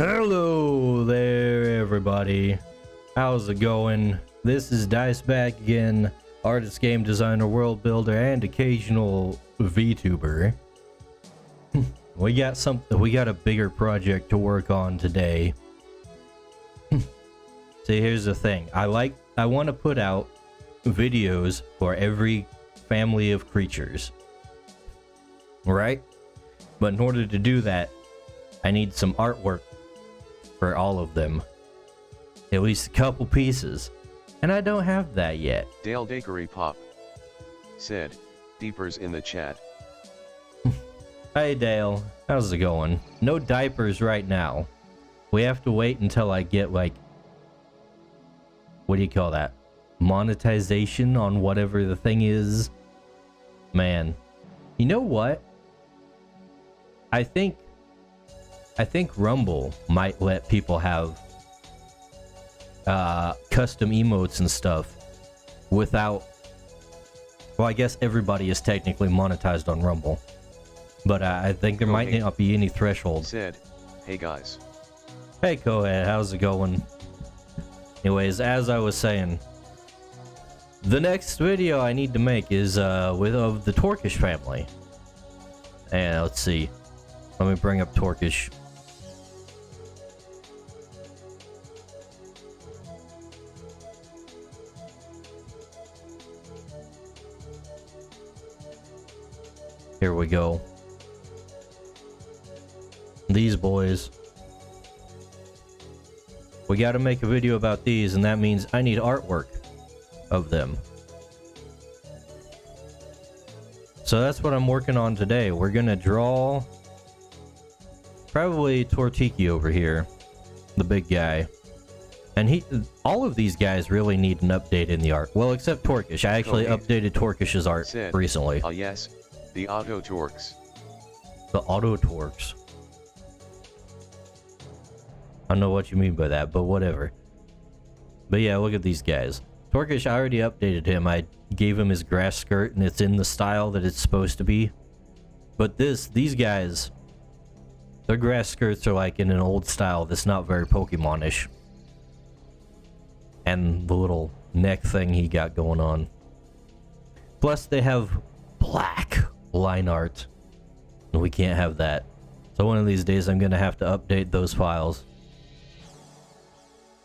Hello there, everybody. How's it going? This is Dice back again, artist, game designer, world builder, and occasional VTuber. We got a bigger project to work on today. See, here's the thing. I want to put out videos for every family of creatures. Right? But in order to do that, I need some artwork for all of them. At least a couple pieces. And I don't have that yet. Dale Dakery Pop said, "Deepers in the chat." Hey Dale, how's it going? No diapers right now. We have to wait until I get like, what do you call that? Monetization on whatever the thing is. Man, you know what? I think Rumble might let people have custom emotes and stuff without, well, I guess everybody is technically monetized on Rumble, but I think there might not be any threshold. Said, "Hey guys." Hey Cohead, how's it going? Anyways, as I was saying, the next video I need to make is of the Torkish family. And let's see. Let me bring up Torkish. Here we go. These boys. We gotta make a video about these, and that means I need artwork of them. So that's what I'm working on today. We're gonna draw probably Tortiki over here, the big guy. And all of these guys really need an update in the art. Well, except Torkish. I actually updated Torkish's art recently. Oh yes, the auto torques. The auto torques. I don't know what you mean by that, but whatever. But yeah, look at these guys. Torkish, I already updated him. I gave him his grass skirt, and it's in the style that it's supposed to be. But these guys, their grass skirts are like in an old style that's not very Pokemon-ish. And the little neck thing he got going on. Plus, they have black line art. And we can't have that. So one of these days, I'm going to have to update those files.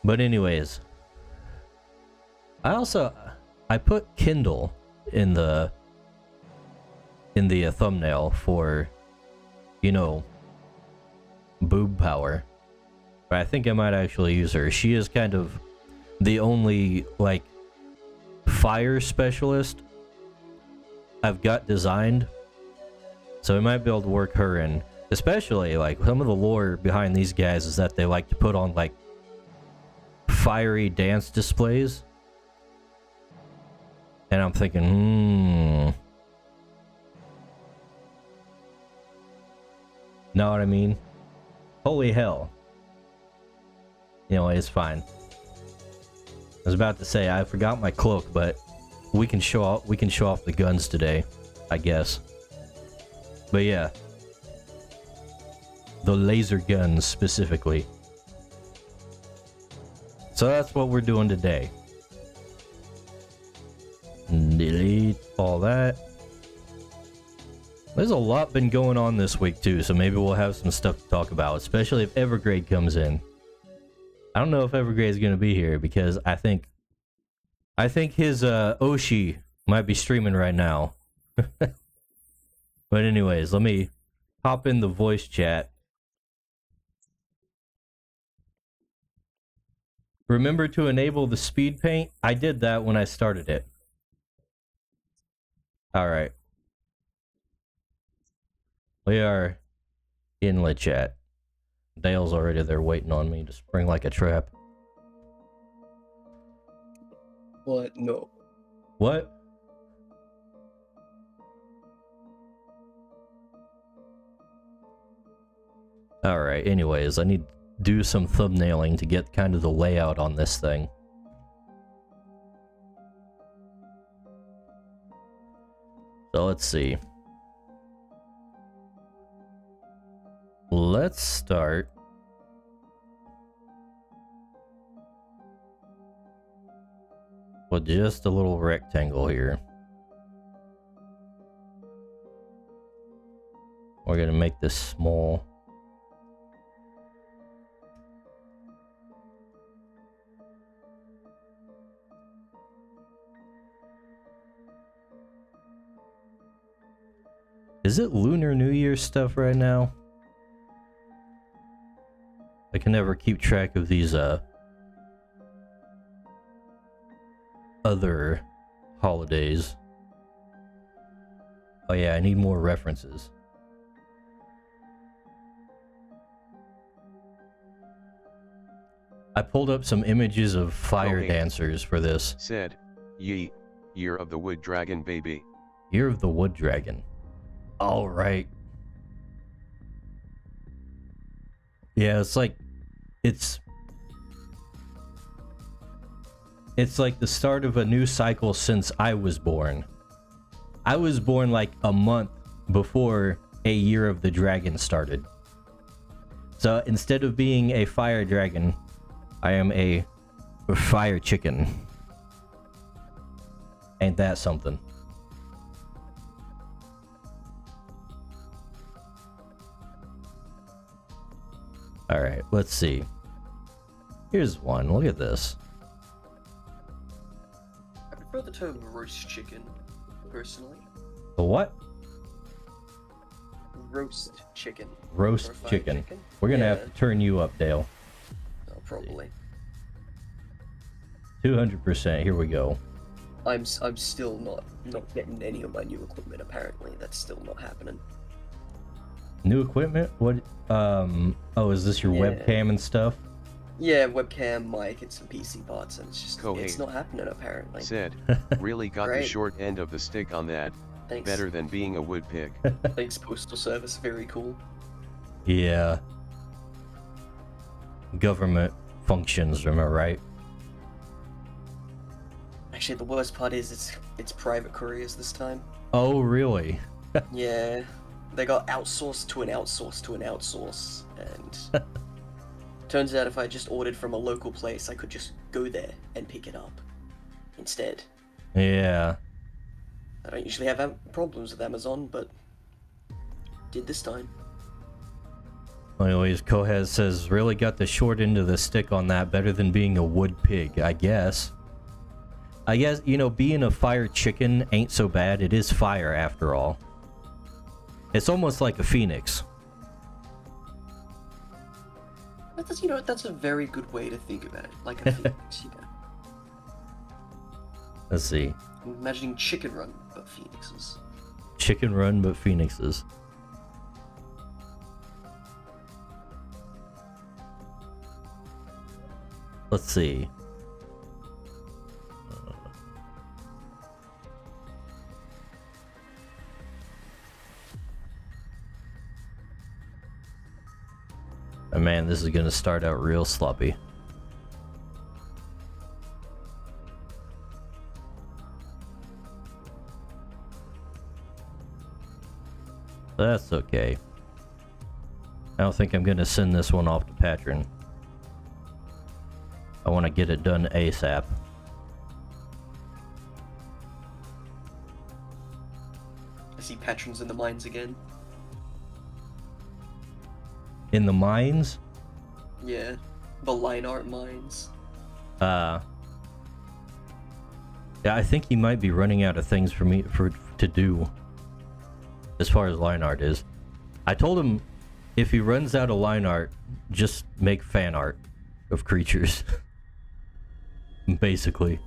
But anyways, I put Kindle in the thumbnail for, you know, boob power. But I think I might actually use her. She is kind of the only like fire specialist I've got designed, so I might be able to work her in. Especially like some of the lore behind these guys is that they like to put on like fiery dance displays, and I'm thinking, know what I mean? Holy hell! You know, it's fine. I was about to say I forgot my cloak, but we can show off the guns today, I guess. But yeah, the laser guns specifically. So that's what we're doing today. Delete all that. There's a lot been going on this week too, so maybe we'll have some stuff to talk about, especially if Evergrade comes in. I don't know if Evergrade is going to be here because I think his Oshi might be streaming right now. But anyways, let me hop in the voice chat. Remember to enable the speed paint? I did that when I started it. Alright. We are in the chat. Dale's already there waiting on me to spring like a trap. What? No. What? Alright, anyways, I need to do some thumbnailing to get kind of the layout on this thing. So let's see. Let's start with just a little rectangle here. We're gonna make this small. Is it Lunar New Year stuff right now? I can never keep track of these other holidays. Oh yeah, I need more references. I pulled up some images of fire dancers for this. Said, Ye, Year of the Wood Dragon baby. Year of the Wood Dragon. All right. Yeah, it's like it's like the start of a new cycle since I was born. I was born like a month before a Year of the Dragon started. So instead of being a fire dragon, I am a fire chicken. Ain't that something? Alright, let's see. Here's one. Look at this. I prefer the term roast chicken, personally. The what? Roast chicken. Roast chicken. We're gonna have to turn you up, Dale. Oh, probably. 200%. Here we go. I'm still not getting any of my new equipment. Apparently, that's still not happening. New equipment? What? Oh, is this your webcam and stuff? Yeah, webcam, mic, and some PC parts, and it's just it's not happening apparently. Said, really got the short end of the stick on that. Thanks. Better than being a wood pig. Thanks, Postal Service. Very cool. Yeah. Government functions, am I right? Actually, the worst part is it's private couriers this time. Oh, really? Yeah. They got outsourced to an outsource to an outsource, and turns out if I just ordered from a local place, I could just go there and pick it up instead. Yeah. I don't usually have problems with Amazon, but did this time. Anyways, Kohez says, really got the short end of the stick on that. Better than being a wood pig, I guess. I guess, you know, being a fire chicken ain't so bad. It is fire after all. It's almost like a phoenix. That's, you know, that's a very good way to think about it. Like a phoenix, yeah. Let's see. I'm imagining Chicken Run, but phoenixes. Chicken Run, but phoenixes. Let's see. Oh man, this is gonna start out real sloppy. That's okay. I don't think I'm gonna send this one off to Patron. I want to get it done ASAP. I see patrons in the mines again. In the mines? Yeah, the line art mines. Yeah, I think he might be running out of things for me to do. As far as line art is. I told him if he runs out of line art, just make fan art of creatures. Basically.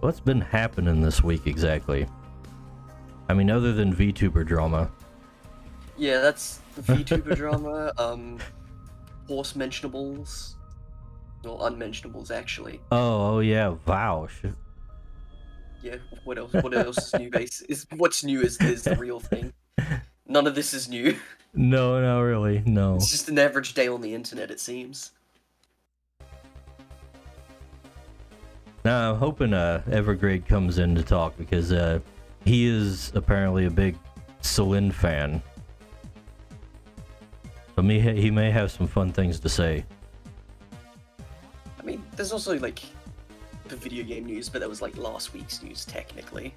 What's been happening this week exactly? I mean, other than VTuber drama. Yeah, that's VTuber drama. Horse mentionables, or unmentionables actually. Oh yeah, Vouch. Yeah, what else? What else is new? What's new is the real thing. None of this is new. No, not really. No. It's just an average day on the internet, it seems. Now I'm hoping Evergrade comes in to talk because he is apparently a big Celine fan. So he may have some fun things to say. I mean, there's also like the video game news, but that was like last week's news technically.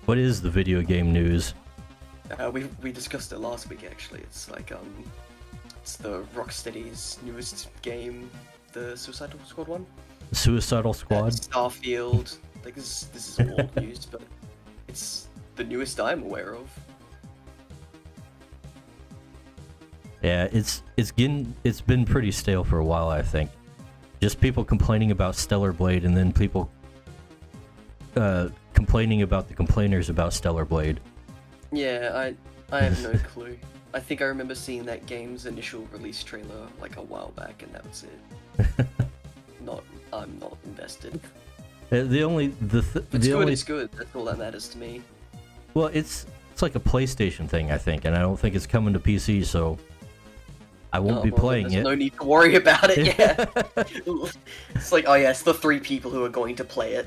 What is the video game news? We discussed it last week actually. It's like it's the Rocksteady's newest game, the Suicidal Squad one. Suicidal Squad? Starfield. Like this is old news, but it's the newest I'm aware of. Yeah, it's been pretty stale for a while, I think. Just people complaining about Stellar Blade and then people complaining about the complainers about Stellar Blade. Yeah, I have no clue. I think I remember seeing that game's initial release trailer like a while back, and that was it. I'm not invested. It's Good. That's all that matters to me. Well, it's like a PlayStation thing, I think, and I don't think it's coming to PC, so I won't be playing it. No need to worry about it. Yeah. It's like, oh yeah, it's the 3 people who are going to play it.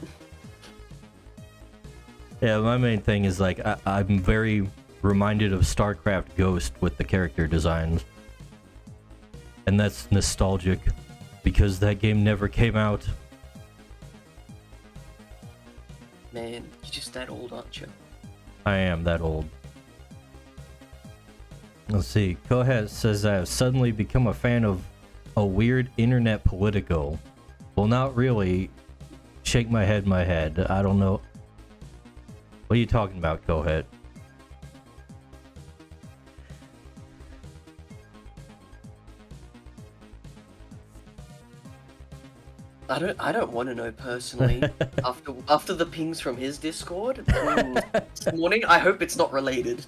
Yeah, my main thing is like I'm very reminded of StarCraft Ghost with the character designs, and that's nostalgic because that game never came out. Man, you're just that old, aren't you? I am that old. Let's see. Kohet says I've suddenly become a fan of a weird internet Politico. Well, not really. Shake my head, I don't know. What are you talking about, Kohet? I don't want to know personally. after the pings from his Discord this morning, I hope it's not related.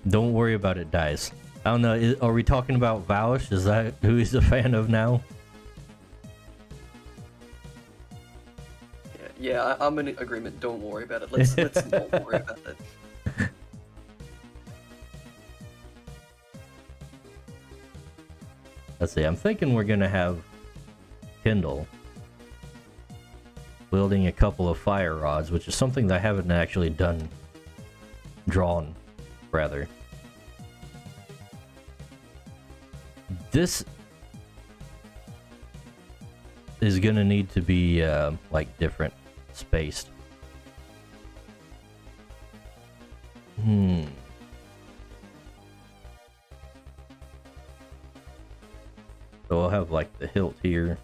Don't worry about it, Dice. I don't know. Are we talking about Vouch? Is that who he's a fan of now? Yeah, I'm in agreement. Don't worry about it. Let's not worry about it. Let's see. I'm thinking we're gonna have Kindle wielding a couple of fire rods, which is something that I haven't actually drawn, rather. This is gonna need to be like different spaced. So I'll have like the hilt here.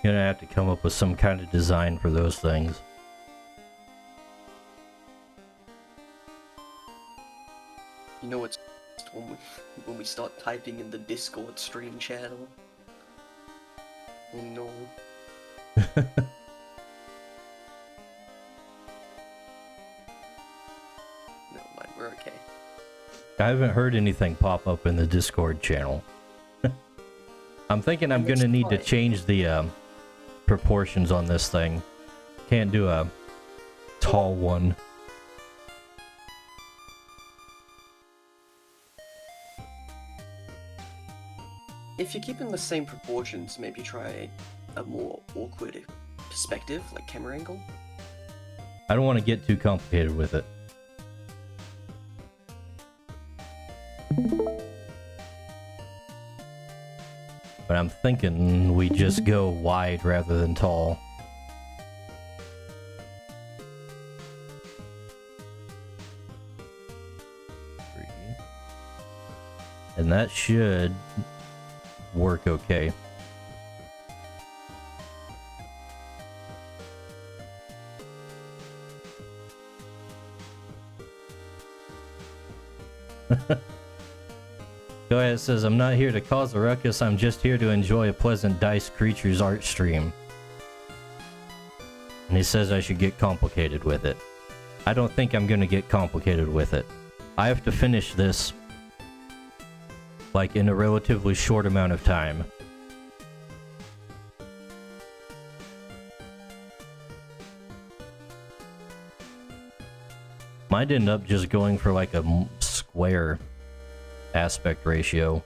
Gonna have to come up with some kind of design for those things. You know what's when we start typing in the Discord stream channel? Oh no. Never mind, we're okay. I haven't heard anything pop up in the Discord channel. I'm thinking I'm gonna need to change the proportions on this thing. Can't do a tall one. If you're keeping the same proportions, maybe try a more awkward perspective, like camera angle. I don't want to get too complicated with it. But I'm thinking we just go wide rather than tall. And that should work okay. Go ahead, says, I'm not here to cause a ruckus, I'm just here to enjoy a pleasant Dice Creatures art stream. And he says I should get complicated with it. I don't think I'm gonna get complicated with it. I have to finish this, like, in a relatively short amount of time. Might end up just going for like a square aspect ratio.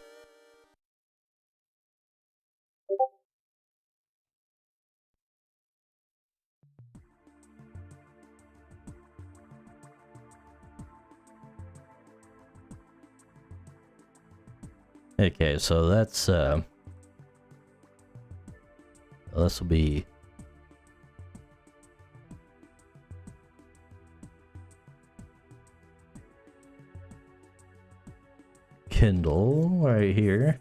Okay, so that's this will be Kindle right here.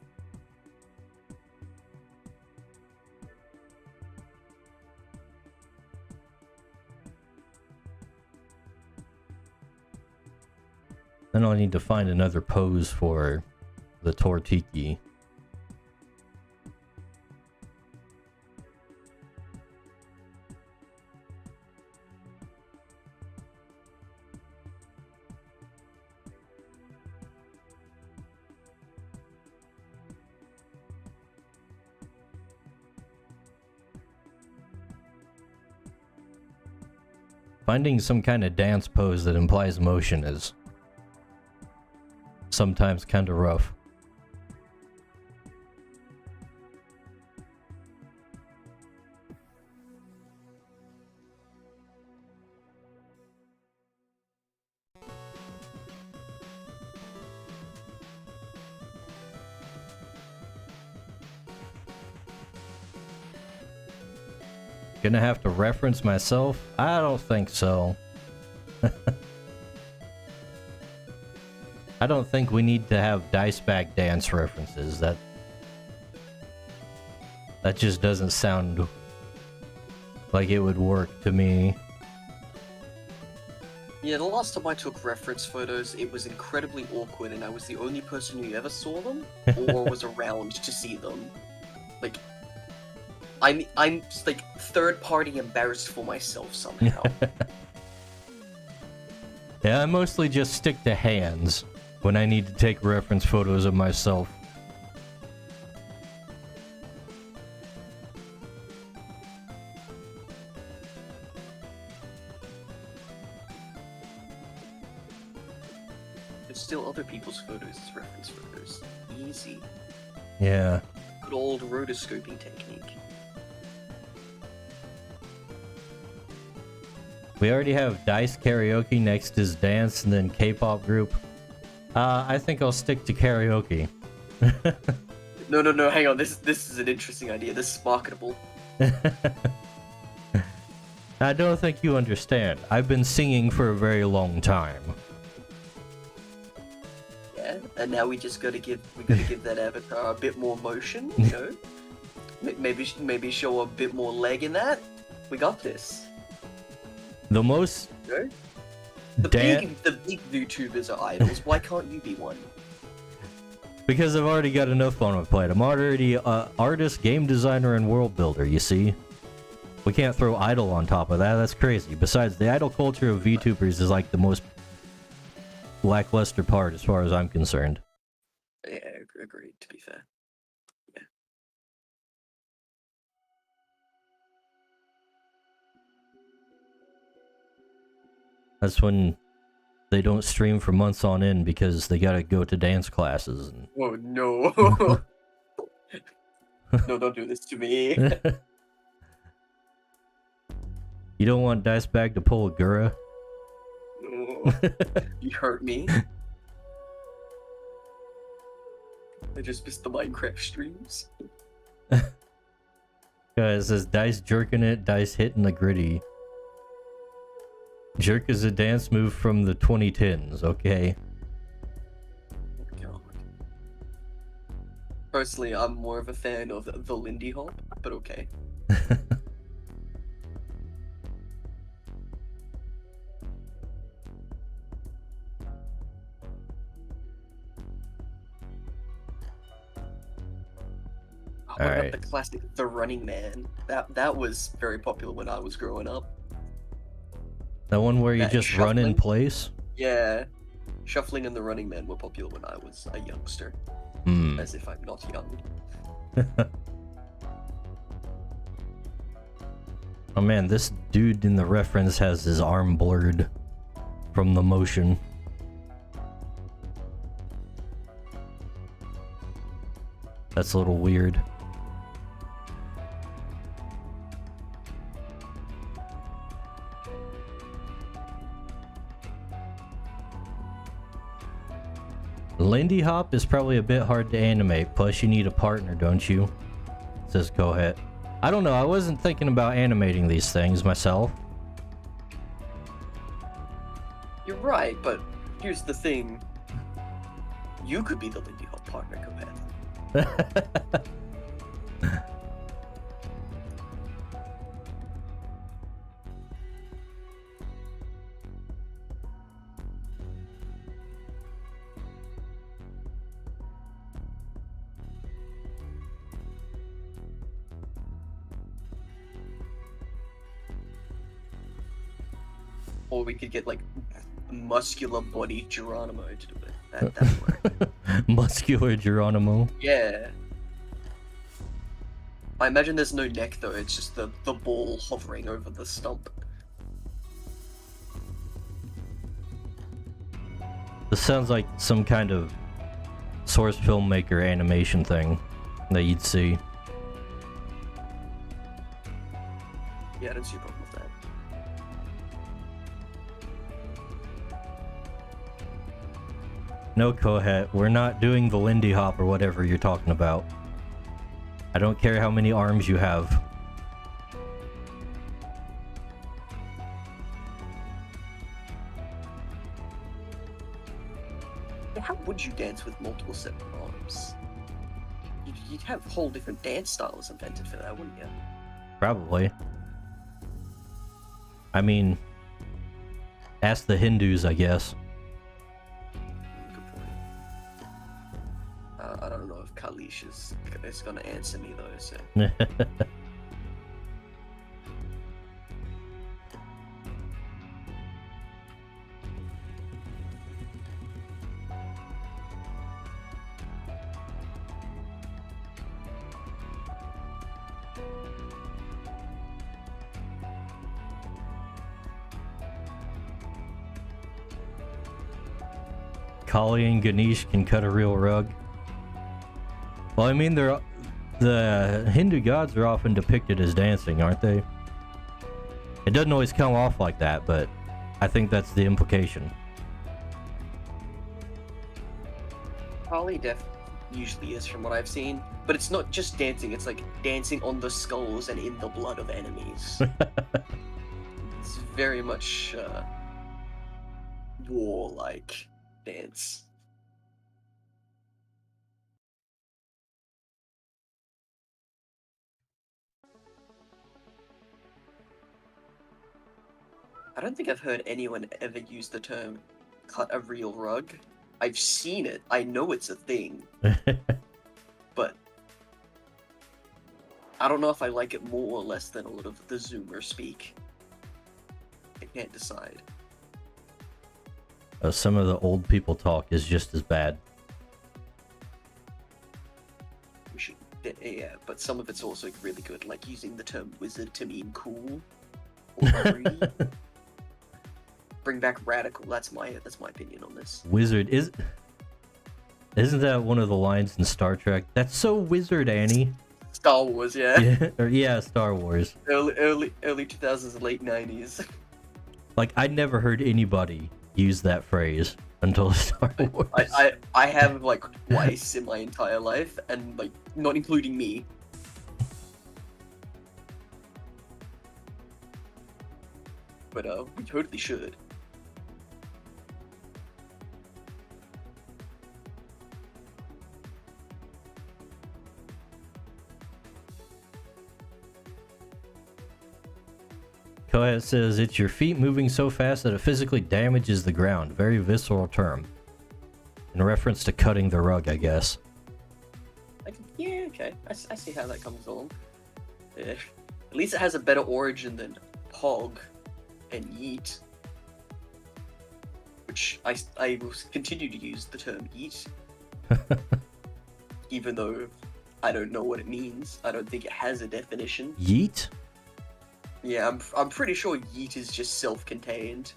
Then I'll need to find another pose for the Tortiki. Finding some kind of dance pose that implies motion is sometimes kind of rough. Gonna have to reference myself? I don't think so. I don't think we need to have dice bag dance references. That just doesn't sound like it would work to me. Yeah, the last time I took reference photos, it was incredibly awkward, and I was the only person who ever saw them, or was around to see them. Like, I'm like third-party embarrassed for myself somehow. Yeah, I mostly just stick to hands when I need to take reference photos of myself. There's still other people's photos as reference photos. Easy. Yeah. Good old rotoscoping technique. We already have Dice Karaoke, next is Dance, and then K-pop group. I think I'll stick to karaoke. No, hang on. This is an interesting idea. This is marketable. I don't think you understand. I've been singing for a very long time. Yeah, and now we gotta give that avatar a bit more motion, you know? Maybe show a bit more leg in that. We got this. The most... You know? The big VTubers are idols. Why can't you be one? Because I've already got enough on my plate. I'm already artist, game designer, and world builder, you see? We can't throw idol on top of that. That's crazy. Besides, the idol culture of VTubers is like the most lackluster part as far as I'm concerned. Yeah, agreed, to be fair. Yeah. That's when they don't stream for months on end because they gotta go to dance classes. And... Oh no. No, don't do this to me. You don't want Dice Bag to pull a Gura? No. You hurt me. I just missed the Minecraft streams. Guys, it says Dice jerking it, Dice hitting the gritty. Jerk is a dance move from the 2010s, okay? Oh, God. Personally, I'm more of a fan of the Lindy Hop, but okay. What about Alright. the classic The Running Man? That was very popular when I was growing up. That one where you That just run in shuffling? place? Yeah. Shuffling and The Running Man were popular when I was a youngster. Hmm. As if I'm not young. Oh man, this dude in the reference has his arm blurred from the motion. That's a little weird. Lindy Hop is probably a bit hard to animate, plus you need a partner, don't you? Says Kohet. I don't know, I wasn't thinking about animating these things myself. You're right, but here's the thing. You could be the Lindy Hop partner, Kohet. Or we could get like muscular body Geronimo to do it. That'd work. Muscular Geronimo. Yeah. I imagine there's no neck though, it's just the ball hovering over the stump. This sounds like some kind of source filmmaker animation thing that you'd see. Yeah, I don't see a problem with that. No, Kohet, we're not doing the Lindy Hop or whatever you're talking about. I don't care how many arms you have. How would you dance with multiple separate arms? You'd have whole different dance styles invented for that, wouldn't you? Probably. I mean, ask the Hindus, I guess. Good point. I don't know if Kalish is gonna answer me though, so... Kali and Ganesh can cut a real rug. Well, I mean, the Hindu gods are often depicted as dancing, aren't they? It doesn't always come off like that, but I think that's the implication. Kali usually is from what I've seen, but it's not just dancing, it's like dancing on the skulls and in the blood of enemies. It's very much war-like dance. I don't think I've heard anyone ever use the term cut a real rug. I've seen it, I know it's a thing, but I don't know if I like it more or less than a lot of the Zoomer speak. I can't decide. Some of the old people talk is just as bad. We should, yeah, but some of it's also really good, like using the term wizard to mean cool or free. Bring back radical. That's my opinion on this. Wizard isn't that one of the lines in Star Trek? That's so wizard, Annie. Star Wars, yeah. Yeah, Star Wars. Early 2000s, late 90s. Like, I'd never heard anybody use that phrase until Star Wars. I have like twice in my entire life, and like not including me. But we totally should. Kohet says, it's your feet moving so fast that it physically damages the ground. Very visceral term. In reference to cutting the rug, I guess. Yeah, okay. I see how that comes along. Yeah. At least it has a better origin than Pog and Yeet. Which I will continue to use the term Yeet. Even though I don't know what it means. I don't think it has a definition. Yeet? Yeah, I'm pretty sure Yeet is just self-contained.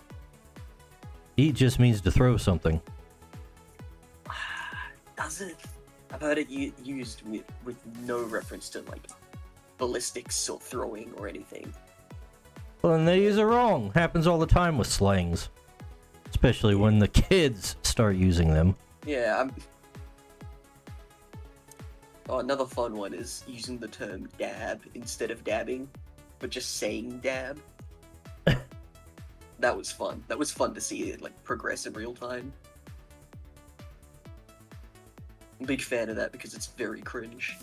Yeet just means to throw something. Does it? I've heard it used with no reference to, like, ballistics or throwing or anything. Well, then they use it wrong. Happens all the time with slangs. Especially when the kids start using them. Yeah, Oh, another fun one is using the term dab instead of dabbing, but just saying dab. That was fun. That was fun to see it, like, progress in real time. I'm a big fan of that because it's very cringe.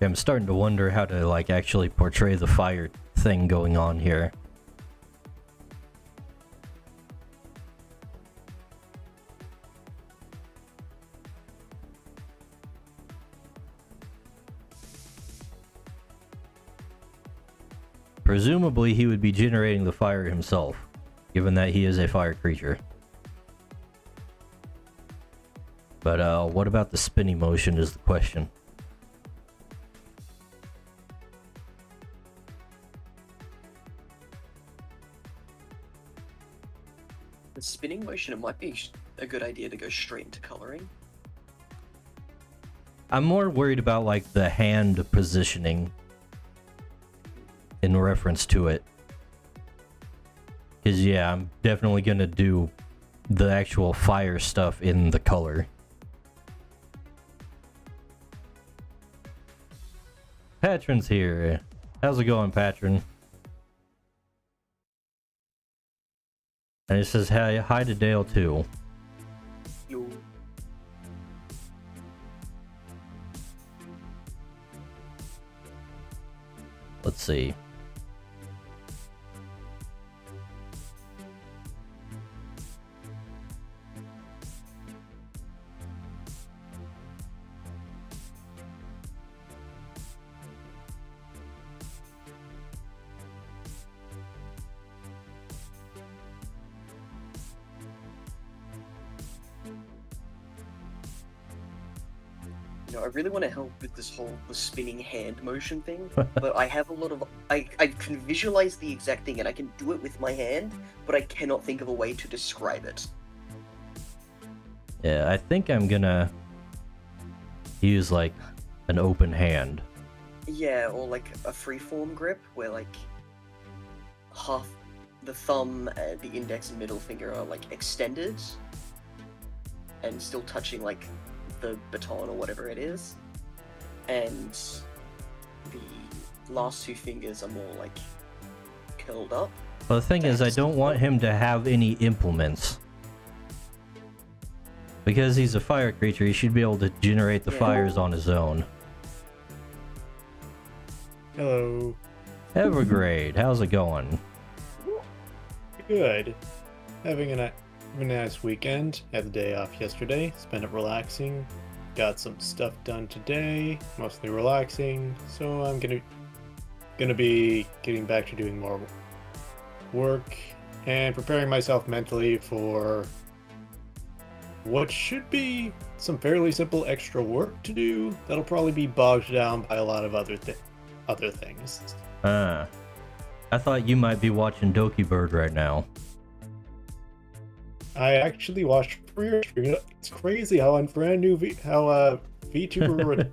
I'm starting to wonder how to, like, actually portray the fire thing going on here. Presumably, he would be generating the fire himself, given that he is a fire creature. But, what about the spinning motion is the question. The spinning motion, it might be a good idea to go straight into coloring. I'm more worried about, like, the hand positioning in reference to it. Because, yeah, I'm definitely going to do the actual fire stuff in the color. Patron's here. How's it going, Patron? And it says hi to Dale, too. Yo. Let's see. You know, I really want to help with this whole the spinning hand motion thing, but I have a lot of I can visualize the exact thing and I can do it with my hand, but I cannot think of a way to describe it. Yeah, I think I'm gonna use, like, an open hand. Yeah, or like a freeform grip where, like, half the thumb, the index and middle finger are, like, extended and still touching, like, the baton or whatever it is, and the last two fingers are more, like, curled up. Well, the thing is, I don't want him to have any implements. Because he's a fire creature, he should be able to generate the fires on his own. Hello. Evergrade, how's it going? Good. Having a nice weekend. Had the day off yesterday. Spent it relaxing. Got some stuff done today. Mostly relaxing. So I'm gonna be getting back to doing more work and preparing myself mentally for what should be some fairly simple extra work to do. That'll probably be bogged down by a lot of other things. I thought you might be watching Doki Bird right now. I actually watched Career Stream. It's crazy how on brand new VTuber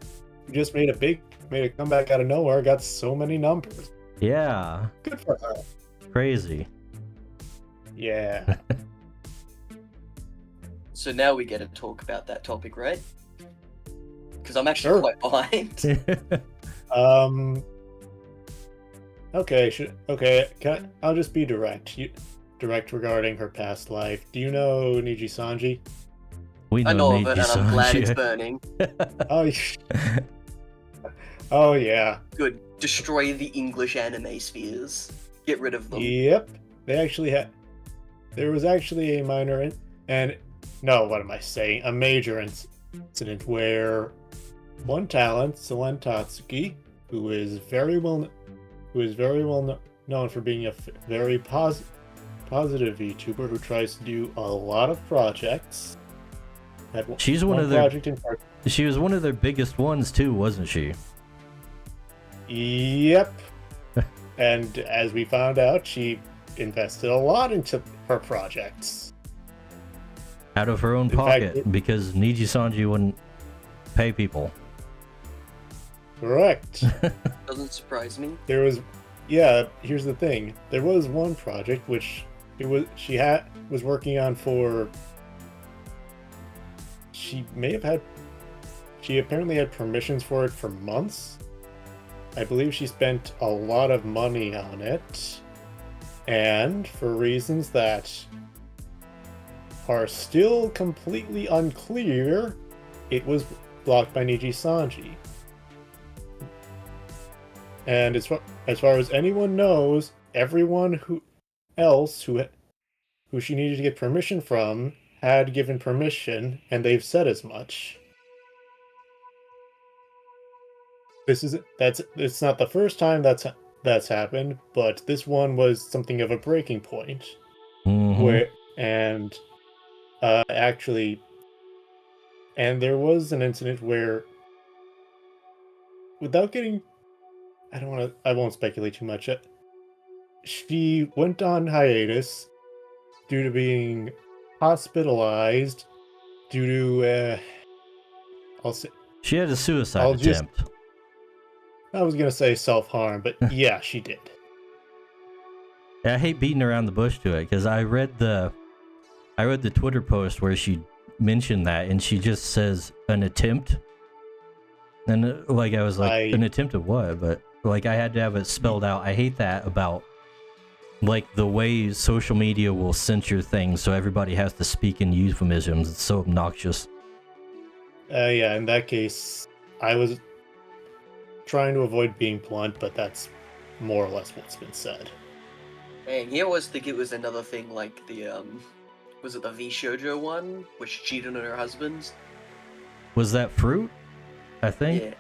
just made a comeback out of nowhere, got so many numbers. Yeah. Good for her. Crazy. Yeah. So now we get to talk about that topic, right? Because I'm actually quite behind. Okay. I'll just be direct. direct regarding her past life. Do you know Niji Sanji? We I know of it, Neji and I'm glad it's Sanji. burning. Oh, oh yeah. Good. Destroy the English anime spheres. Get rid of them. Yep. They actually had. There was actually a minor and no, what am I saying? A major incident where one talent, Selen Tatsuki, who is very well known for being a very positive VTuber who tries to do a lot of projects. She's one of their. She was one of their biggest ones too, wasn't she? Yep. And as we found out, she invested a lot into her projects. Out of her own In pocket, fact, because Niji Sanji wouldn't pay people. Correct. Doesn't surprise me. There was, yeah. Here's the thing. There was one project which was working on for. She apparently had permissions for it for months. I believe she spent a lot of money on it, and for reasons that are still completely unclear, it was blocked by Niji Sanji. And as far as anyone knows, everyone who she needed to get permission from had given permission, and they've said as much. It's not the first time that's happened, but this one was something of a breaking point. Mm-hmm. Actually, and there was an incident where, without getting, I won't speculate too much. She went on hiatus due to being hospitalized due to, I'll say, She had a suicide attempt. I was gonna say self-harm, but yeah, she did. I hate beating around the bush to it because I read the Twitter post where she mentioned that, and she just says an attempt, and I was like, an attempt of what? But I had to have it spelled out. I hate that about the way social media will censor things, so everybody has to speak in euphemisms. It's so obnoxious. Yeah, in that case, I was trying to avoid being blunt, but that's more or less what's been said. And you always think it was another thing like the was it the V Shoujo one, which she cheated on her husband? Was that Fruit? I think. Yeah.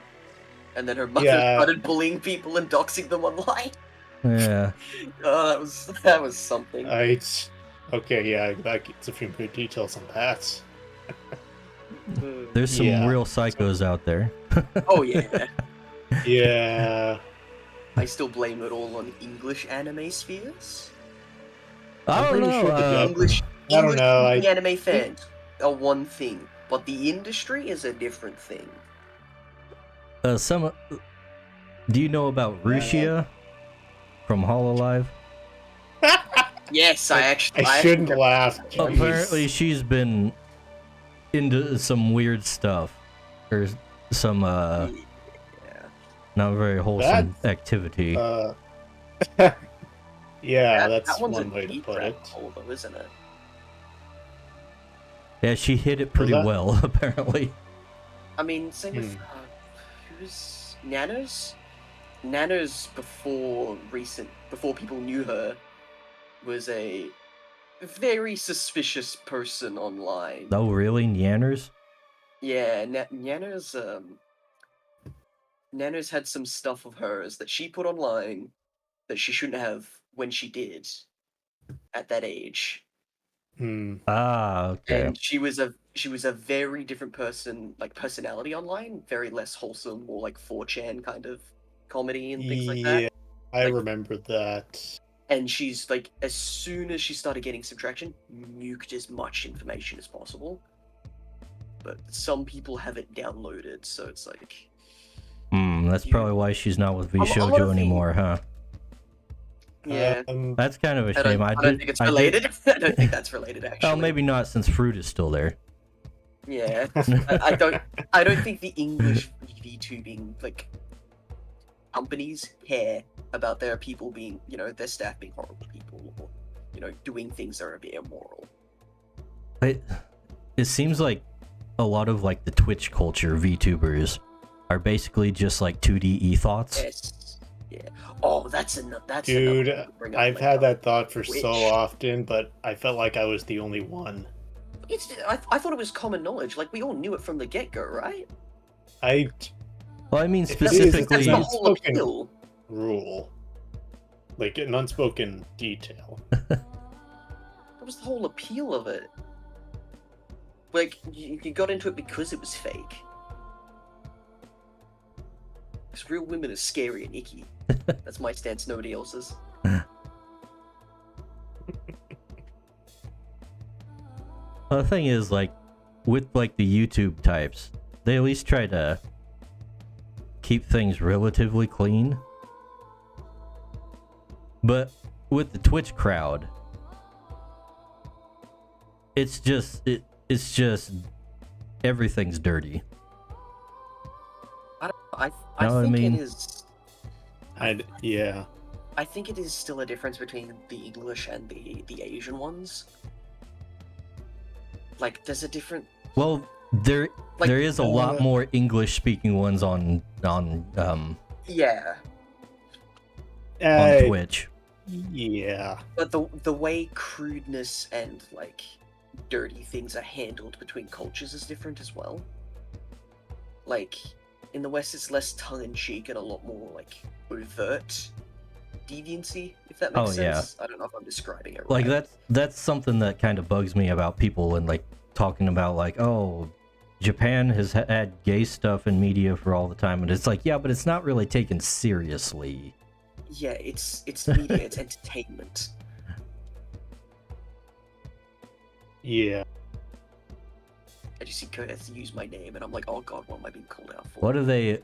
And then her mother started bullying people and doxing them online. Yeah. Oh, that was something. Okay, yeah, that gets a few good details on that. There's some real psychos out there. Oh yeah. Yeah. I still blame it all on English anime spheres. I don't know. English know. Anime fans are one thing, but the industry is a different thing. Do you know about Rushia from Hololive? Yes, I shouldn't laugh. Apparently, she's been into some weird stuff, or some not very wholesome activity. Yeah, that's that one's one way to put it. Hole, though, isn't it? Yeah, she hit it pretty well, apparently. I mean, same with who's Nanos? Nanos before people knew her, was a very suspicious person online. Oh, really? Nyanners? Yeah, Nanos had some stuff of hers that she put online that she shouldn't have when she did at that age. Ah, okay. And she was a very different person, personality online, very less wholesome, more like 4chan kind of comedy and things like that. Yeah, I remember that. And she's as soon as she started getting some traction, nuked as much information as possible. But some people have it downloaded, so it's that's probably why she's not with VShojo anymore, huh? Yeah. That's kind of a shame. I don't think it's related. I don't think that's related, actually. Well, maybe not, since Fruit is still there. Yeah. I don't think the English VTubing companies care about their people being, their staff being horrible people, or doing things that are a bit immoral. It seems like a lot of like the Twitch culture VTubers are basically just like 2D thoughts. Yes. Yeah. Oh, that's enough. That's Dude, enough to bring up I've later. had that thought for Twitch. so often, but I felt like I was the only one. I thought it was common knowledge. Like, we all knew it from the get-go, right? Well, I mean If it is, it's That's specifically. the whole Unspoken. appeal. Rule. Like an unspoken detail. That was the whole appeal of it. Like, you got into it because it was fake. Because real women are scary and icky. That's my stance, nobody else's. The thing is, like, with like the YouTube types, they at least try to keep things relatively clean. But with the Twitch crowd, it's just everything's dirty. I Know what I think mean? it is. Yeah. I think it is still a difference between the English and the Asian ones. Like, there's a different. Well, there is a lot more English speaking ones on Yeah, Twitch. Yeah. but the way crudeness and like dirty things are handled between cultures is different as well. Like, in the West, it's less tongue-in-cheek and a lot more like overt deviancy, if that makes sense. I don't know if I'm describing it right. Like that's something that kind of bugs me about people and like talking about like, oh, Japan has had gay stuff in media for all the time, and it's like, yeah, but it's not really taken seriously. Yeah, it's media, it's entertainment. Yeah. I just see Kurth use my name, and I'm like, oh god, what am I being called out for? What do they?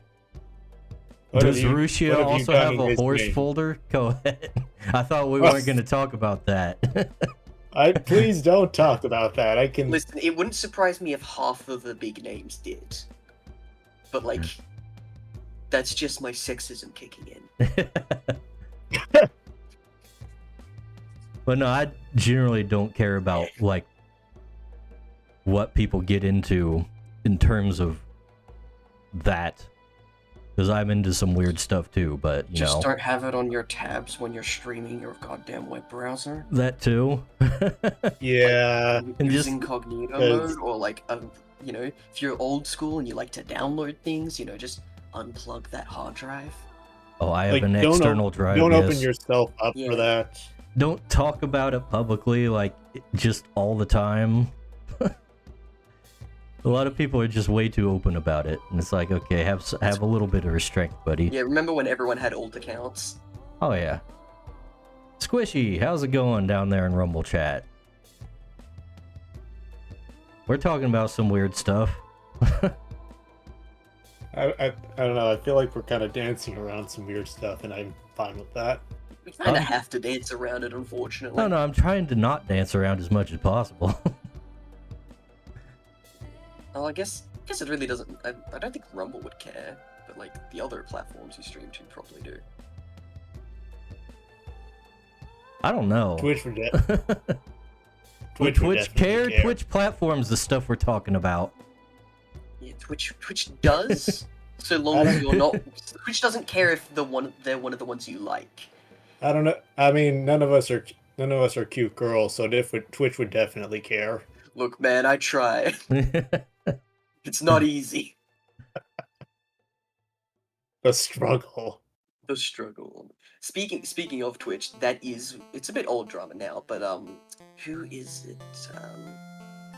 What Does have you- Rushia what have you also done have in a his horse name? folder? Go ahead. I thought we weren't going to talk about that. Please don't talk about that. I can. Listen, it wouldn't surprise me if half of the big names did. But, like, that's just my sexism kicking in. But no, I generally don't care about like what people get into in terms of that, because I'm into some weird stuff too. But you Just know, don't have it on your tabs when you're streaming your goddamn web browser. that too. Yeah. And Use just- incognito 'cause- mode, or like, if you're old school and you like to download things, just unplug that hard drive. Oh, I have Like, an don't external drive. Don't yes. open yourself up Yeah. for that. Don't talk about it publicly, like just all the time. A lot of people are just way too open about it, and it's like, okay, have a little bit of restraint, buddy. Yeah, remember when everyone had alt accounts? Oh yeah. Squishy, how's it going down there in Rumble chat? We're talking about some weird stuff. I don't know. I feel like we're kind of dancing around some weird stuff, and I'm fine with that. We kind of Um, have to dance around it, unfortunately. No, I'm trying to not dance around as much as possible. Oh, I guess it really doesn't. I don't think Rumble would care, but like the other platforms you stream to probably do. I don't know. Twitch for dead. Would would Twitch definitely care? Twitch platforms the stuff we're talking about. Yeah, Twitch does, so long as you're not. Twitch doesn't care if they're one of the ones you like. I don't know. I mean, none of us are cute girls, so Twitch would definitely care. Look, man, I try. It's not easy. The struggle. The struggle. Speaking of Twitch, it's a bit old drama now, but who is it?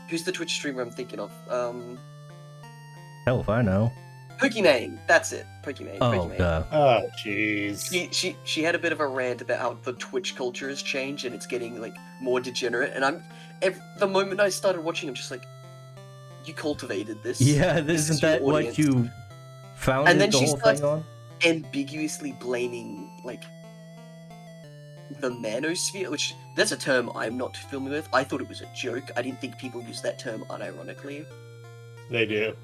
Who's the Twitch streamer I'm thinking of? Hell if I know. Pokimane. That's it. Pokimane. Oh, Pokimane. duh. Oh, jeez. She had a bit of a rant about how the Twitch culture has changed and it's getting like more degenerate. And the moment I started watching, I'm just like, you cultivated this. Yeah, This is isn't your that what audience. you founded And then the she whole starts- thing on? Ambiguously blaming like the manosphere, which that's a term I'm not familiar with. I thought it was a joke. I didn't think people use that term unironically. They do.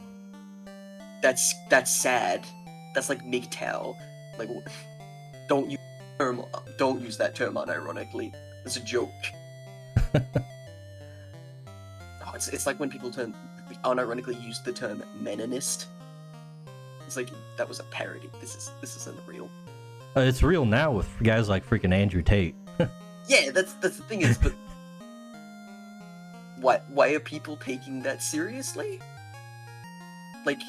That's sad. That's like MGTOW. Like, don't use that term unironically. It's a joke. Oh, it's like when people unironically use the term Meninist. It's like that was a parody. This isn't real. It's real now with guys like freaking Andrew Tate. Yeah, that's the thing is, but why are people taking that seriously? Like,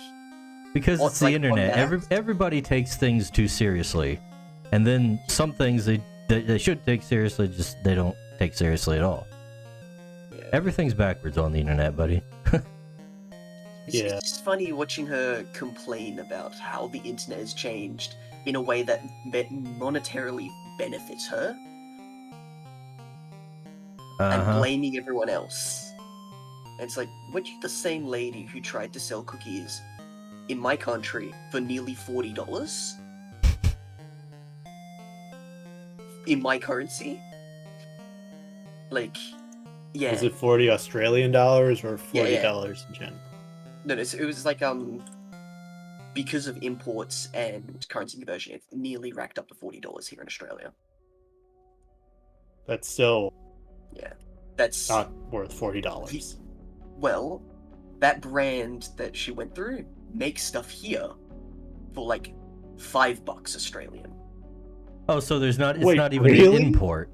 because it's the internet. Everybody takes things too seriously, and then some things they should take seriously, just they don't take seriously at all. Yeah. Everything's backwards on the internet, buddy. It's just funny watching her complain about how the internet has changed in a way that monetarily benefits her, and blaming everyone else. And it's like, weren't you the same lady who tried to sell cookies in my country for nearly $40? In my currency? Like, yeah. Was it 40 Australian dollars or $40 in general? No, it was like, because of imports and currency conversion, it nearly racked up to $40 here in Australia. That's still That's not worth $40. Well, that brand that she went through makes stuff here for like $5 Australian. Oh, so it's not even really? an import.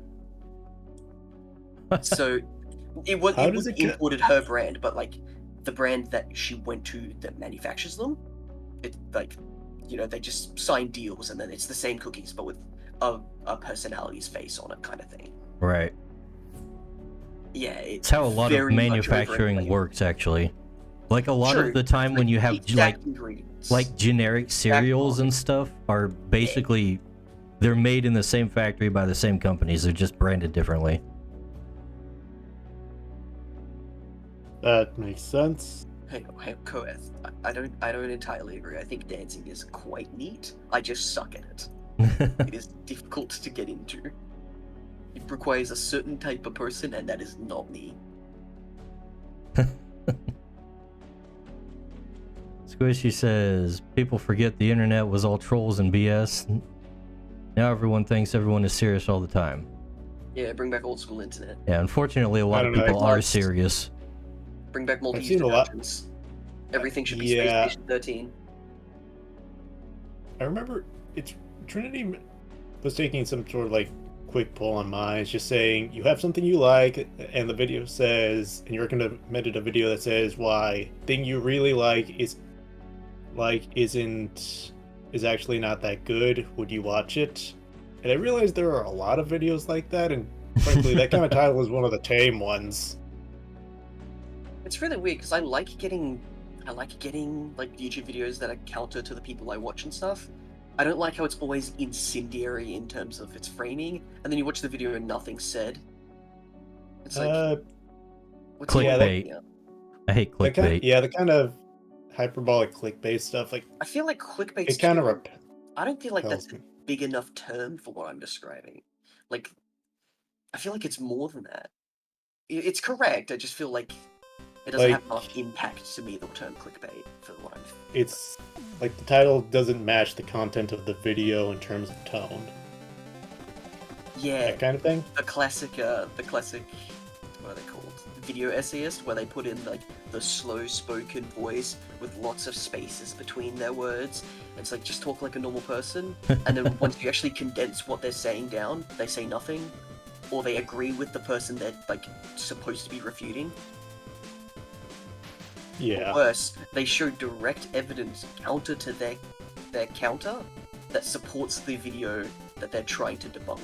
So it was imported her brand, but like the brand that she went to that manufactures them, it like, you know, they just sign deals and then it's the same cookies but with a personality's face on it, kind of thing. Right. Yeah, it's how a lot of manufacturing works, actually. Like a lot of the time when you have like generic cereals and stuff are basically they're made in the same factory by the same companies. They're just branded differently. That makes sense. Hey, Koeth, I don't entirely agree. I think dancing is quite neat. I just suck at it. It is difficult to get into. It requires a certain type of person, and that is not me. Squishy says, people forget the internet was all trolls and BS. Now everyone thinks everyone is serious all the time. Yeah, bring back old school internet. Yeah, unfortunately a lot of people are serious. Bring back multi-user dungeons. Everything should be Space Station 13. I remember Trinity was taking some sort of like quick poll on mine. It's just saying you have something you like, and the video says, and you recommended a video that says why thing you really like is actually not that good. Would you watch it? And I realized there are a lot of videos like that, and frankly, that kind of title is one of the tame ones. It's really weird because I like getting like YouTube videos that are counter to the people I watch and stuff. I don't like how it's always incendiary in terms of its framing, and then you watch the video and nothing's said. It's like clickbait. I hate clickbait. The kind of hyperbolic clickbait stuff. Like I feel like clickbait. It kind of. I don't feel like that's a big enough term for what I'm describing. Like, I feel like it's more than that. It's correct. I just feel like it doesn't have enough impact to me, the term clickbait, for what I'm... It's like the title doesn't match the content of the video in terms of tone. Yeah. That kind of thing? The classic, what are they called? Video essayist, where they put in, like, the slow-spoken voice with lots of spaces between their words. It's like, just talk like a normal person, and then once you actually condense what they're saying down, they say nothing, or they agree with the person they're, like, supposed to be refuting. Yeah. Or worse, they show direct evidence counter to their counter that supports the video that they're trying to debunk.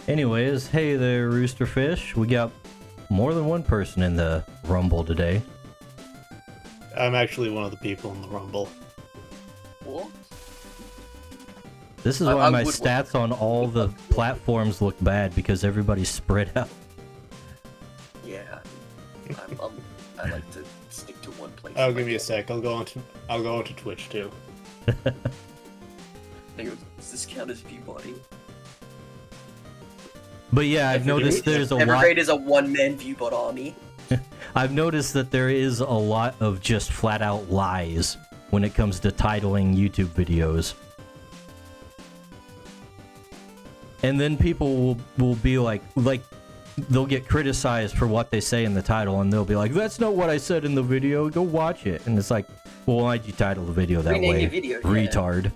Anyways, hey there, Roosterfish. We got more than one person in the Rumble today. I'm actually one of the people in the Rumble. What? This is why my stats on all the platforms look bad, because everybody's spread out. Yeah. I like to stick to one place. Oh, give me a sec. I'll go onto Twitch too. Hang on, does this count as ViewBody? But yeah, I've noticed there's a lot... Evergrade is a one-man ViewBot army. I've noticed that there is a lot of just flat-out lies when it comes to titling YouTube videos. And then people will be like they'll get criticized for what they say in the title, and they'll be like, "That's not what I said in the video. Go watch it." And it's like, well, why'd you title the video that Rename way, your video, yeah. retard?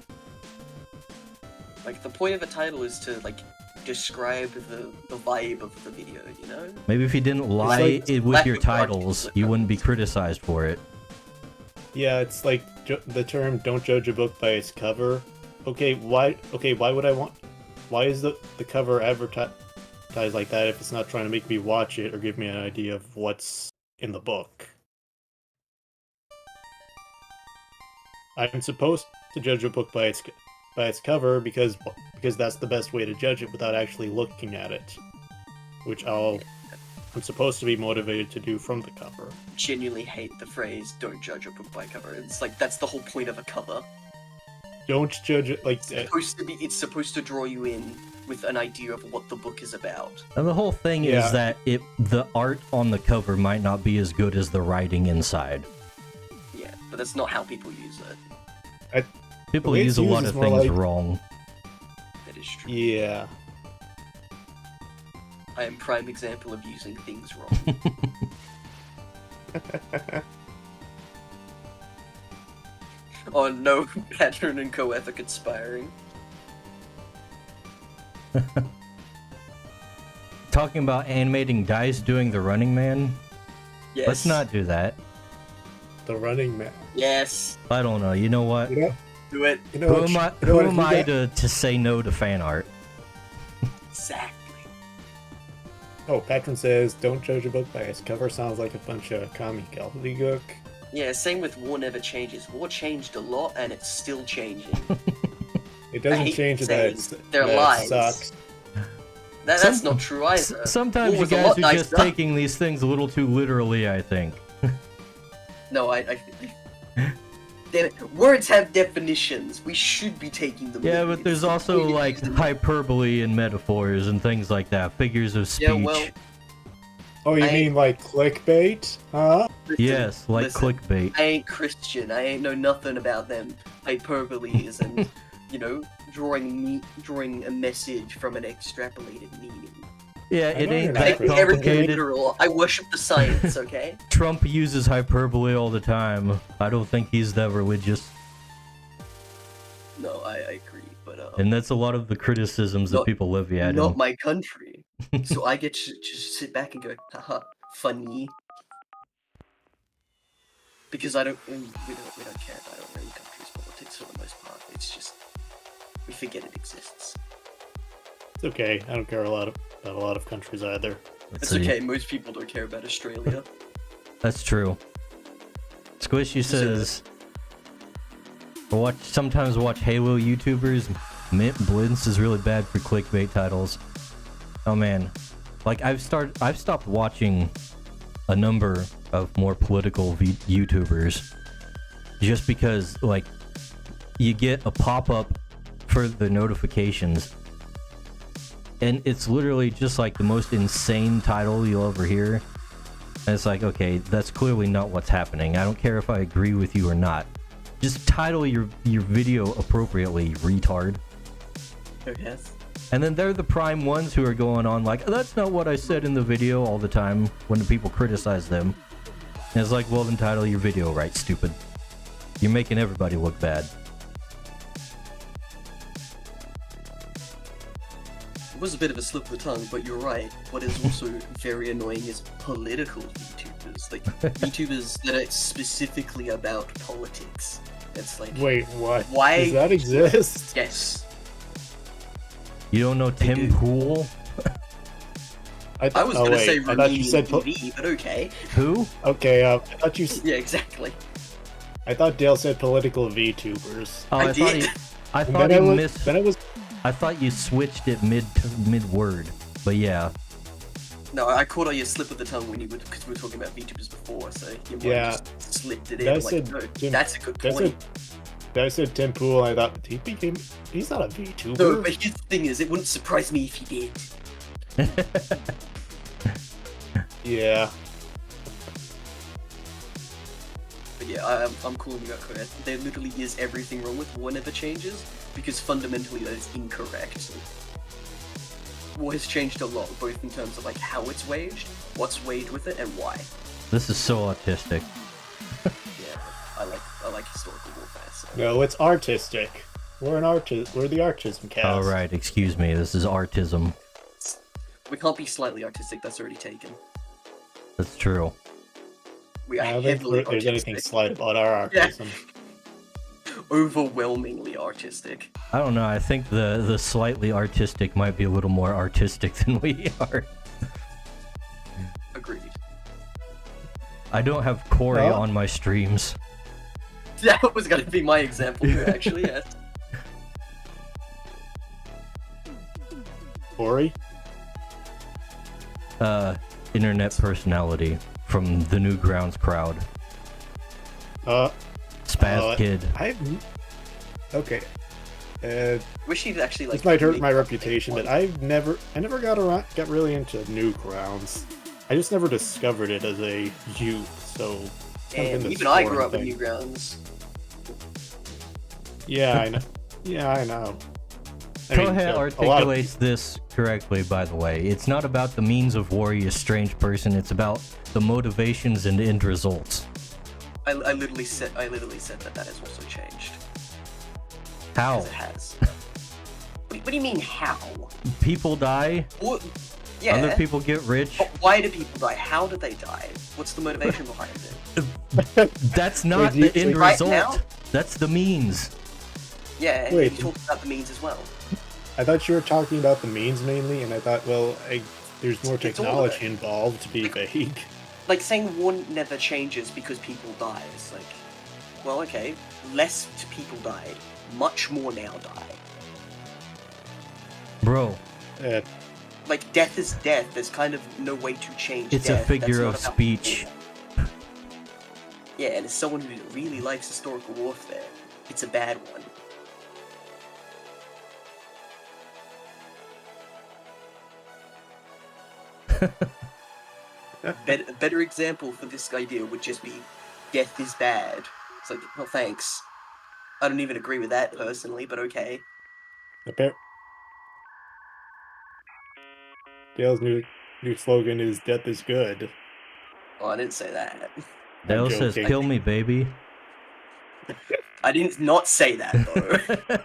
Like, the point of a title is to, like, describe the vibe of the video, you know? Maybe if you didn't lie like with lack your of context titles, that you wouldn't be happens. criticized for it. Yeah, it's like the term "don't judge a book by its cover." Okay, why would I want? Why is the cover advertised like that if it's not trying to make me watch it or give me an idea of what's in the book? I'm supposed to judge a book by its cover because that's the best way to judge it without actually looking at it, which I'm supposed to be motivated to do from the cover. Genuinely hate the phrase "don't judge a book by cover." It's like that's the whole point of a cover. Don't judge it like It's supposed to draw you in with an idea of what the book is about. And the whole thing Yeah. is that the art on the cover might not be as good as the writing inside. Yeah, but that's not how people use it. People way use it's a lot used of is more things like- wrong. That is true. Yeah. I am prime example of using things wrong. Oh no, Pattern and Co. are conspiring. Talking about animating dice doing the Running Man, Yes. let's not do that. The Running Man. Yes. I don't know. You know what? You know, Do it. you know Who what? am I? you know Who what, am if you I got- to say no to fan art? Exactly. Oh, Patron says, "Don't judge a book by its cover." Sounds like a bunch of comic gobbledygook. Yeah, same with War Never Changes. War changed a lot, and it's still changing. It I doesn't hate change to that say it's, they're that lies. it sucks. That's not true either. Sometimes War you was a guys lot are just nicer. taking these things a little too literally, I think. No, I damn it. Words have definitions. We should be taking them. Yeah, literally. but there's It's the also point of like using them. hyperbole and metaphors and things like that. Figures of speech. Yeah, well, Oh, you I- mean like clickbait? Huh? listen, Yes, like listen, clickbait. I ain't Christian. I ain't know nothing about them hyperboles and, you know, drawing a message from an extrapolated meaning. Yeah, I it know ain't you're not that Take everything complicated. literal. I worship the science, okay? Trump uses hyperbole all the time. I don't think he's that religious. No, I agree, but And that's a lot of the criticisms that Not- people live at. not my country. So I get to just sit back and go, haha, funny. Because we don't care about our own country's politics for the most part. It's just we forget it exists. It's okay. I don't care about a lot of countries either. It's okay. Most people don't care about Australia. That's true. Squishy says, sometimes watch Halo YouTubers. Mint Blintz is really bad for clickbait titles. Oh man, like I've stopped watching a number of more political YouTubers just because like you get a pop-up for the notifications and it's literally just like the most insane title you'll ever hear. And it's like, okay, that's clearly not what's happening. I don't care if I agree with you or not. Just title your video appropriately, retard. Yes. And then they're the prime ones who are going on like, that's not what I said in the video all the time when the people criticize them. And it's like, well then title your video right, stupid. You're making everybody look bad. It was a bit of a slip of the tongue, but you're right. What is also very annoying is political YouTubers. Like, YouTubers that are specifically about politics. It's like, Wait, what? Why- Does that exist? yes. You don't know Tim do. Pool? I was gonna say I thought you Romanian said TV, but okay. Who? okay. I thought you. Yeah, exactly. I thought Dale said political VTubers. Oh, I I thought did. I And thought then he I was, missed. then I was. I thought you switched it mid word. But yeah. No, I caught on your slip of the tongue when you would, because we were talking about VTubers before, so you might Yeah. have just slipped it I in. said Like, no, Tim- that's a good I point. said Tim Pool. I thought he's not a VTuber. No, but here's the thing is, it wouldn't surprise me if he did. Yeah. But yeah, I'm calling you out correct. There literally is everything wrong with War Never Changes, because fundamentally that is incorrect. war has changed a lot, both in terms of like how it's waged, what's waged with it, and why. This is so autistic. Yeah, I like historical warfare. So. No, it's artistic. We're the artism cast. All right, excuse me. This is artism. We can't be slightly artistic. That's already taken. That's true. We are I don't think heavily there's anything artistic. slight about our artism. Overwhelmingly artistic. I don't know. I think the slightly artistic might be a little more artistic than we are. Agreed. I don't have Corey Well- on my streams. That was gonna be my example here, actually. Yes. Corey? Internet personality from the Newgrounds crowd. Spaz Kid. Okay. Wish he'd actually like. This might hurt make my one. reputation, but I never got really into Newgrounds. I just never discovered it as a youth, so. it's kind of And been this even I grew foreign up with thing. Newgrounds. Yeah, I know. Yeah, I know. I mean, Kohe a lot of articulates this correctly, by the way. It's not about the means of war, you strange person. It's about the motivations and end results. I literally said that has also changed. How? 'Cause it has. What do you mean how? People die, What? Yeah. other people get rich. But why do people die? How do they die? What's the motivation behind it? That's not Wait, the end right result. now? That's the means. Yeah, Wait. you talked about the means as well. I thought you were talking about the means mainly, and I thought, well, there's more It's all of technology it. involved to be vague. Like saying war never changes because people die. It's like, well, okay, less people died, much more now die. Bro, Uh, Like death is death. There's kind of no way to change. it's a death. figure That's of not about speech. war. Yeah, and as someone who really likes historical warfare, it's a bad one. A better example for this idea would just be death is bad. It's like, well, thanks. I don't even agree with that personally, but okay. Dale's new slogan is "Death is good." Oh, I didn't say that. Dale says, joking. kill me, baby. I didn't not say that though.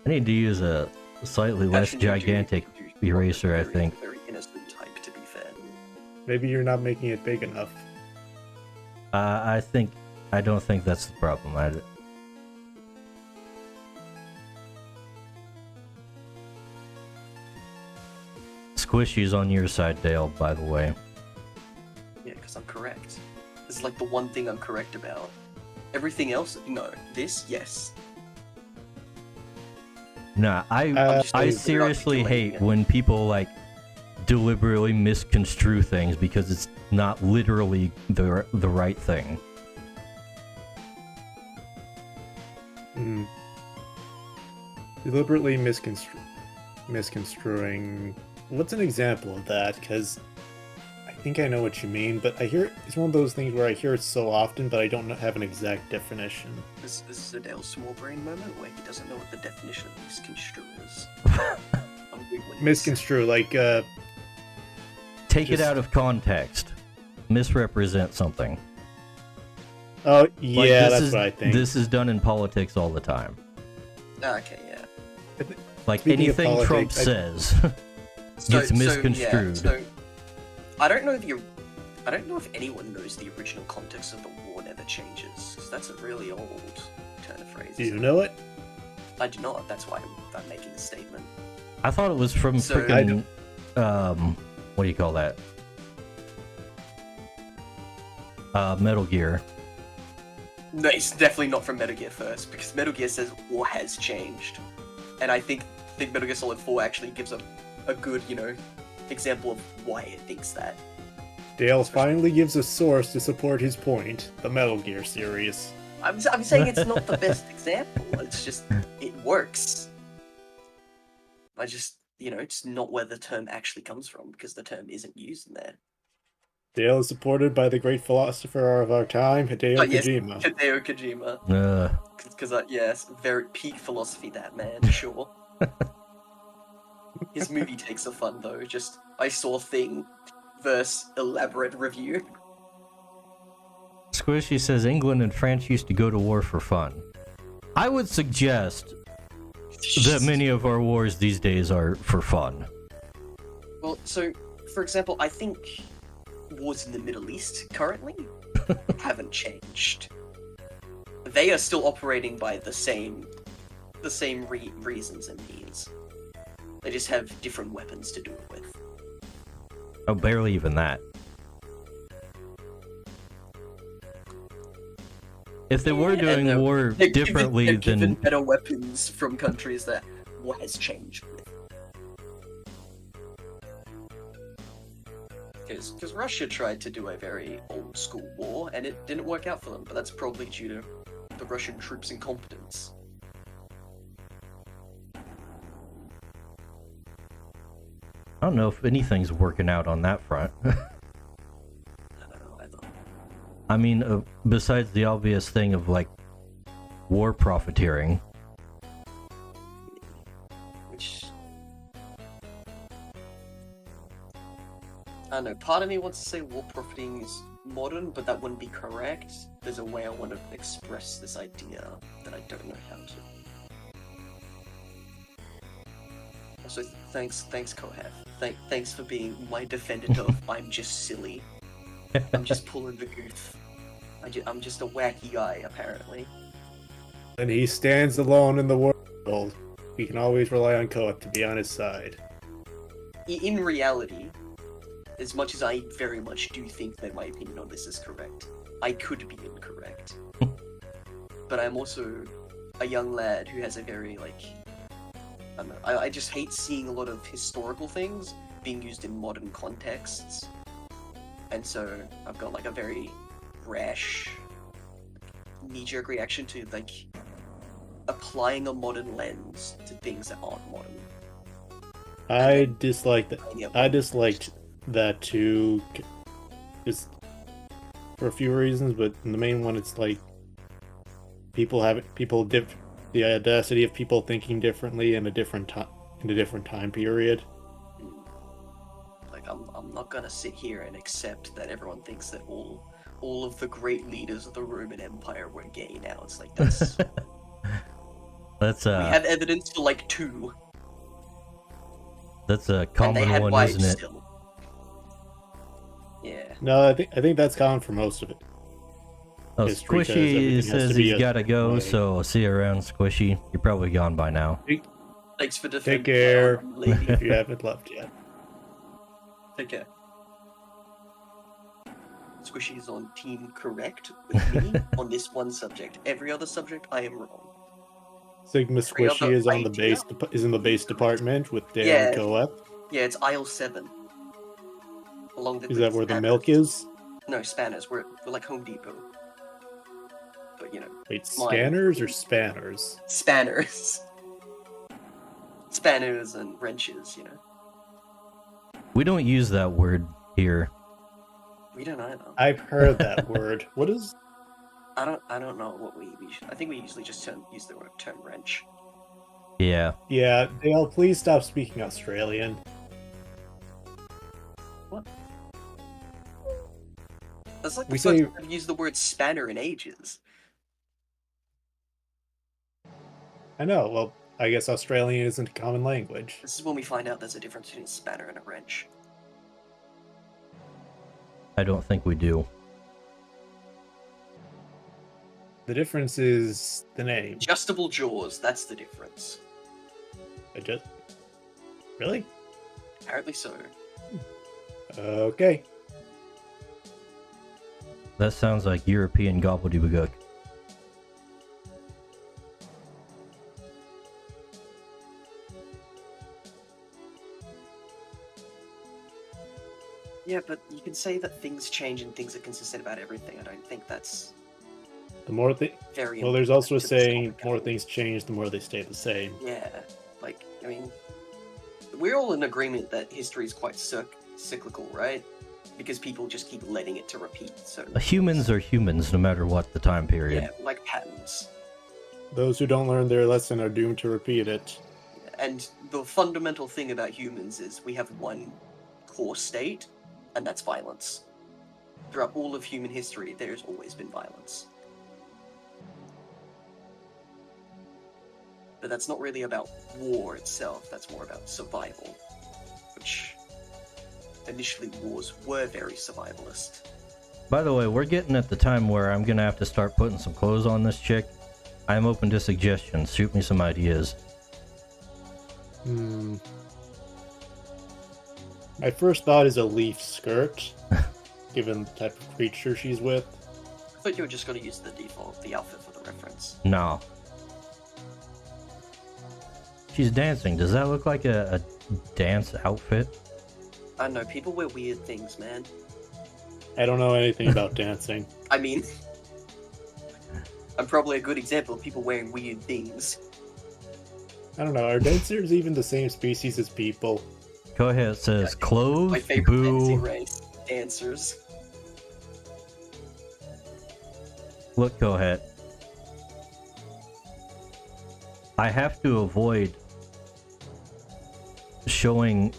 I need to use a slightly less Actually, gigantic you eraser, I very- think. Very innocent type, to be fair. Maybe you're not making it big enough. I don't think that's the problem. Squishy's on your side, Dale, by the way. Yeah, because I'm correct. This is like the one thing I'm correct about. Everything else, no. This, yes. Nah, just I saying seriously they're articulating hate it. when people like deliberately misconstrue things because it's not literally the right thing. Mm. Deliberately misconstruing. What's an example of that? Because I think I know what you mean, but I hear it's one of those things where I hear it so often, but I don't have an exact definition. This is a Dale small brain moment where he doesn't know what the definition of misconstrue is. I'm Googling this. Misconstrue, like Take it Just- out of context. Misrepresent something. oh Like, yeah, this that's is, what I think. This is done in politics all the time. Ah, okay, yeah. Like Speaking of anything Trump politics, says gets misconstrued. So, I don't know if anyone knows the original context of the war never changes, because that's a really old turn of phrase. Do you know it? I do not. That's why I'm making a statement. I thought it was from So- freaking what do you call that? Metal Gear. No, it's definitely not from Metal Gear first, because Metal Gear says war has changed, and I think Metal Gear Solid 4 actually gives a good, example of why it thinks that. Dale finally gives a source to support his point. The Metal Gear series. I'm saying it's not the best example. It's just it works. I just it's not where the term actually comes from because the term isn't used in there. Dale is supported by the great philosopher of our time, Hideo Yes, Kojima. Hideo Kojima. Because yes, very peak philosophy, that man, sure. His movie takes are fun though. Just I saw thing versus elaborate review. Squishy says England and France used to go to war for fun. I would suggest that many of our wars these days are for fun. Well, so for example, I think wars in the Middle East currently haven't changed. They are still operating by the same reasons and means. They just have different weapons to do it with. Oh, barely even that. If they were doing war differently they're given than... better weapons from countries that war has changed with. Because Russia tried to do a very old school war and it didn't work out for them, but that's probably due to the Russian troops' incompetence. I don't know if anything's working out on that front. I don't know either. I mean, besides the obvious thing of, like, war profiteering. Which... I don't know, part of me wants to say war profiting is modern, but that wouldn't be correct. There's a way I want to express this idea that I don't know how to. Also, thanks Kohef. Thanks for being my defendant of I'm just silly. I'm just pulling the goof. I'm just a wacky guy, apparently. And he stands alone in the world. We can always rely on Kohef to be on his side. In reality, as much as I very much do think that my opinion on this is correct, I could be incorrect. But I'm also a young lad who has a very, like... I don't know, I just hate seeing a lot of historical things being used in modern contexts. And so I've got, like, a very rash, knee-jerk reaction to, like, applying a modern lens to things that aren't modern. I dislike that. I disliked that too, just for a few reasons, but the main one, it's like the audacity of people thinking differently in a different time period. Like I'm not gonna sit here and accept that everyone thinks that all of the great leaders of the Roman Empire were gay now. It's like that's That's we have evidence for like 2. That's a And they common had one, wives isn't it? still. Yeah. No, I think that's common for most of it. Oh, History says Squishy everything has says to be he's a gotta go, way. so I'll see you around, Squishy. You're probably gone by now. Thanks for defending. Take care my lady. if you haven't left yet. Take care. Squishy is on team correct with me on this one subject. Every other subject, I am wrong. Sigma Three of Squishy the is on the idea. base is in the base department with Dan Yeah. and Kohef. Yeah, it's aisle 7. Along the Is that where the Spanners. milk is? No, Spanners. We're like Home Depot. But you know, Wait, scanners or spanners? spanners. Spanners and wrenches, you know. We don't use that word here. We don't either. I've heard that word. What is? I don't know what we I think we usually just use the term wrench. Yeah. Yeah, Dale, please stop speaking Australian. What? That's like the We first say- time I've used the word spanner in ages. I know. Well, I guess Australian isn't a common language. This is when we find out there's a difference between a spanner and a wrench. I don't think we do. The difference is the name. Adjustable jaws, that's the difference. Really? Apparently so. Okay. That sounds like European gobbledygook. Yeah, but you can say that things change and things are consistent about everything. I don't think that's The more very well, there's also a important to this saying: topic. more things change, the more they stay the same. Yeah, like, I mean, we're all in agreement that history is quite cyclical, right? Because people just keep letting it to repeat, so... Humans are humans no matter what the time period. Yeah, like patterns. Those who don't learn their lesson are doomed to repeat it. And the fundamental thing about humans is we have one core state, and that's violence. Throughout all of human history, there's always been violence. But that's not really about war itself, that's more about survival. Which, initially wars were very survivalist. By the way, we're getting at the time where I'm gonna have to start putting some clothes on this chick. I'm open to suggestions. Shoot me some ideas. My first thought is a leaf skirt, given the type of creature she's with. I thought you were just going to use the default, the outfit for the reference. No. She's dancing. Does that look like a dance outfit? I don't know, people wear weird things, man. I don't know anything about dancing. I mean, I'm probably a good example of people wearing weird things. I don't know, are dancers even the same species as people? Go ahead, it says clothes, My favorite fantasy boo. race, dancers. Look, go ahead. I have to avoid showing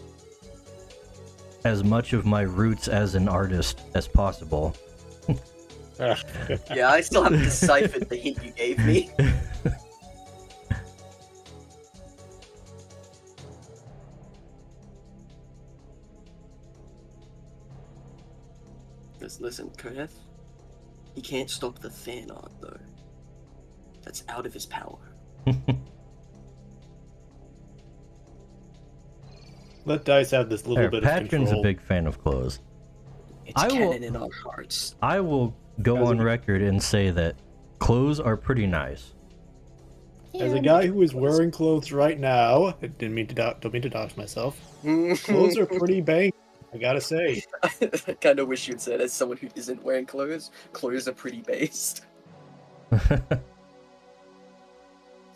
as much of my roots as an artist as possible. Yeah, I still haven't deciphered the hint you gave me. Listen, Kodev, he can't stop the fan art, though. That's out of his power. Let Dice have this little bit of Patron's control. a big fan of clothes. It's canon in our hearts. I will go on record and say that clothes are pretty nice. As a guy who is wearing clothes right now, I don't mean to dox myself. Clothes are pretty bang, I gotta say. I kind of wish you'd said, as someone who isn't wearing clothes are pretty based.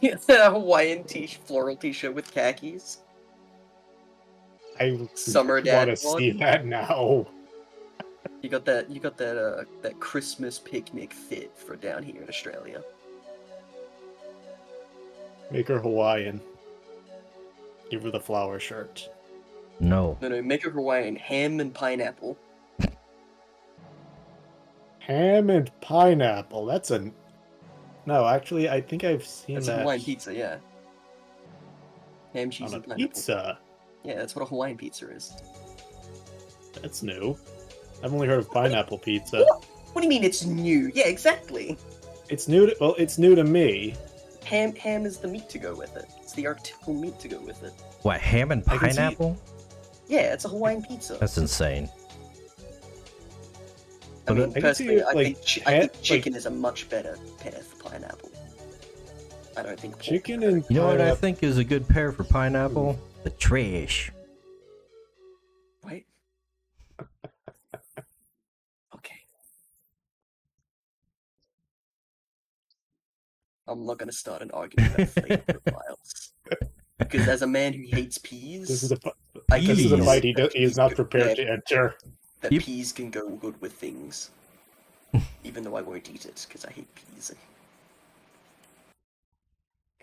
Yeah, a Hawaiian floral t-shirt with khakis. I Summer dad want to bod. see that now. You got that Christmas picnic fit for down here in Australia. Make her Hawaiian. Give her the flower shirt. No. No, make a Hawaiian ham and pineapple. Ham and pineapple. That's a... No, actually, I think I've seen That's that a Hawaiian pizza, yeah. Ham, cheese, on a and pineapple. pizza. Yeah, that's what a Hawaiian pizza is. That's new. I've only heard of pineapple pizza. What do you mean it's new? Yeah, exactly. It's new to... Well, it's new to me. Ham is the meat to go with it. It's the artificial meat to go with it. What, ham and I can see- pineapple? Yeah, it's a Hawaiian pizza. That's insane. I mean, I can personally, see, I like, think chicken is a much better pair for pineapple. I don't think pork Chicken is and You know what I pineapple... think is a good pair for pineapple? The trash. better. Wait. Okay. I'm not gonna start an argument about flavor profiles. Because as a man who hates peas, This is a I can this is a Peas. fight he that is peas not go- prepared yeah, to enter. that Yep. peas can go good with things. Even though I won't eat it, because I hate peas.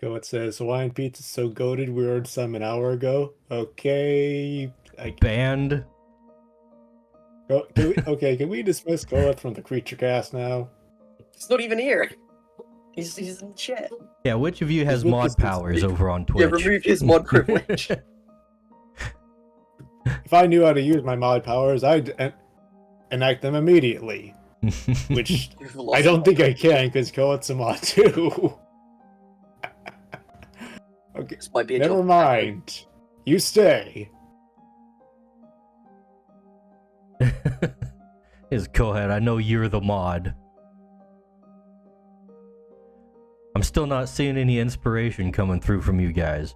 Go, it says Hawaiian pizza so goated we ordered some an hour ago. Okay, Banned. can we dismiss Goat from the creature cast now? He's not even here. He's in the chat. Yeah, which of you has with mod this- powers over on Yeah, Twitch? remove his mod privilege. If I knew how to use my mod powers, I'd enact them immediately. Which You've lost I don't think I can, because Goat's a mod too. Okay, This might be a never joke. mind. You stay. Is go ahead. I know you're the mod. I'm still not seeing any inspiration coming through from you guys.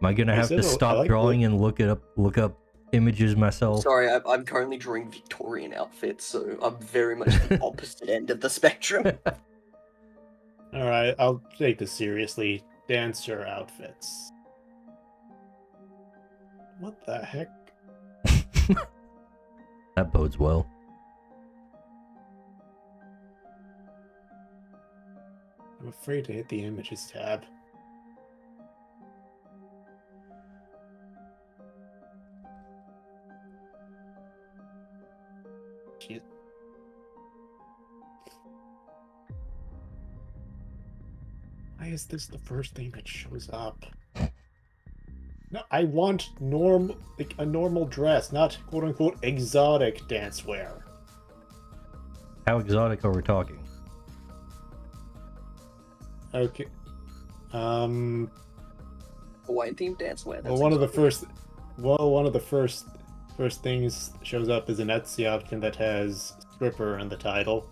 Am I gonna I have said to I stop like drawing and look up images myself? Sorry, I'm currently drawing Victorian outfits, so I'm very much the opposite end of the spectrum. Alright, I'll take this seriously. Dancer outfits. What the heck? That bodes Uh, oh, well. I'm afraid to hit the images tab. Jeez. Why is this the first thing that shows up? No, I want a normal dress, not quote-unquote exotic dancewear. How exotic are we talking? Okay. Hawaiian themed dancewear. Well, one of the first things shows up is an Etsy option that has stripper in the title.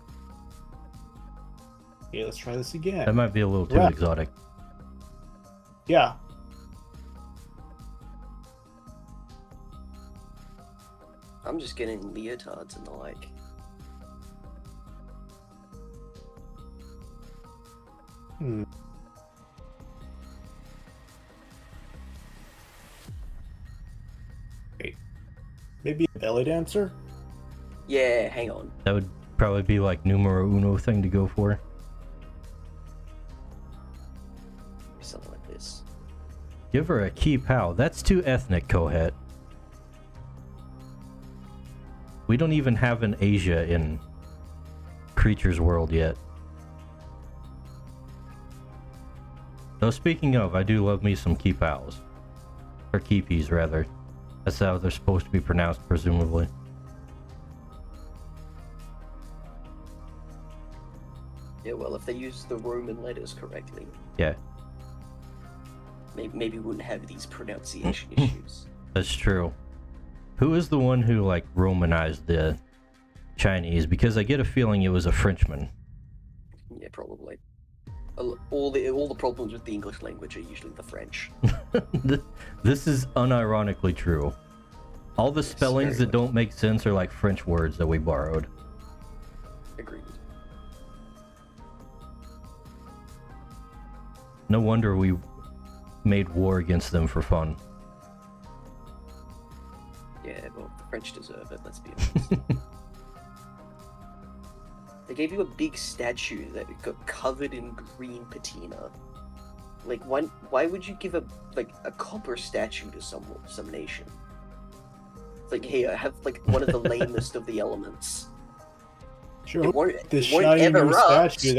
Okay, let's try this again. That might be a little too Right. exotic. Yeah. I'm just getting leotards and the like. Hmm. Wait. Maybe a belly dancer? Yeah, hang on. That would probably be like numero uno thing to go for. Something like this. Give her a key pow. That's too ethnic, Kohet. We don't even have an Asia in Creature's World yet. Though speaking of, I do love me some key pows. Or keepies, rather. That's how they're supposed to be pronounced, presumably. Yeah, well, if they use the Roman letters correctly, Yeah, maybe we wouldn't have these pronunciation issues. that's true. Who is the one who, like, Romanized the Chinese? Because I get a feeling it was a Frenchman. Yeah, probably. All the problems with the English language are usually the French. This is unironically true. All the spellings very that don't make sense are like French words that we borrowed. Agreed. No wonder we made war against them for fun. Yeah, well, the French deserve it, let's be honest. They gave you a big statue that got covered in green patina. Like, why would you give a copper statue to some nation? It's like, hey, I have like one of the lamest of the elements. Sure. It won't, This it won't shiny ever new rust. statue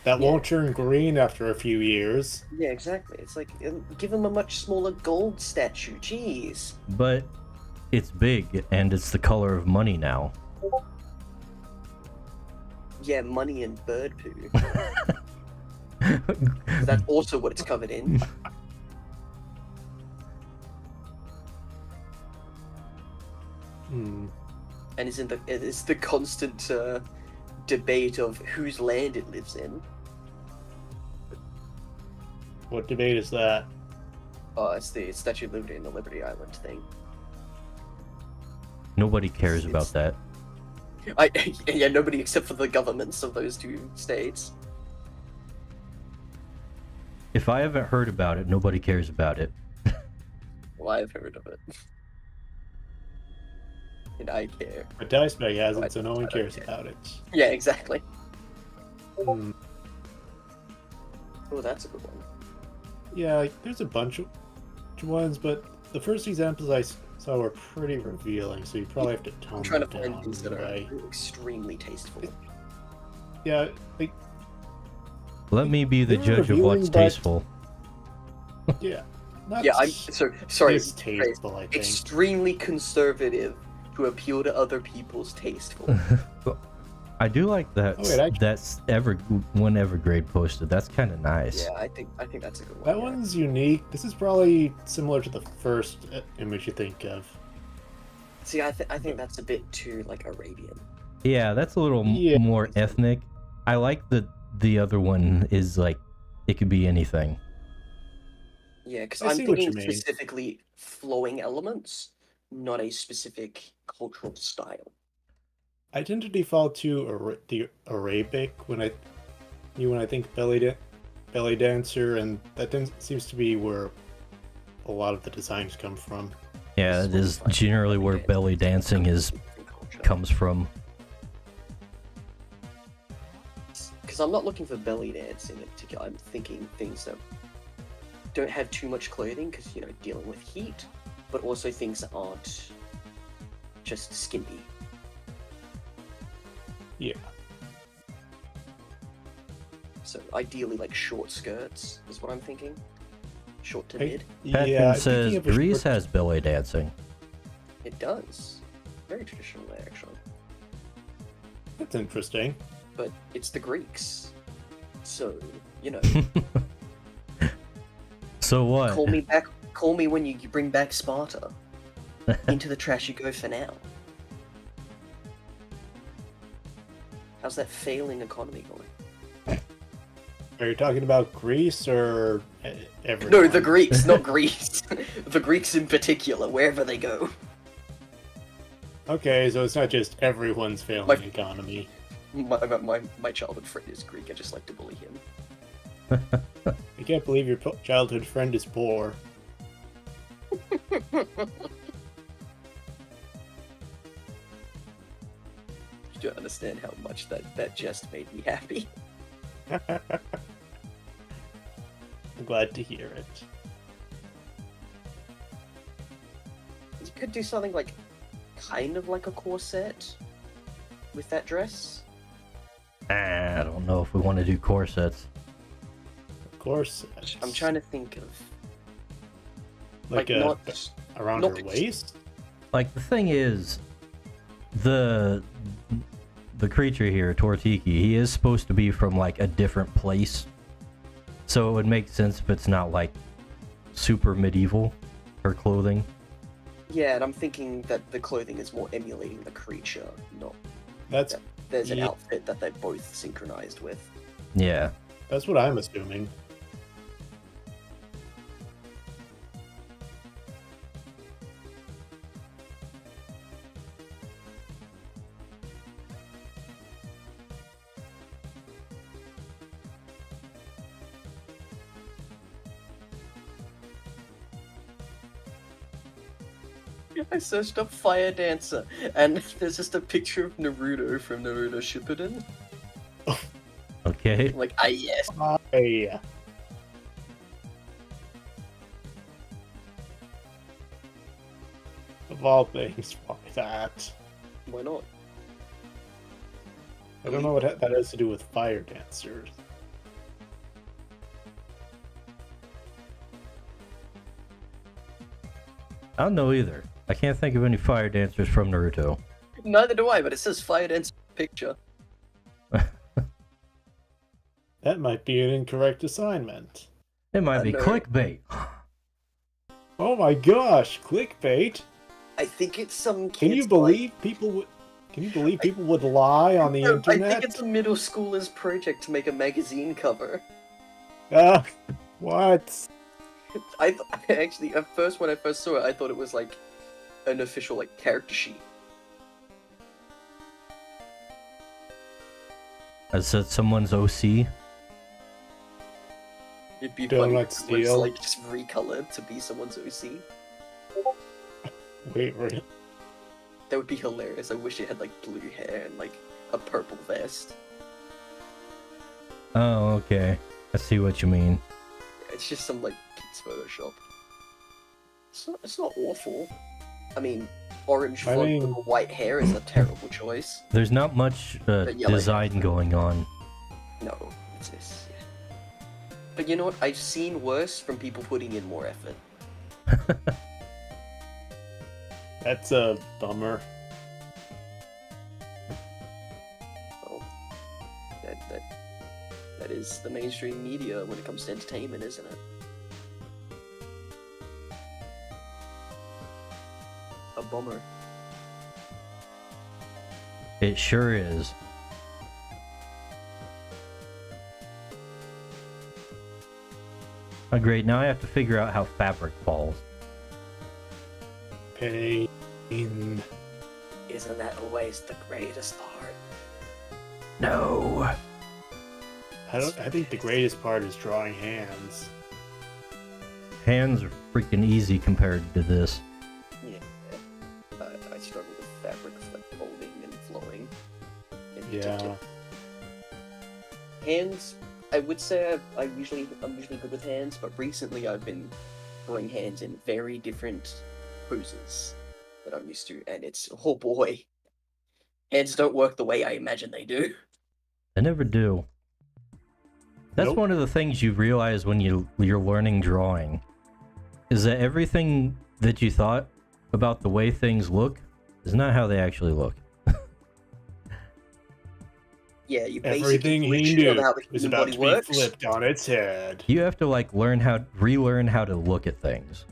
that won't turn green after a few years. Yeah, exactly. It's like, give them a much smaller gold statue. Jeez. But it's big and it's the color of money now. Yeah, money and bird poo. That's also what it's covered in. Hmm. And it's the constant debate of whose land it lives in. What debate is that? It's the Statue of Liberty and the Liberty Island thing. Nobody cares about that. Yeah, nobody except for the governments of those two states. If I haven't heard about it, nobody cares about it. Well, I've heard of it. And I care. But Dice Bag has I it, so no one don't cares care. about it. Yeah, exactly. Hmm. Oh, that's a good one. Yeah, like, there's a bunch of ones, but the first examples I saw were pretty revealing, so you probably have to tone I'm trying to them find down things in that a are way. extremely tasteful. Yeah, like, Let me be the They were judge of revealing, what's but- tasteful. yeah. Not Yeah, I'm sorry. distasteful, I think. Extremely conservative to appeal to other people's tasteful. I do like that. Oh, wait, That's one Evergrade posted. That's kind of nice. Yeah, I think that's a good one. That yeah. one's unique. This is probably similar to the first image you think of. See, I think that's a bit too like Arabian. Yeah, that's a little Yeah. more ethnic. I like that the other one is like, it could be anything. Yeah, because I I'm see what thinking you mean. specifically flowing elements, not a specific cultural style. I tend to default to the Arabic when I think belly dancer, and that seems to be where a lot of the designs come from. Yeah, it is generally where belly dancing Different culture. comes from. because I'm not looking for belly dancing in particular. I'm thinking things that don't have too much clothing, because, you know, dealing with heat, but also things that aren't just skimpy. Yeah. So ideally, like short skirts is what I'm thinking. Short to mid. Patton Yeah, says speaking of a Greece short- has belly dancing. It does. Very traditional there, actually. That's interesting. But it's the Greeks. So, you know, So what? call me back. Call me when you bring back Sparta. Into the trash you go for now. How's that failing economy going? Are you talking about Greece or everyone? No, the Greeks, not Greece. The Greeks in particular, wherever they go. Okay, so it's not just everyone's failing My- economy. My childhood friend is Greek. I just like to bully him. I can't believe your childhood friend is poor. You don't understand how much that jest made me happy. I'm glad to hear it. You could do something like, kind of like a corset with that dress. I don't know if we want to do corsets. Of course. I'm trying to think of like not around not- her waist. Like, the thing is, the creature here, Tortiki, he is supposed to be from like a different place, so it would make sense if it's not like super medieval, her clothing. Yeah, and I'm thinking that the clothing is more emulating the creature, not That's there's an Yeah. outfit that they're both synchronized with. Yeah. that's what I'm assuming. I searched up Fire Dancer, and there's just a picture of Naruto from Naruto Shippuden. Okay. I'm like, ah, yes. Hey. Of all things, why that? Why not? I don't know what that has to do with fire dancers. I don't know either. I can't think of any fire dancers from Naruto. Neither do I, but it says Fire Dancer picture. That might be an incorrect assignment. It might be No. clickbait. Oh my gosh, clickbait! I think it's some kids. Can you believe people would? Can you believe people would lie on the No, I internet? think it's a middle schooler's project to make a magazine cover. What? Actually, at first, when I first saw it, I thought it was like an official like character sheet. I said someone's OC. It'd be Donut funny if it was Steel. like just recolored to be someone's OC. Wait, really? That would be hilarious. I wish it had like blue hair and like a purple vest. Oh, okay. I see what you mean. It's just some like kids Photoshop. It's not awful. I mean, orange I font mean- with white hair is a terrible choice. There's not much yellow design going on. No, it's this. Yeah. But you know what? I've seen worse from people putting in more effort. That's a bummer. Well, that is the mainstream media when it comes to entertainment, isn't it? A bummer. It sure is. Oh, great. Now I have to figure out how fabric falls. Pain. Isn't that always the greatest art? No. I think the greatest part is drawing hands. Hands are freaking easy compared to this. Yeah. I struggle with fabric folding and flowing. In Yeah. particular. Hands, I would say I'm usually good with hands, but recently I've been throwing hands in very different poses that I'm used to, and it's, oh boy, hands don't work the way I imagine they do. I never do. That's Nope. one of the things you realize when you're learning drawing, is that everything that you thought about the way things look is not how they actually look. Yeah, you Everything basically he glitch on knew how the is human about body to works. be flipped on its head. You have to like relearn how to look at things.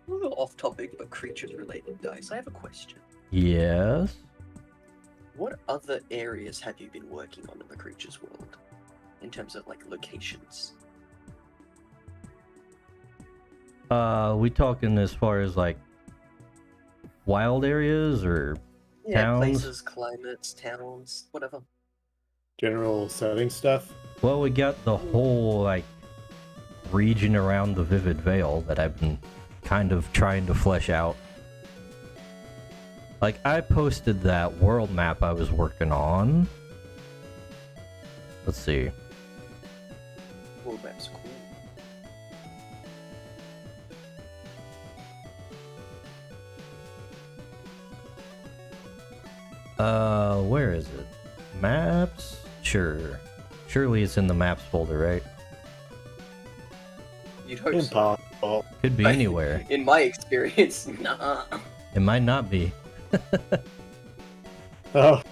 A little off topic, but creatures related dice. I have a question. Yes. What other areas have you been working on in the creatures world? In terms of like locations? We talking as far as like wild areas or Yeah, towns? places, climates, towns, whatever. General setting stuff. Well, we got the whole like region around the Vivid Vale that I've been kind of trying to flesh out. Like, I posted that world map I was working on. Let's see. World map's cool. Where is it? Maps? Sure. Surely it's in the maps folder, right? You'd hope so. Impossible. Could be anywhere. In my experience, nah. It might not be. Oh.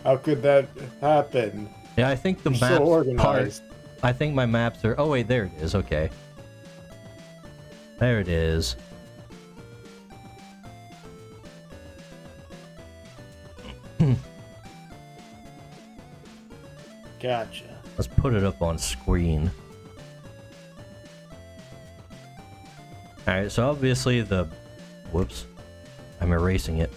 How could that happen? Yeah, I think the You're maps so organized. I think my maps are... Oh, wait, there it is. Okay. There it is. Gotcha. Let's put it up on screen. Alright, so obviously the... Whoops. I'm erasing it.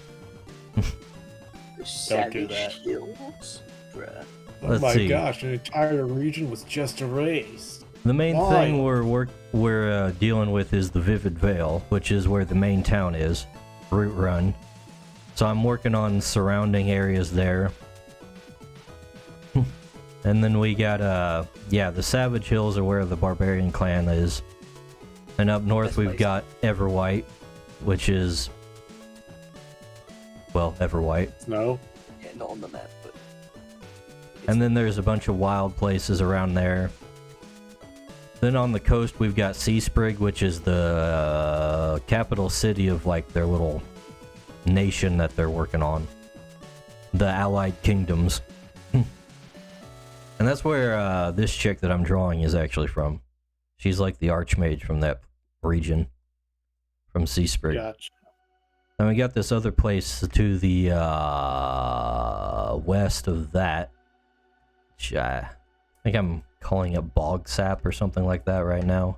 Savage that. Hills? Bruh. Oh Let's my see. gosh, an entire region was just erased. The main Why? thing we're dealing with is the Vivid Vale, which is where the main town is, Root Run. So I'm working on surrounding areas there. And then we got the Savage Hills are where the Barbarian clan is. And up north That's we've nice. got Everwhite, which is, well, Everwhite. Snow? Yeah, not on the map, but... And then there's a bunch of wild places around there. Then on the coast we've got Seasprig, which is the capital city of like their little nation that they're working on. The Allied Kingdoms. And that's where this chick that I'm drawing is actually from. She's like the archmage from that region. From Seasprig. Gotcha. And we got this other place to the west of that. Which I think I'm calling it Bog Sap or something like that right now.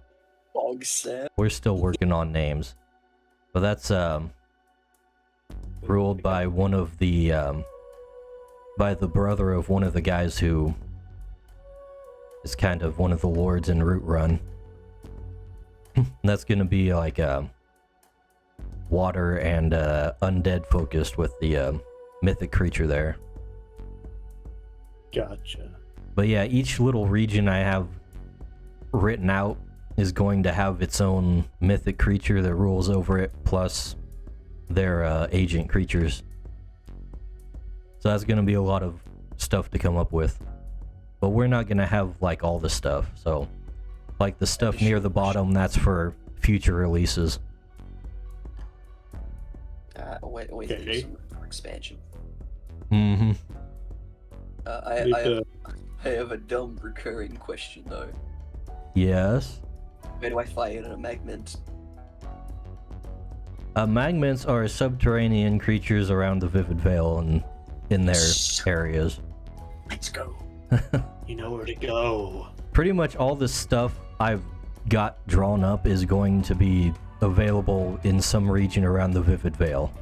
Bog Sap. We're still working on names. But that's ruled by one of the by the brother of one of the guys who is kind of one of the lords in Root Run. That's gonna be like water and undead focused with the mythic creature there. Gotcha. But yeah, each little region I have written out is going to have its own mythic creature that rules over it, plus their agent creatures. So that's gonna be a lot of stuff to come up with. But we're not gonna have like all the stuff, so like the stuff near the bottom, that's for future releases. Wait, Okay. for expansion. Mm-hmm. I have a dumb recurring question though. Yes. Where do I fight in a magment? Magments are subterranean creatures around the Vivid Vale and in their areas. Let's go. You know where to go. Pretty much all the stuff I've got drawn up is going to be available in some region around the Vivid Vale.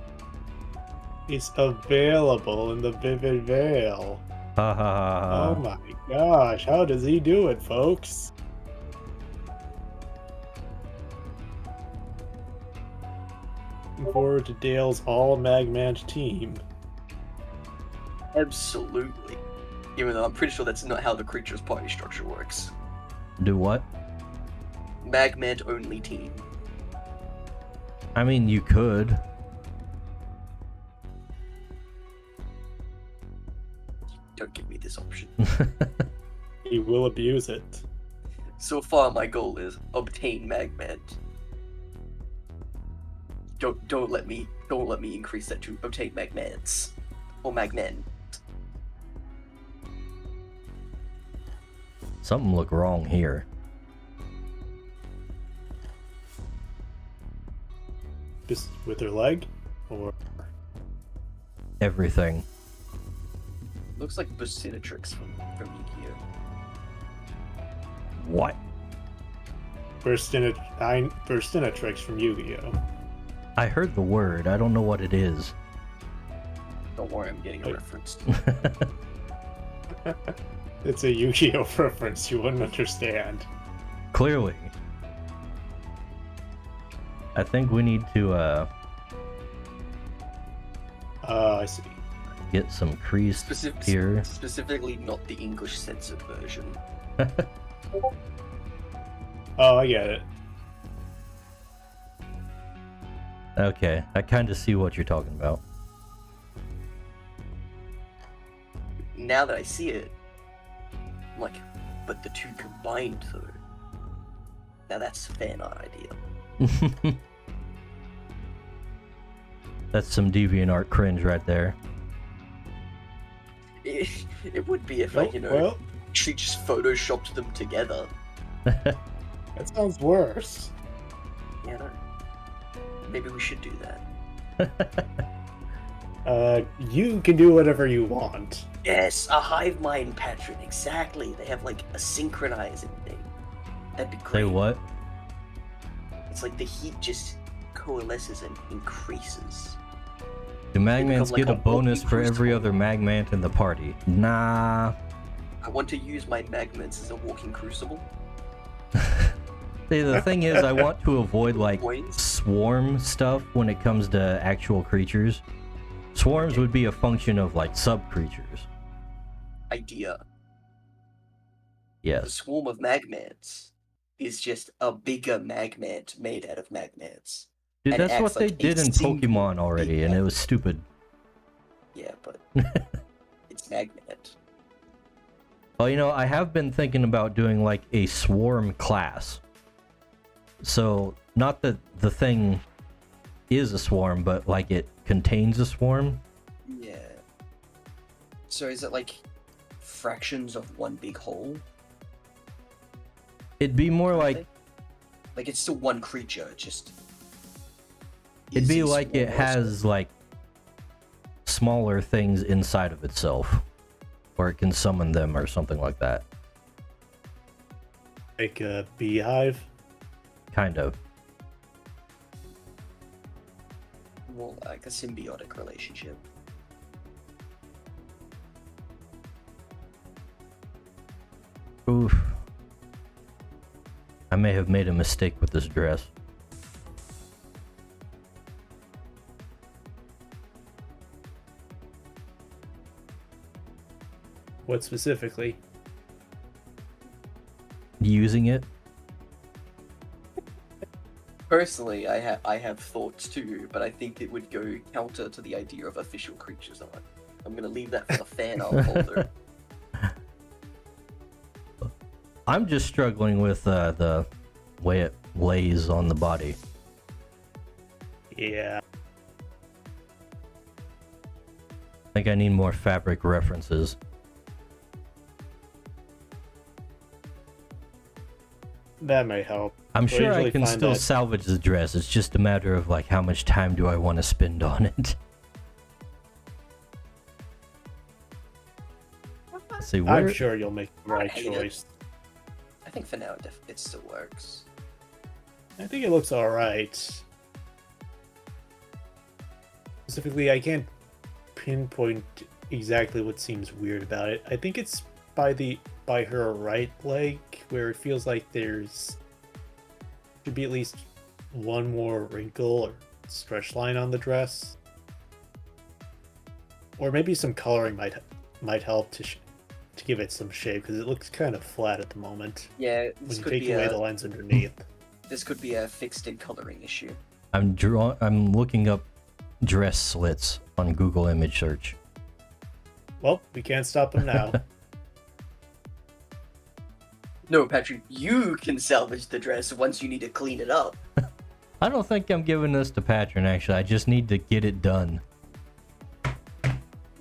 It's available in the Vivid Vale. Ha ha ha ha. Oh my gosh, how does he do it, folks? Looking forward to Dale's all Magmant team. Absolutely. Even though I'm pretty sure that's not how the creature's party structure works. Do what? Magmant only team. I mean, you could. Don't give me this option. He will abuse it. So far, my goal is obtain Magmant. Don't let me increase that to obtain Magmants or Magmen. Something look wrong here. Just with her leg? Or Everything. Looks like Bucinatrix from Yu-Gi-Oh. What? Burstinatrix from Yu-Gi-Oh! I heard the word. I don't know what it is. Don't worry, I'm getting a reference. It's a Yu-Gi-Oh! Reference you wouldn't understand. Clearly. I think we need to I see. get some crease here. Specifically not the English censored version. Oh, I get it. Okay, I kind of see what you're talking about. Now that I see it, I'm like, but the two combined though. Now that's a fan art idea. That's some DeviantArt cringe right there. It would be if I, actually just photoshopped them together. That sounds worse. Yeah, no. Maybe we should do that. You can do whatever you want. Yes, a hive mind pattern, exactly. They have like a synchronizing thing. That'd be great. Say what? It's like the heat just coalesces and increases. Do Magmants like get a a bonus for walking every crucible. other Magmant in the party? Nah. I want to use my Magments as a walking crucible. See, the thing is, I want to avoid like Coins? swarm stuff when it comes to actual creatures. Swarms would be a function of like sub creatures. Idea. The Yes. swarm of Magmants is just a bigger Magmant made out of Magmants. Dude, And it that's what acts they like did a in single Pokemon already, and it was stupid. Yeah, but it's Magmant. Well, you know, I have been thinking about doing like a swarm class. So, not that the thing is a swarm, but like it contains a swarm. Yeah. So is it like fractions of one big whole? It'd be more like Like it's still one creature, just. it'd is be a like it swarm also. has like smaller things inside of itself, or it can summon them or something like that. Like a beehive. Kind of. Well, like a symbiotic relationship. Oof. I may have made a mistake with this dress. What specifically? Using it? Personally, I have thoughts too, but I think it would go counter to the idea of official creatures art. I'm gonna leave that for the fan art folder. I'm just struggling with the way it lays on the body. Yeah. I think I need more fabric references. That may help. I'm So I sure I usually can find still that- salvage the dress. It's just a matter of like how much time do I want to spend on it. Let's see, I'm where... sure you'll make the right hate it. choice. I think for now it still works. I think it looks alright. Specifically, I can't pinpoint exactly what seems weird about it. I think it's by her right leg, where it feels like there's should be at least one more wrinkle or stretch line on the dress. Or maybe some coloring might help to give it some shape, because it looks kind of flat at the moment Yeah, when this you could take be away the a lines underneath. this could be a fixed in coloring issue. I'm looking up dress slits on Google image search. Well, we can't stop them now. No, Patrick, you can salvage the dress once you need to clean it up. I don't think I'm giving this to Patron, actually. I just need to get it done.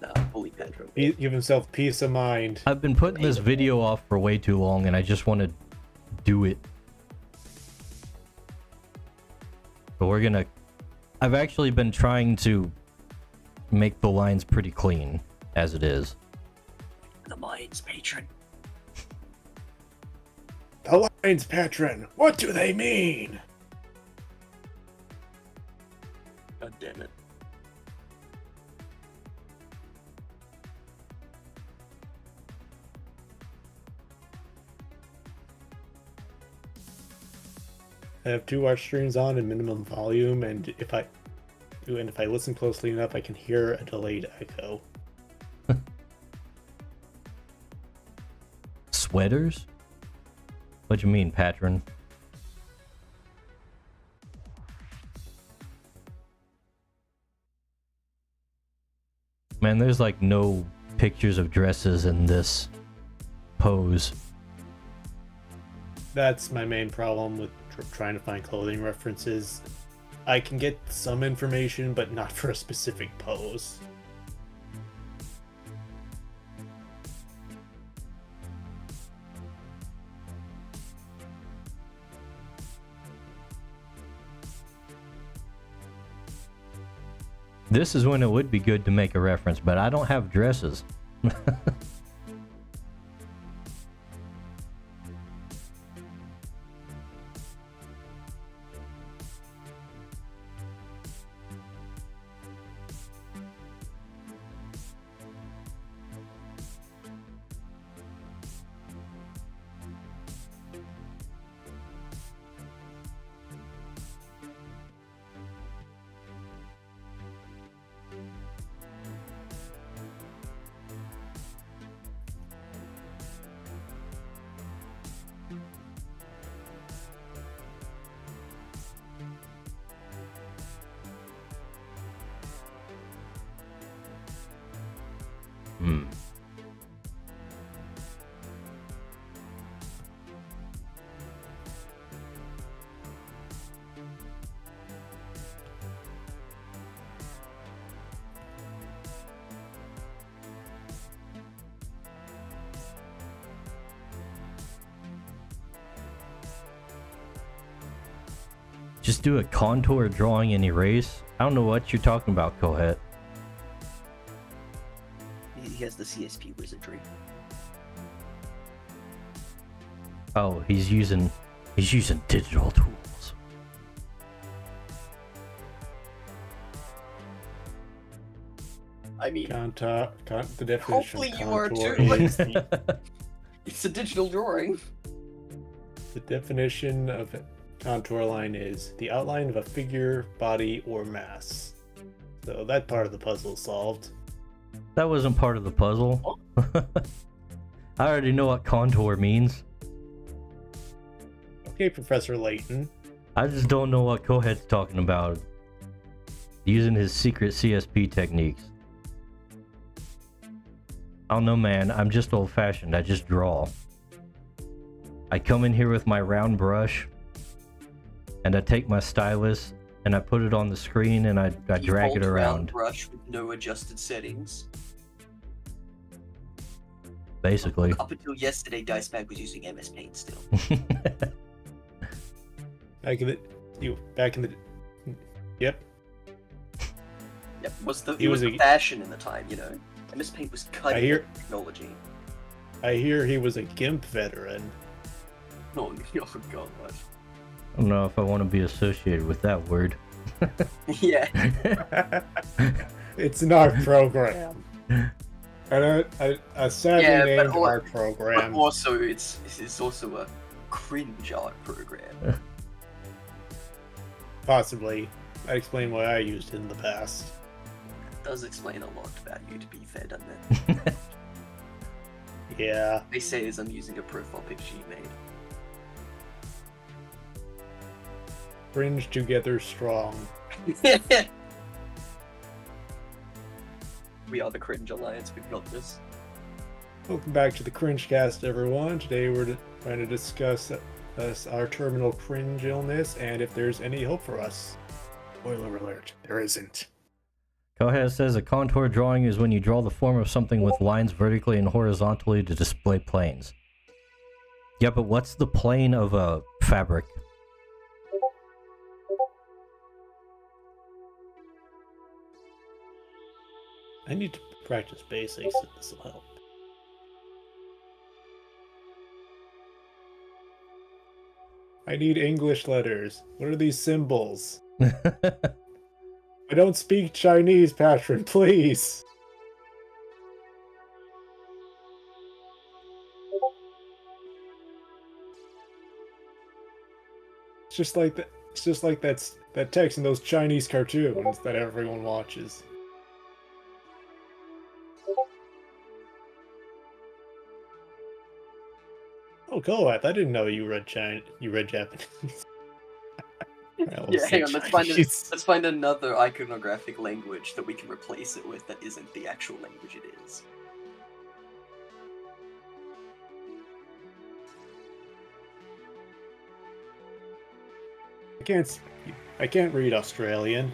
Nah, bully Patrick. Give himself peace of mind. I've been putting this video off for way too long, and I just want to do it. But we're gonna... I've actually been trying to make the lines pretty clean, as it is. The mines, patron. The lines, patron! What do they mean? God damn it. I have 2 art streams on in minimum volume, and if I listen closely enough, I can hear a delayed echo. Sweaters? What do you mean, Patron? Man, there's like no pictures of dresses in this pose. That's my main problem with trying to find clothing references. I can get some information, but not for a specific pose. This is when it would be good to make a reference, but I don't have dresses. Just do a contour drawing and erase? I don't know what you're talking about, Kohet. He has the CSP wizardry. Oh, he's using digital tools. I mean, The definition hopefully of you are contour too. is It's a digital drawing. the definition of contour line is the outline of a figure, body, or mass. So that part of the puzzle is solved. That wasn't part of the puzzle. I already know what contour means. Okay, Professor Layton. I just don't know what Kohet's talking about. Using his secret CSP techniques. I don't know, man. I'm just old-fashioned. I just draw. I come in here with my round brush, and I take my stylus, and I put it on the screen, and I drag it Default round around. brush with no adjusted settings. Basically. Up until yesterday, Dice Mag was using MS Paint still. Back in the, yep. Yep, He it was was the a- fashion in the time, you know. MS Paint was cutting hear- edge technology. I hear he was a GIMP veteran. Oh, oh god. I don't know if I want to be associated with that word. Yeah. It's an art program. And a sadly Yeah, but named art But program. also, it's also a cringe art program. Possibly. I explain why I used it in the past. It does explain a lot about you, to be fair, doesn't it? Yeah. They say as I'm using a profile picture you made. Fringe together strong. We are the Cringe Alliance, we've got this. Welcome back to the Cringe Cast, everyone. Today we're trying to discuss our terminal cringe illness and if there's any hope for us. Spoiler alert, there isn't. Koha says a contour drawing is when you draw the form of something with lines vertically and horizontally to display planes. Yeah, but what's the plane of a fabric? I need to practice basics, and this will help. I need English letters. What are these symbols? I don't speak Chinese, Patron, please. It's just like that. It's just like that text in those Chinese cartoons that everyone watches. Oh, Koath, I didn't know you read Japanese. Yeah, hang on, let's find another iconographic language that we can replace it with that isn't the actual language it is. I can't read Australian.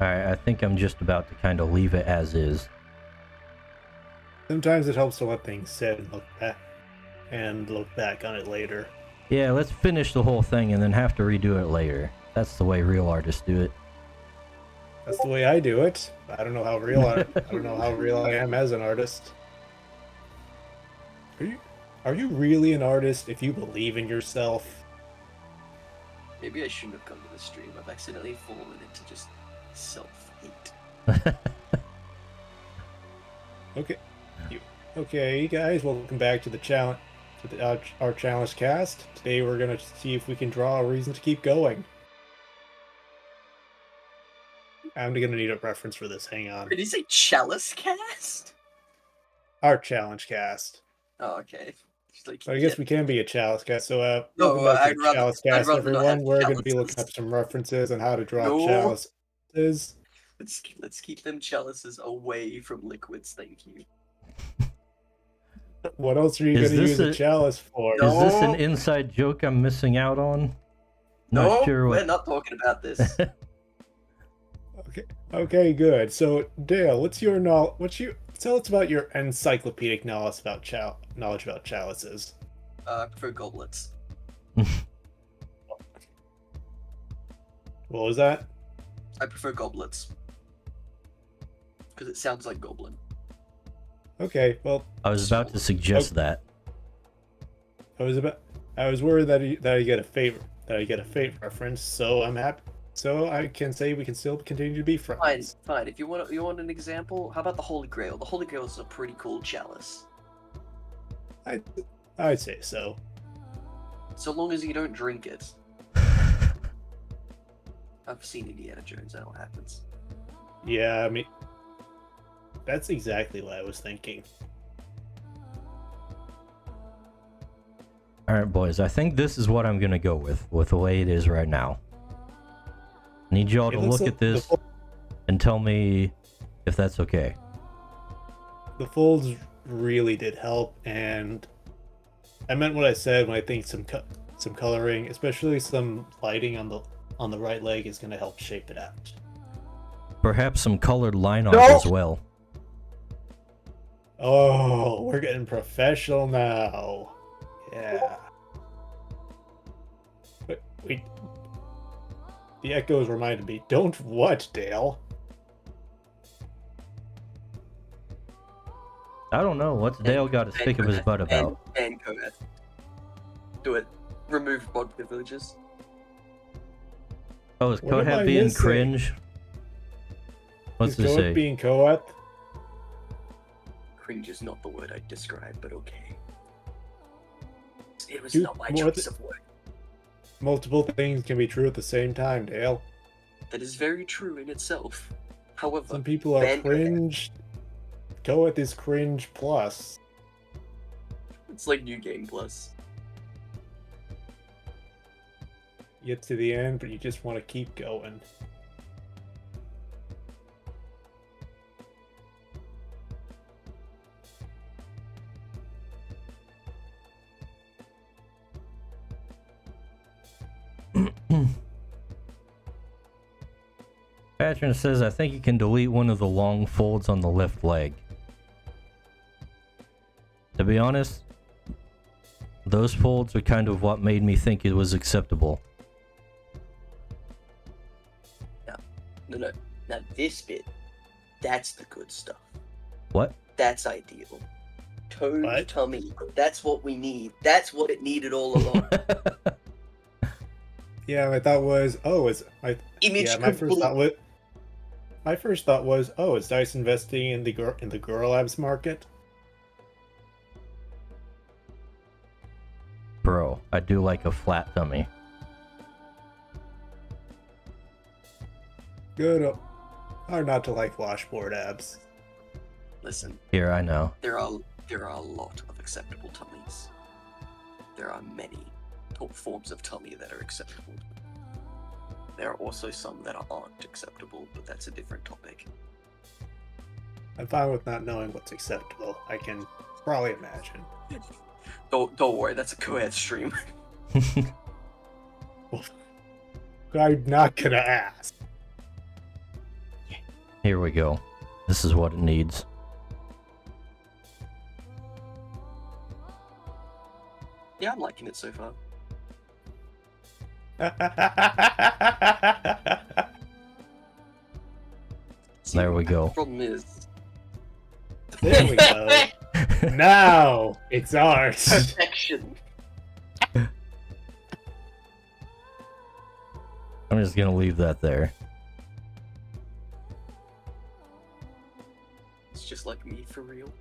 Alright, I think I'm just about to kind of leave it as is. Sometimes it helps to let things sit and look back on it later. Yeah, let's finish the whole thing and then have to redo it later. That's the way real artists do it. That's the way I do it. I don't know how real I don't know how real I am as an artist. Are you really an artist if you believe in yourself? Maybe I shouldn't have come to the stream. I've accidentally fallen into just self-hate. Okay, guys, welcome back to the challenge, our challenge cast. Today we're gonna see if we can draw a reason to keep going. I'm gonna need a reference for this. Hang on. Did you say Chalice Cast? Our challenge cast. Oh, okay. Like, So I guess yeah. we can be a chalice cast. So No, welcome back to I'd the rather- chalice I'd cast, rather not everyone. have We're gonna be looking chalices. up some references on how to draw No. chalices. Let's keep them chalices away from liquids, thank you. What else are you Is gonna this use a chalice for? No. Is this an inside joke I'm missing out on? No, Not sure we're what. not talking about this. Okay, good. So Dale, tell us about your encyclopedic knowledge about chalices. I prefer goblets. What was that? I prefer goblets. Because it sounds like goblin. Okay, well, I was about to suggest that. I was worried that I get a favorite reference, so I'm happy. So I can say we can still continue to be Fine, friends. fine. If you want an example, how about the Holy Grail? The Holy Grail is a pretty cool chalice. I'd say so. So long as you don't drink it. I've seen Indiana Jones, I know what happens. Yeah, I mean, that's exactly what I was thinking. Alright, boys, I think this is what I'm gonna go with the way it is right now. I need y'all to look at this and tell me if that's okay. The folds really did help, and I meant what I said when I think some coloring, especially some lighting on the right leg, is going to help shape it out. Perhaps some colored line art as well. Oh, we're getting professional now. Yeah. Wait. The echoes reminded me. Don't what, Dale? I don't know. What's Dale got to stick up his butt about? And Kohath. Do it. Remove bod privileges. Oh, is What am I Kohath being missing? cringe? What's Is it Kohath say? being Kohath? Cringe is not the word I'd describe, but okay. It was Dude, not my more choice of word. Multiple things can be true at the same time, Dale. That is very true in itself. However, Some people are ban Kohath. cringe. Kohath is cringe plus. It's like New Game Plus. You get to the end, but you just want to keep going. Patron says, I think you can delete one of the long folds on the left leg. To be honest, those folds are kind of what made me think it was acceptable. No. Now this bit, that's the good stuff. What? That's ideal. Toned What? tummy. That's what we need. That's what it needed all along. Yeah, my thought was, Image yeah, complete. my first thought was, is Dice investing in the Girl Labs market? Bro, I do like a flat tummy. Good, hard not to like washboard abs. Listen, Here, I know. there are a lot of acceptable tummies. There are many forms of tummy that are acceptable. There are also some that aren't acceptable, but that's a different topic. I'm fine with not knowing what's acceptable. I can probably imagine. Don't worry, that's a co-ed stream. I'm not gonna ask. Here we go. This is what it needs. Yeah, I'm liking it so far. See, There we go. The problem is, There we go. Now it's ours. perfection. I'm just gonna leave that there. It's just like me for real.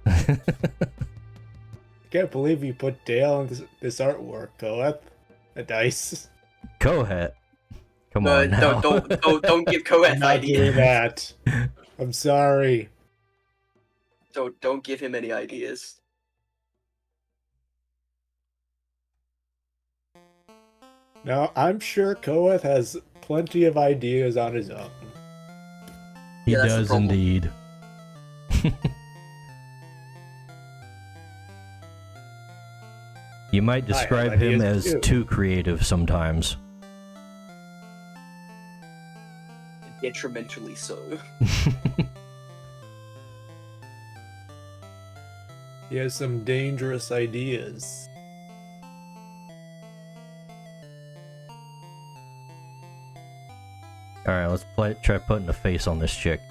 Can't believe you put Dale in this artwork, Kohath. A dice. Kohath. Come on now. Don't give I'm co-ed not doing ideas. that. I'm sorry. Don't give him any ideas. No, I'm sure Kohath has plenty of ideas on his own. He Yeah, that's the does problem. indeed. You might describe him ideas as too. too creative sometimes. Detrimentally so. He has some dangerous ideas. Alright, let's try putting a face on this chick.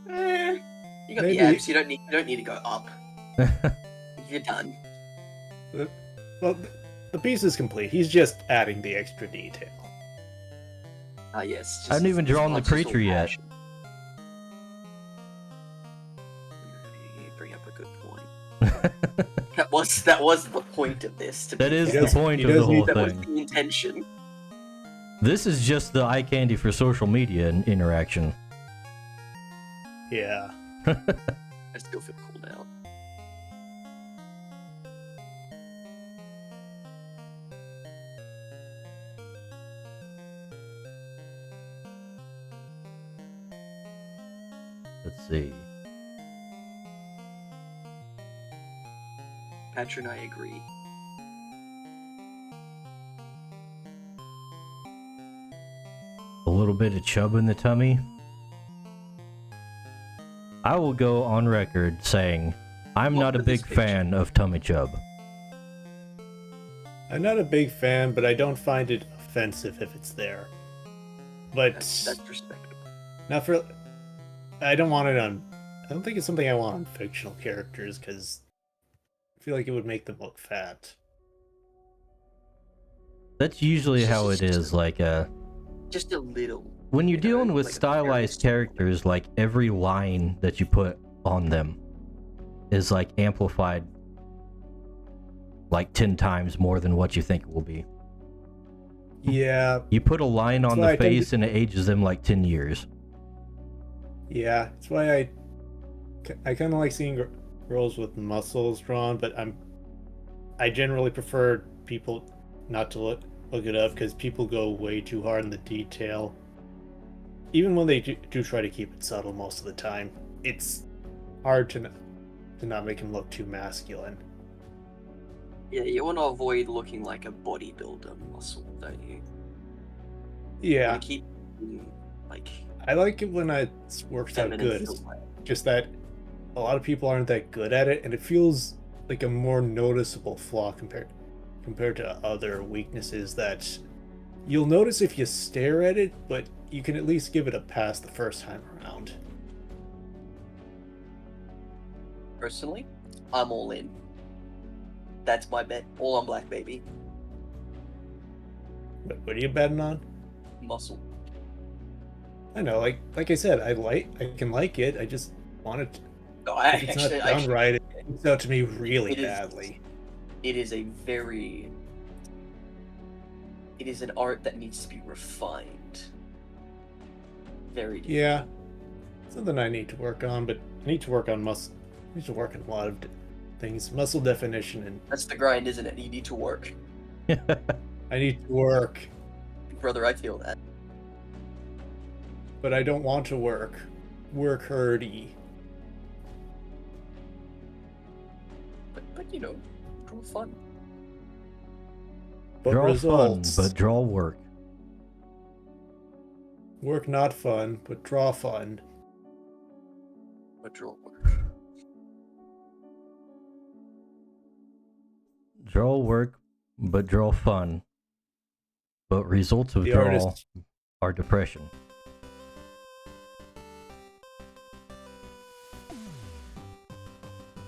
You got Maybe. the abs. You don't need to go up. You're done. Well, the piece is complete. He's just adding the extra detail. Ah, yes. I haven't even drawn the creature yet. You bring up a good point. That was the point of this. To That be is fair. the point he of the does need- whole That was thing. the intention. This is just the eye candy for social media interaction. Yeah. I still feel cool now. Let's see. Patrick and I agree. A little bit of chub in the tummy. I will go on record saying I'm not a big fan of tummy chub. I'm not a big fan, but I don't find it offensive if it's there. But That's respectable. not for. I don't want it on. I don't think it's something I want on fictional characters because I feel like it would make them look fat. That's usually how it is. Like Just a little. when you're You know, dealing with like a stylized very- characters, like every line that you put on them is like amplified like 10 times more than what you think it will be. Yeah, You put a line on why the I tend face and it ages them like 10 years. yeah. That's why I kind of like seeing girls with muscles drawn, but I generally prefer people not to look it up because people go way too hard in the detail. Even when they do try to keep it subtle most of the time, it's hard to not make him look too masculine. Yeah, you want to avoid looking like a bodybuilder muscle, don't you? You Yeah, want to keep like I like it when it works out feminine good. silhouette. Just that a lot of people aren't that good at it, and it feels like a more noticeable flaw compared to other weaknesses that you'll notice if you stare at it, but you can at least give it a pass the first time around. Personally, I'm all in. That's my bet. All on black, baby. But what are you betting on? Muscle. I know, like I said, I can like it. I just want it. No, I If it's not actually, done right, it comes out to me really It is- badly. it is a very. It is an art that needs to be refined. Very. Yeah, something I need to work on, but I need to work on muscle. I need to work on a lot of things, muscle definition, and That's the grind, isn't it? You need to work, I need to work, brother. I feel that. but I don't want to work. Work herdy. But you know, draw fun. But Draw results. fun, but draw work. Work not fun, but draw fun. But draw work. Draw work, but draw fun. But results of The draw artist. are depression.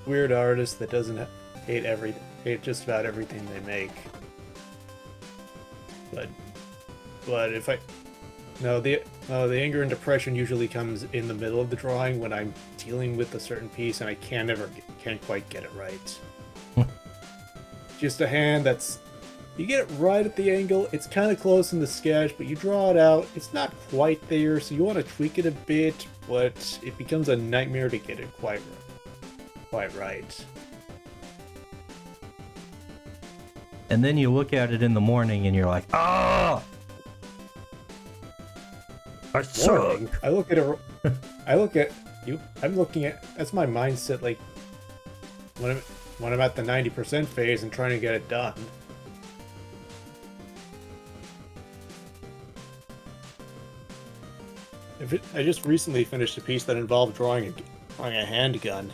Weird artist that doesn't hate just about everything they make. But if I no the anger and depression usually comes in the middle of the drawing when I'm dealing with a certain piece and I can't quite get it right. Just a hand that's you get it right at the angle. It's kind of close in the sketch, but you draw it out. It's not quite there, so you want to tweak it a bit, but it becomes a nightmare to get it quite right. And then you look at it in the morning and you're like, ah! I suck. Morning. I look at it. I look at you. I'm looking at. That's my mindset. Like when I'm at the 90% phase and trying to get it done. I just recently finished a piece that involved drawing a handgun.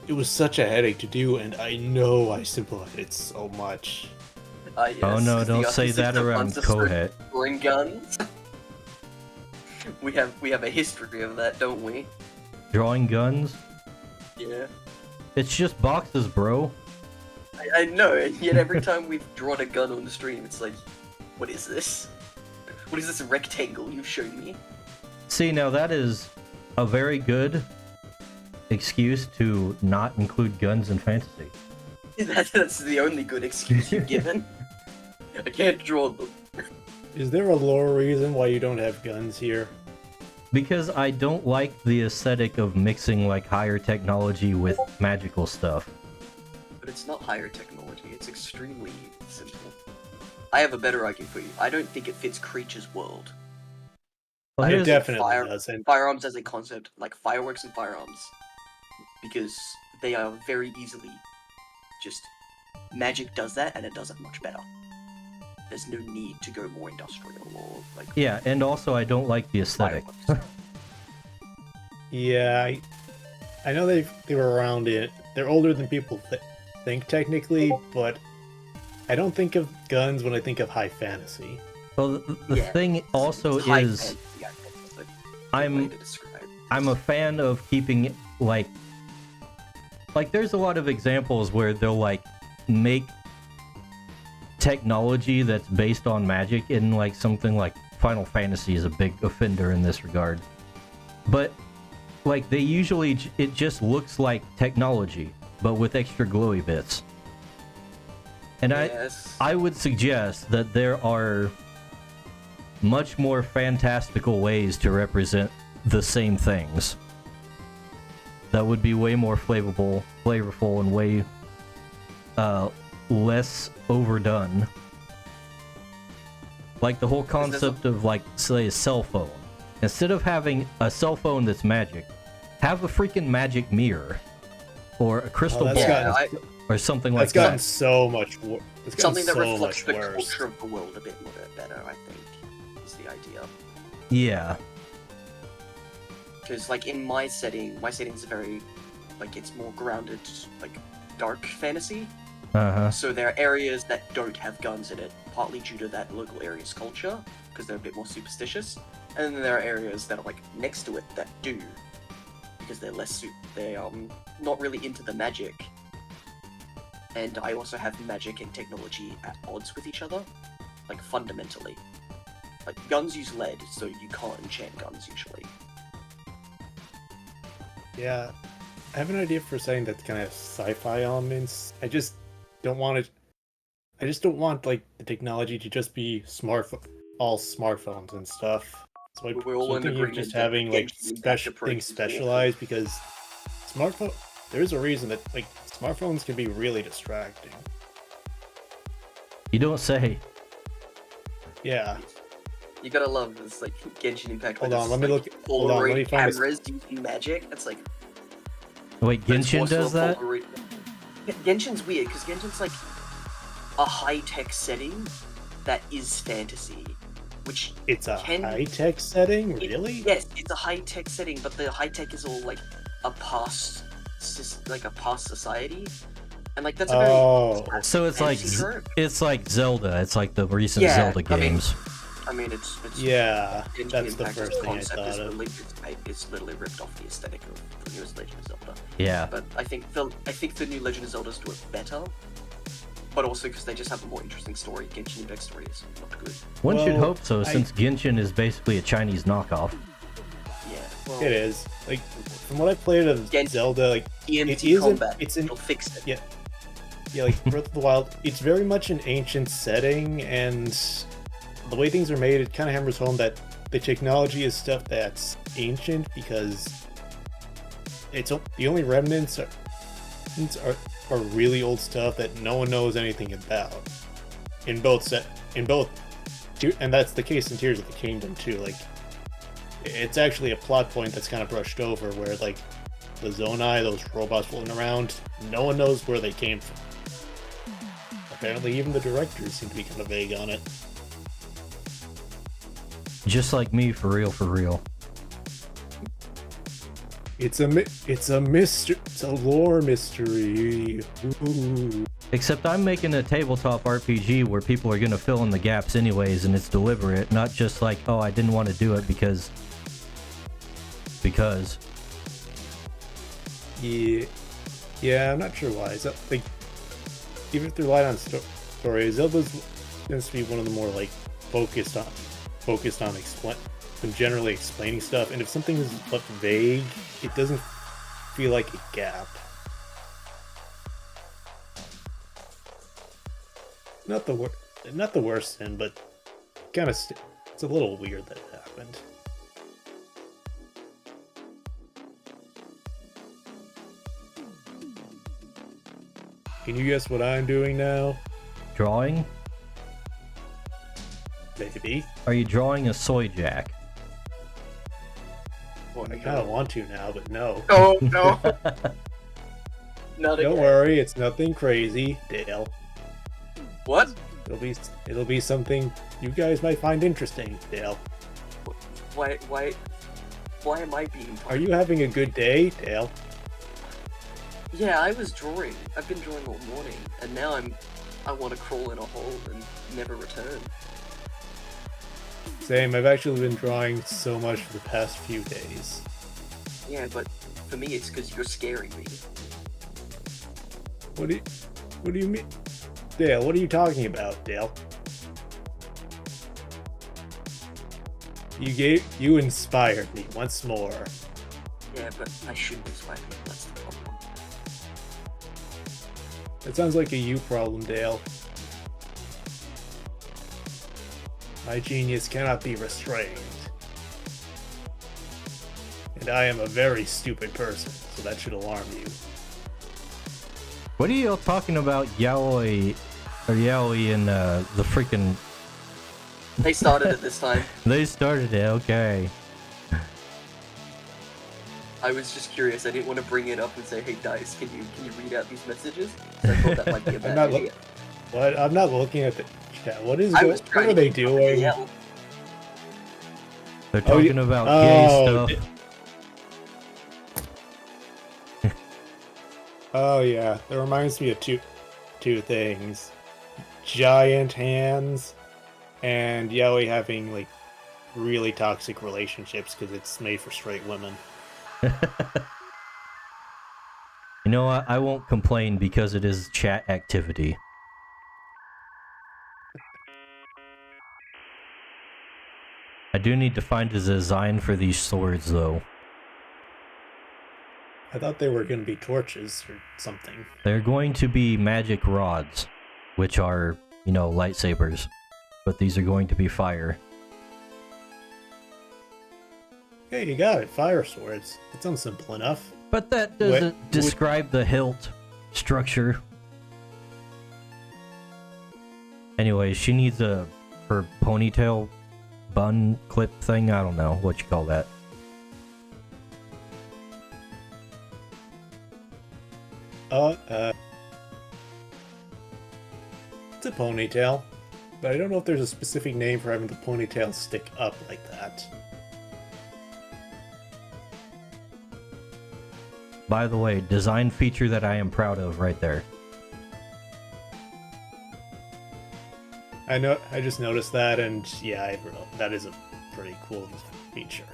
It was such a headache to do, and I know I simplified it so much. Yes, Oh no, the don't say artistic that around demands of certain Kohet. drawing guns. we have a history of that, don't we? Drawing guns? Yeah. It's just boxes, bro. I know, and yet every time we've drawn a gun on the stream, it's like, what is this? What is this rectangle you've shown me? See, now that is a very good excuse to not include guns in fantasy. That's the only good excuse you've given. I can't draw them. Is there a lore reason why you don't have guns here? Because I don't like the aesthetic of mixing like higher technology with magical stuff. But it's not higher technology, it's extremely simple. I have a better argument for you. I don't think it fits Creature's world. Well, It here's definitely does. And Firearms as a concept, like fireworks and firearms, because they are very easily just magic does that and it does it much better. There's no need to go more industrial or like yeah, and also I don't like the aesthetic. fireworks. yeah, I know they were around it. They're older than people think technically, but I don't think of guns when I think of high fantasy. Well, the Yeah, thing also High is fantasy, I think, is a good way I'm to describe. I'm a fan of keeping like there's a lot of examples where they'll like make technology that's based on magic in like something like Final Fantasy is a big offender in this regard. But like they usually it just looks like technology but with extra glowy bits. And Yes. I would suggest that there are much more fantastical ways to represent the same things. That would be way more flavorful, and way less overdone. Like the whole concept of like, say, a cell phone. Instead of having a cell phone that's magic, have a freaking magic mirror. Or a crystal ball. Or something like That's gotten that. so much worse. Something that so reflects much the worse. culture of the world a bit more better, I think, is the idea. Yeah. Because, like, in my setting's very, like, it's more grounded, like, dark fantasy. Uh-huh. So there are areas that don't have guns in it, partly due to that local area's culture, because they're a bit more superstitious. And then there are areas that are, like, next to it that do, because they're they're not really into the magic. And I also have magic and technology at odds with each other, like, fundamentally. Like, guns use lead, so you can't enchant guns, usually. Yeah, I have an idea for saying that's kind of sci-fi elements. I just don't want it. I just don't want like the technology to just be all smartphones and stuff. So, We're all in thinking of agreement just that having like Genshin Impact things approach is specialized because smartphone. There's a reason that like smartphones can be really distracting. You don't say. Yeah. You gotta love this, like, Genshin Impact. Hold where on, there's, let me like, look. Hold on, let me Polaroid find this. cameras using magic. It's like Wait, but it's Genshin also does a that? Polaroid- Genshin's weird because Genshin's like a high-tech setting that is fantasy, which It's a Can- high-tech setting, really? yes, it's a high-tech setting, but the high-tech is all like a past society, and like that's a very Oh, So it's like fantasy trope. it's like Zelda. It's like the recent Yeah, Zelda I mean, games. I mean, it's yeah. Genshin That's the Impact's first thing I concept thought is of. it's literally ripped off the aesthetic of the newest Legend of Zelda. Yeah. But I think the new Legend of Zelda's do it better, but also because they just have a more interesting story. Genshin Impact's story is not good. One should Well, hope so, since Genshin is basically a Chinese knockoff. Yeah, well, It is. Like, from what I played of Genshin- Zelda, like, EMT it isn't- combat. it's an- It'll fix it. yeah, like Breath of the Wild, it's very much an ancient setting, and the way things are made, it kind of hammers home that the technology is stuff that's ancient because the only remnants are really old stuff that no one knows anything about. And that's the case in Tears of the Kingdom too. Like, it's actually a plot point that's kind of brushed over, where like the Zonai, those robots floating around, no one knows where they came from. Apparently, even the directors seem to be kind of vague on it. Just like me, for real, for real. It's a mystery. It's a lore mystery. Ooh. Except I'm making a tabletop RPG where people are gonna fill in the gaps anyways, and it's deliberate, not just like, oh, I didn't want to do it because. Yeah, I'm not sure why. Is that like, even if they're light on story, Zelda's tends to be one of the more like focused on generally explaining stuff. And if something is left vague, it doesn't feel like a gap. Not the worst sin, but kind of it's a little weird that it happened. Can you guess what I'm doing now? Drawing? Maybe. Are you drawing a soy jack? Oh, I kind of want to now, but no. Oh no! Not Don't again. worry, it's nothing crazy, Dale. What? It'll be something you guys might find interesting, Dale. Why am I being? Are you having a good day, Dale? Yeah, I was drawing. I've been drawing all morning, and now I want to crawl in a hole and never return. Same. I've actually been drawing so much for the past few days. Yeah, but for me, it's because you're scaring me. What do you mean, Dale? What are you talking about, Dale? You inspired me once more. Yeah, but I shouldn't inspire you. That's the problem. That sounds like a you problem, Dale. My genius cannot be restrained. And I am a very stupid person, so that should alarm you. What are you all talking about, Yaoi and the freaking... They started it this time. They started it, okay. I was just curious. I didn't want to bring it up and say, "Hey, Dice, can you read out these messages?" So I thought that might be a bad idea. What? I'm not looking at the chat. What What are they doing? They're talking about gay stuff. Oh yeah, that reminds me of two things: giant hands, and Yaoi having like really toxic relationships because it's made for straight women. You know what? I won't complain because it is chat activity. I do need to find a design for these swords, though. I thought they were going to be torches or something. They're going to be magic rods, which are, you know, lightsabers. But these are going to be fire. Hey, you got it. Fire swords. That sounds simple enough. But that doesn't describe the hilt structure. Anyway, she needs her ponytail bun clip thing. I don't know what you call that. It's a ponytail, but I don't know if there's a specific name for having the ponytail stick up like that. By the way, design feature that I am proud of right there. I just noticed that, and yeah, that is a pretty cool feature.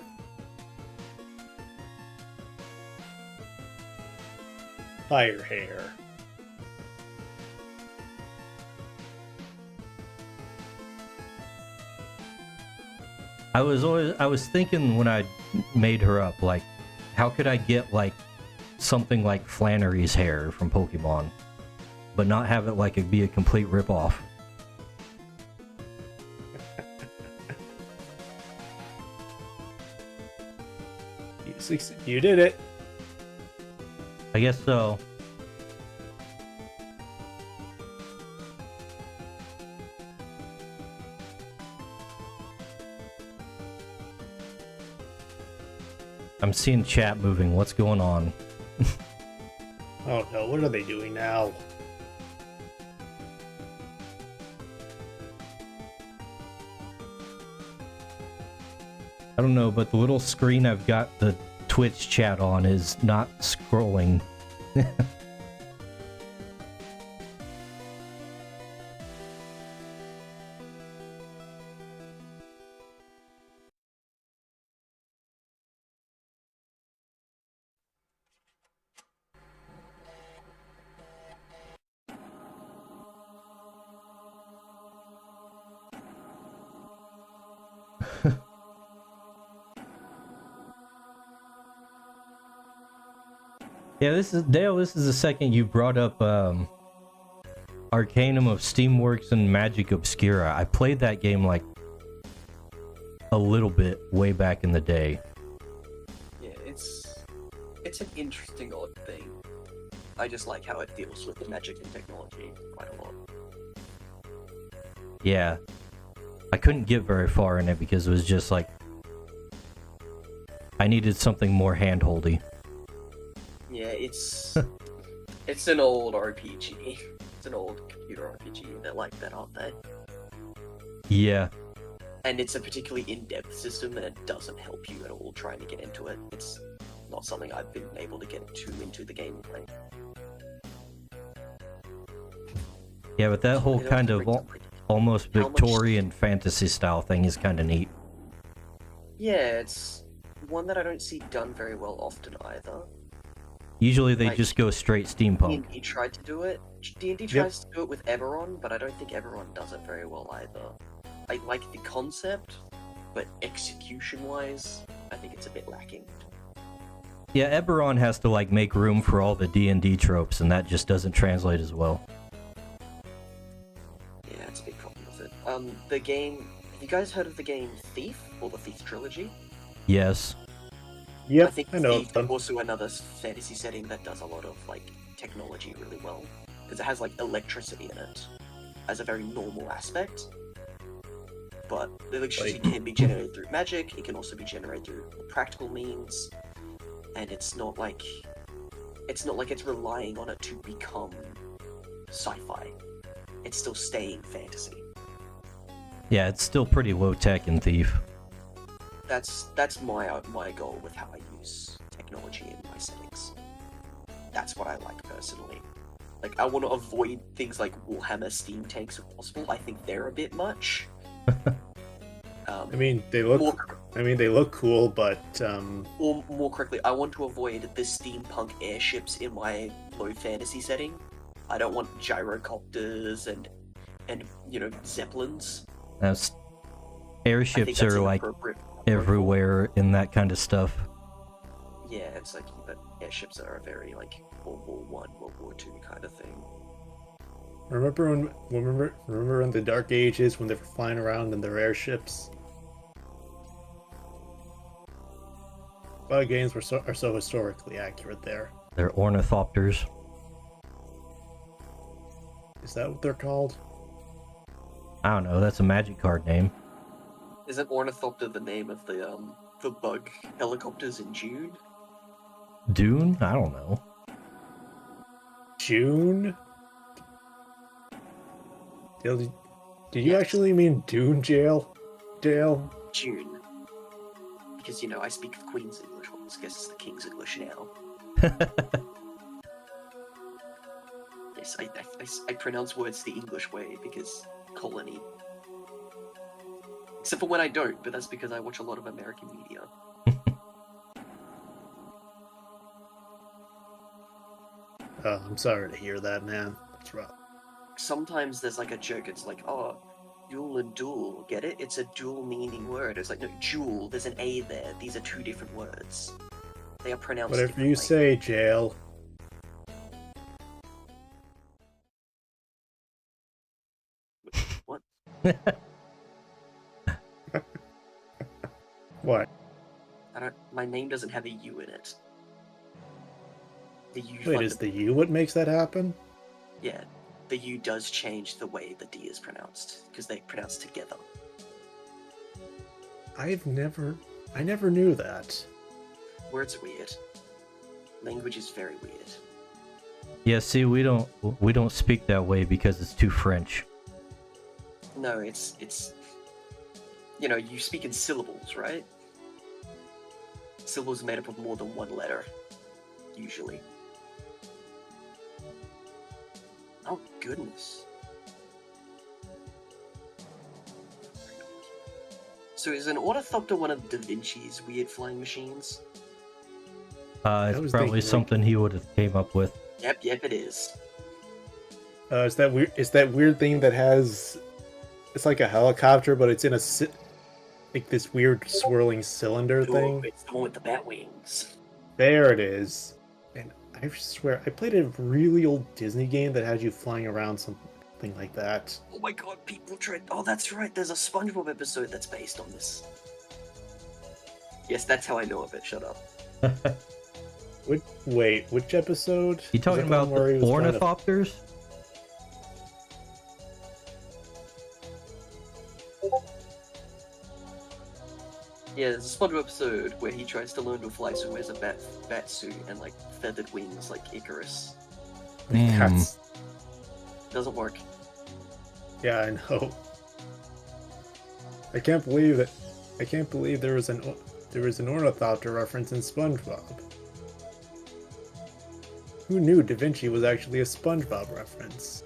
Fire hair. I was thinking when I made her up, like, how could I get like something like Flannery's hair from Pokemon, but not have it like it be a complete ripoff. You did it. I guess so. I'm seeing chat moving. What's going on? Oh no, what are they doing now? I don't know, but the little screen I've got the Twitch chat on is not scrolling. Yeah, this is Dale. This is the second you brought up Arcanum of Steamworks and Magic Obscura. I played that game like a little bit way back in the day. Yeah, it's an interesting odd thing. I just like how it deals with the magic and technology quite a lot. Yeah, I couldn't get very far in it because it was just like I needed something more handholdy. Yeah, it's it's an old RPG. It's an old computer RPG. They're like that, aren't they? Yeah. And it's a particularly in-depth system, and it doesn't help you at all trying to get into it. It's not something I've been able to get too into the gameplay. Yeah, but that whole It kind also of brings up, like, almost how much- Victorian fantasy style thing is kind of neat. Yeah, it's one that I don't see done very well often either. Usually they Like, just go straight steampunk. D&D tried to do it. D&D tries to do it with Eberron, but I don't think Eberron does it very well either. I like the concept, but execution-wise, I think it's a bit lacking. Yeah, Eberron has to like make room for all the D&D tropes, and that just doesn't translate as well. Yeah, it's a big problem with it. The game... Have you guys heard of the game Thief, or the Thief Trilogy? Yes. Yep, I think I know Thief them. is also another fantasy setting that does a lot of, like, technology really well. Because it has, like, electricity in it as a very normal aspect. But the electricity can be generated through magic, it can also be generated through practical means, and it's not like it's relying on it to become sci-fi. It's still staying fantasy. Yeah, it's still pretty low tech in Thief. That's my goal with how I use technology in my settings. That's what I like personally. Like, I want to avoid things like Warhammer steam tanks if possible. I think they're a bit much. I mean, they look cool, but or more correctly, I want to avoid the steampunk airships in my low fantasy setting. I don't want gyrocopters and zeppelins. Airships are like everywhere in that kind of stuff. Yeah, it's like, but airships are a very like World War One, World War Two kind of thing. remember in the Dark Ages when they were flying around in their airships? A lot of games are so historically accurate there. They're ornithopters. Is that what they're called? I don't know, that's a magic card name. Isn't Ornithopter the name of the bug helicopters in June? Dune? I don't know. June? Did you Yes. actually mean Dune Jail? Dale? June. Because, I speak the Queen's English, well, I guess it's the King's English now. Yes, I pronounce words the English way because colony. Except for when I don't, but that's because I watch a lot of American media. I'm sorry to hear that, man. That's rough. Sometimes there's like a joke, it's like, oh, duel and duel, get it? It's a dual meaning word. It's like, no, jewel, there's an A there. These are two different words. They are pronounced Whatever differently. you say, Jail. What? What? My name doesn't have a U in it. The U Wait, is the U what makes that happen? Yeah, the U does change the way the D is pronounced, because they pronounce together. I never knew that. Words are weird. Language is very weird. Yeah, see, we don't speak that way because it's too French. No, it's you speak in syllables, right? Syllables are made up of more than one letter, usually. Oh, goodness. So is an ornithopter one of Da Vinci's weird flying machines? It's probably something he would have came up with. Yep, it is. It's that weird thing that has... It's like a helicopter, but it's in like this weird swirling cylinder thing. It's the one with the bat wings. There it is. And I swear, I played a really old Disney game that had you flying around something like that. Oh my god, people tried. Oh, that's right. There's a SpongeBob episode that's based on this. Yes, that's how I know of it. Shut up. Wait, which episode? You talking about the ornithopters? Yeah, there's a SpongeBob episode where he tries to learn to fly, so he wears a bat suit and like feathered wings like Icarus. That's... Doesn't work. Yeah, I know. I can't believe there was an ornithopter reference in SpongeBob. Who knew Da Vinci was actually a SpongeBob reference?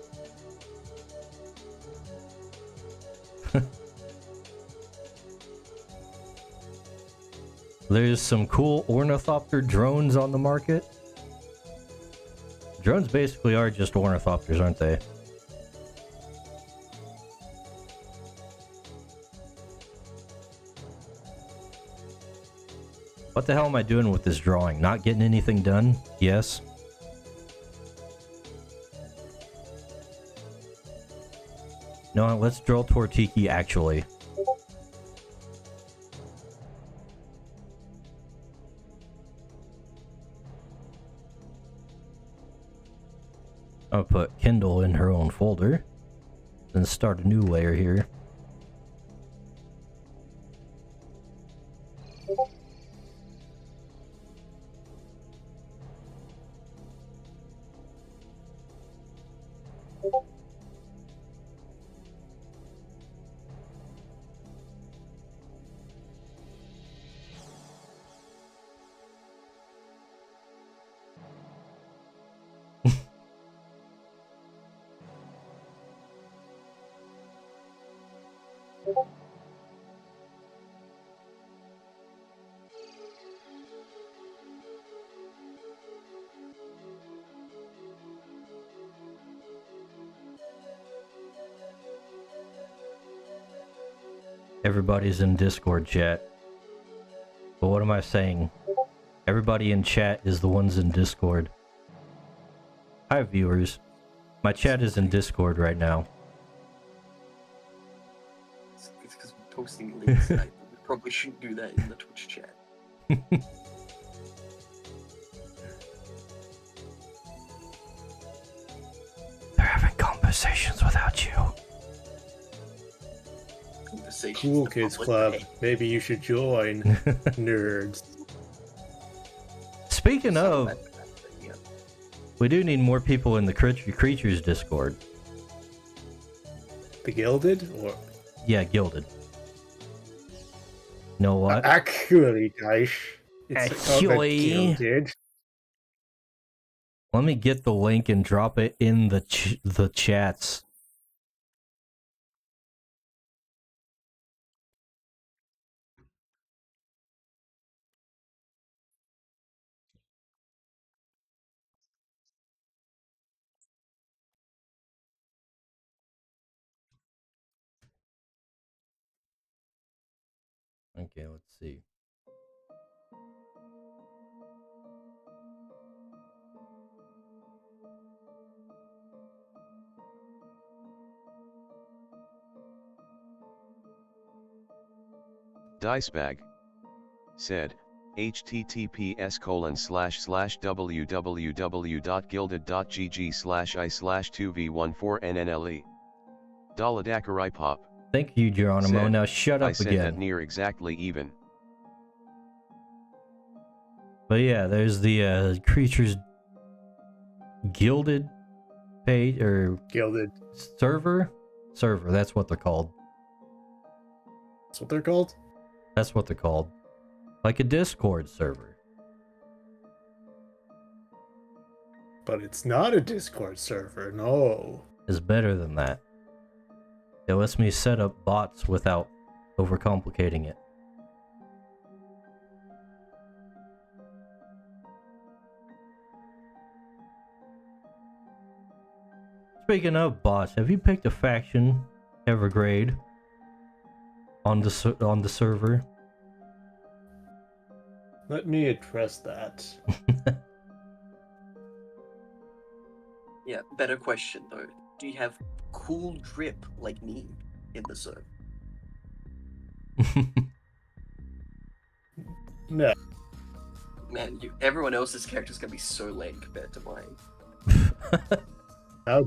There's some cool ornithopter drones on the market. Drones basically are just ornithopters, aren't they? What the hell am I doing with this drawing? Not getting anything done? Yes. No, let's draw Tortiki actually. I'll put Kindle in her own folder. Then start a new layer here. Everybody's in Discord chat. But what am I saying? Everybody in chat is the ones in Discord. Hi viewers. My chat is in Discord right now. It's because we're posting links. We probably shouldn't do that in the Twitch chat. They're having conversations without you. Cool Kids Club. Maybe you should join. Nerds. Speaking of, we do need more people in the Creatures Discord. The Gilded? Or... Yeah, Gilded. Know what? Actually, guys. Actually. Gilded. Let me get the link and drop it in the chats. Okay, let's see. Dicebag said, https://www.gilded.gg/i/2v14nnle. Daladakarai pop. Thank you, Geronimo. Said, Now shut up I said again. that near exactly even. But yeah, there's the Creatures Gilded page or Gilded. server. That's what they're called. That's what they're called? That's what they're called. Like a Discord server. But it's not a Discord server, no. It's better than that. It lets me set up bots without overcomplicating it. Speaking of bots, have you picked a faction, Evergrade, on the server? Let me address that. Yeah, better question though. Do you have cool drip like me in the server? No. Man, everyone else's character's gonna be so lame compared to mine. How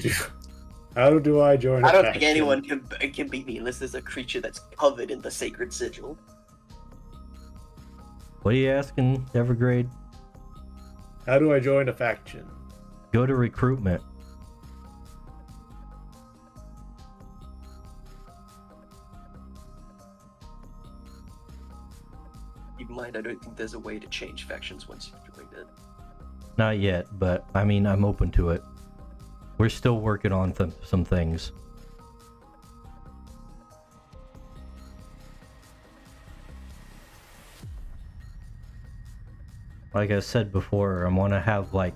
do I join? I don't faction? think anyone can beat me unless there's a creature that's covered in the sacred sigil. What are you asking, Evergrade? How do I join a faction? Go to recruitment. Keep in mind, I don't think there's a way to change factions once you've joined it. Not yet, but I mean, I'm open to it. We're still working on some things. Like I said before, I want to have like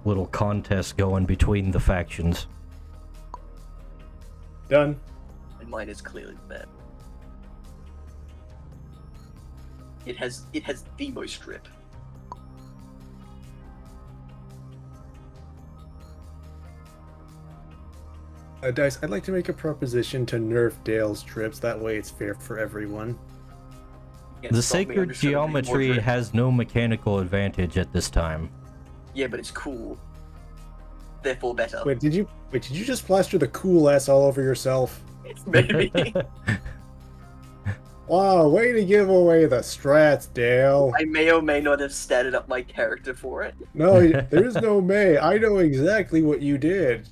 little contests going between the factions. Done. And mine is clearly bad. It has the most drip. Dice, I'd like to make a proposition to nerf Dale's trips. That way it's fair for everyone. You The can't stop me, I'm sacred just trying to make more geometry drip. has no mechanical advantage at this time. Yeah, but it's cool. Therefore better. Wait, did you just plaster the cool S all over yourself? Maybe. Wow, way to give away the strats, Dale. I may or may not have statted up my character for it. No, there's no may. I know exactly what you did.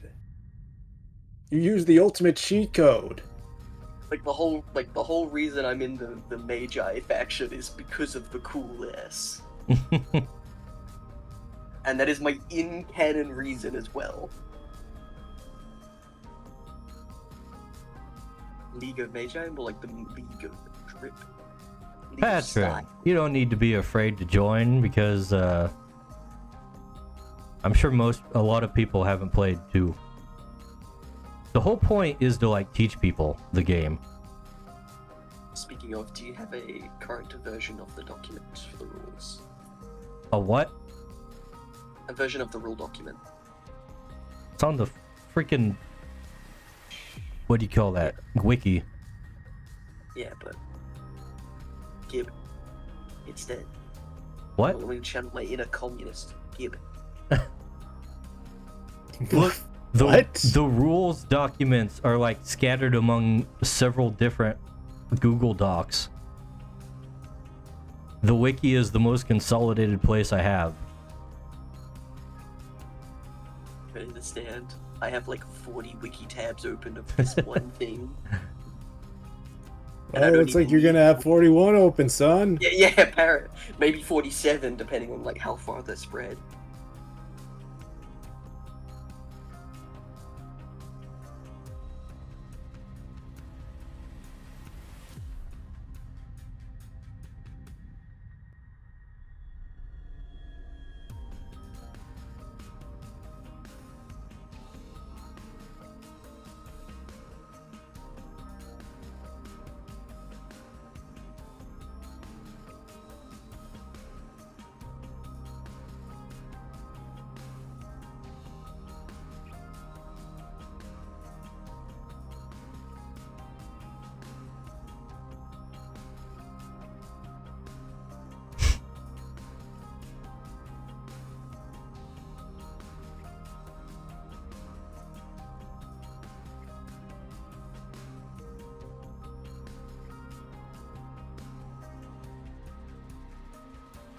You used the ultimate cheat code. Like the whole reason I'm in the Magi faction is because of the cool S. And that is my in-canon reason as well. League of Magi, more like the League of Drip. League of Patrick, Style. you don't need to be afraid to join because I'm sure a lot of people haven't played too. The whole point is to like teach people the game. Speaking of, do you have a current version of the document for the rules? A what? A version of the rule document. It's on the freaking, what do you call that? Wiki. Yeah, but Gib, it's dead. What? I'm going to channel my inner communist. Gib. Look, the What? the rules documents are like scattered among several different Google Docs. The wiki is the most consolidated place I have. I understand. I have like 40 wiki tabs open of this one thing. And I Oh, don't looks like even you're gonna have 41 open, son. Yeah, parrot. Maybe 47, depending on like how far they're spread.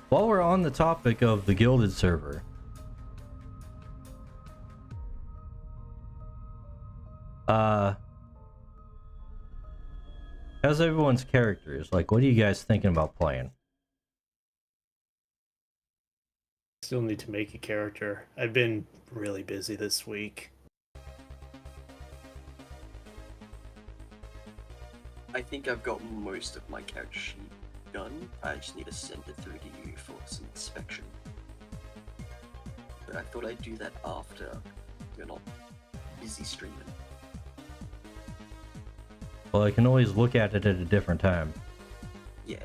While we're on the topic of the Gilded server, how's everyone's characters? Like, what are you guys thinking about playing? Still need to make a character. I've been really busy this week. I think I've got most of my character sheet done. I just need to send it through to you for some inspection. But I thought I'd do that after you're not busy streaming. Well, I can always look at it at a different time. Yeah.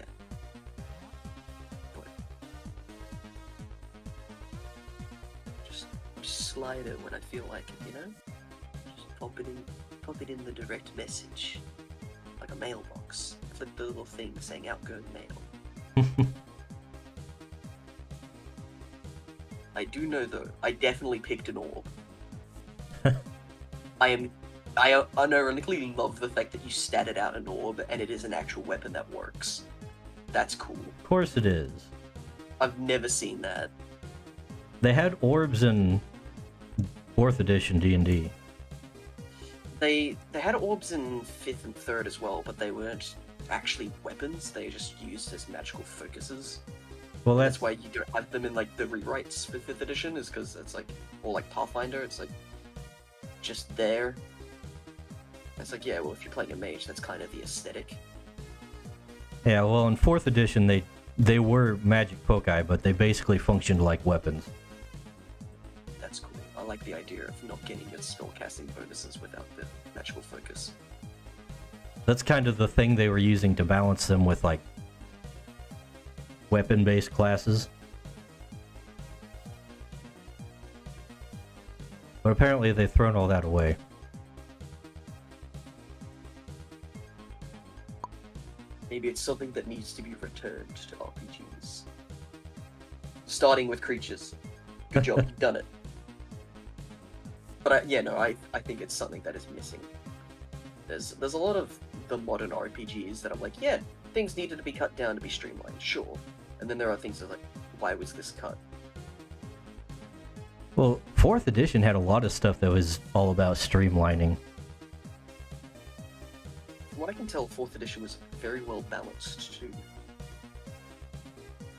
But just slide it when I feel like it, you know? Just pop it in the direct message. Like a mailbox. Click the little thing saying outgoing mail. I do know though, I definitely picked an orb. I unironically love the fact that you statted out an orb and it is an actual weapon that works. That's cool. Of course it is. I've never seen that. They had orbs in 4th edition D&D. They had orbs in 5th and 3rd as well, but they weren't actually weapons. They just used as magical focuses. Well, That's why you don't have them in like the rewrites for 5th edition, is because it's like, or like Pathfinder, it's like just there. It's like, yeah, well, if you're playing a mage, that's kind of the aesthetic. Yeah, well, in 4th edition, they were magic foci, but they basically functioned like weapons. That's cool. I like the idea of not getting your spellcasting bonuses without the magical focus. That's kind of the thing they were using to balance them with, like, weapon-based classes. But apparently they've thrown all that away. Maybe it's something that needs to be returned to RPGs. Starting with creatures. Good job, you've done it. But I think it's something that is missing. There's a lot of the modern RPGs that I'm like, yeah, things needed to be cut down to be streamlined, sure. And then there are things that are like, why was this cut? Well, 4th edition had a lot of stuff that was all about streamlining. From what I can tell, 4th edition was very well balanced too.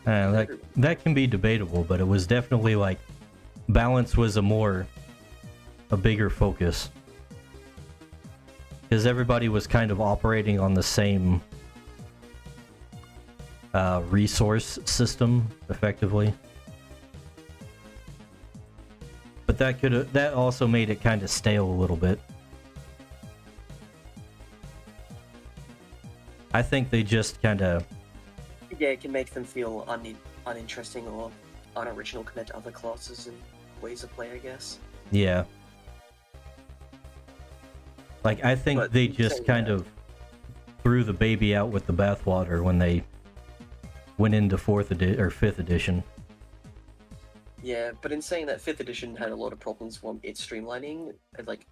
That can be debatable, but it was definitely like balance was a bigger focus. Because everybody was kind of operating on the same resource system, effectively. But that also made it kind of stale a little bit. I think they just kind of... Yeah, it can make them feel uninteresting or unoriginal compared to other classes and ways of play, I guess. Yeah. Like, I think But they just kind of threw the baby out with the bathwater when they went into 5th edition. Yeah, but in saying that, 5th edition had a lot of problems from its streamlining. And, like,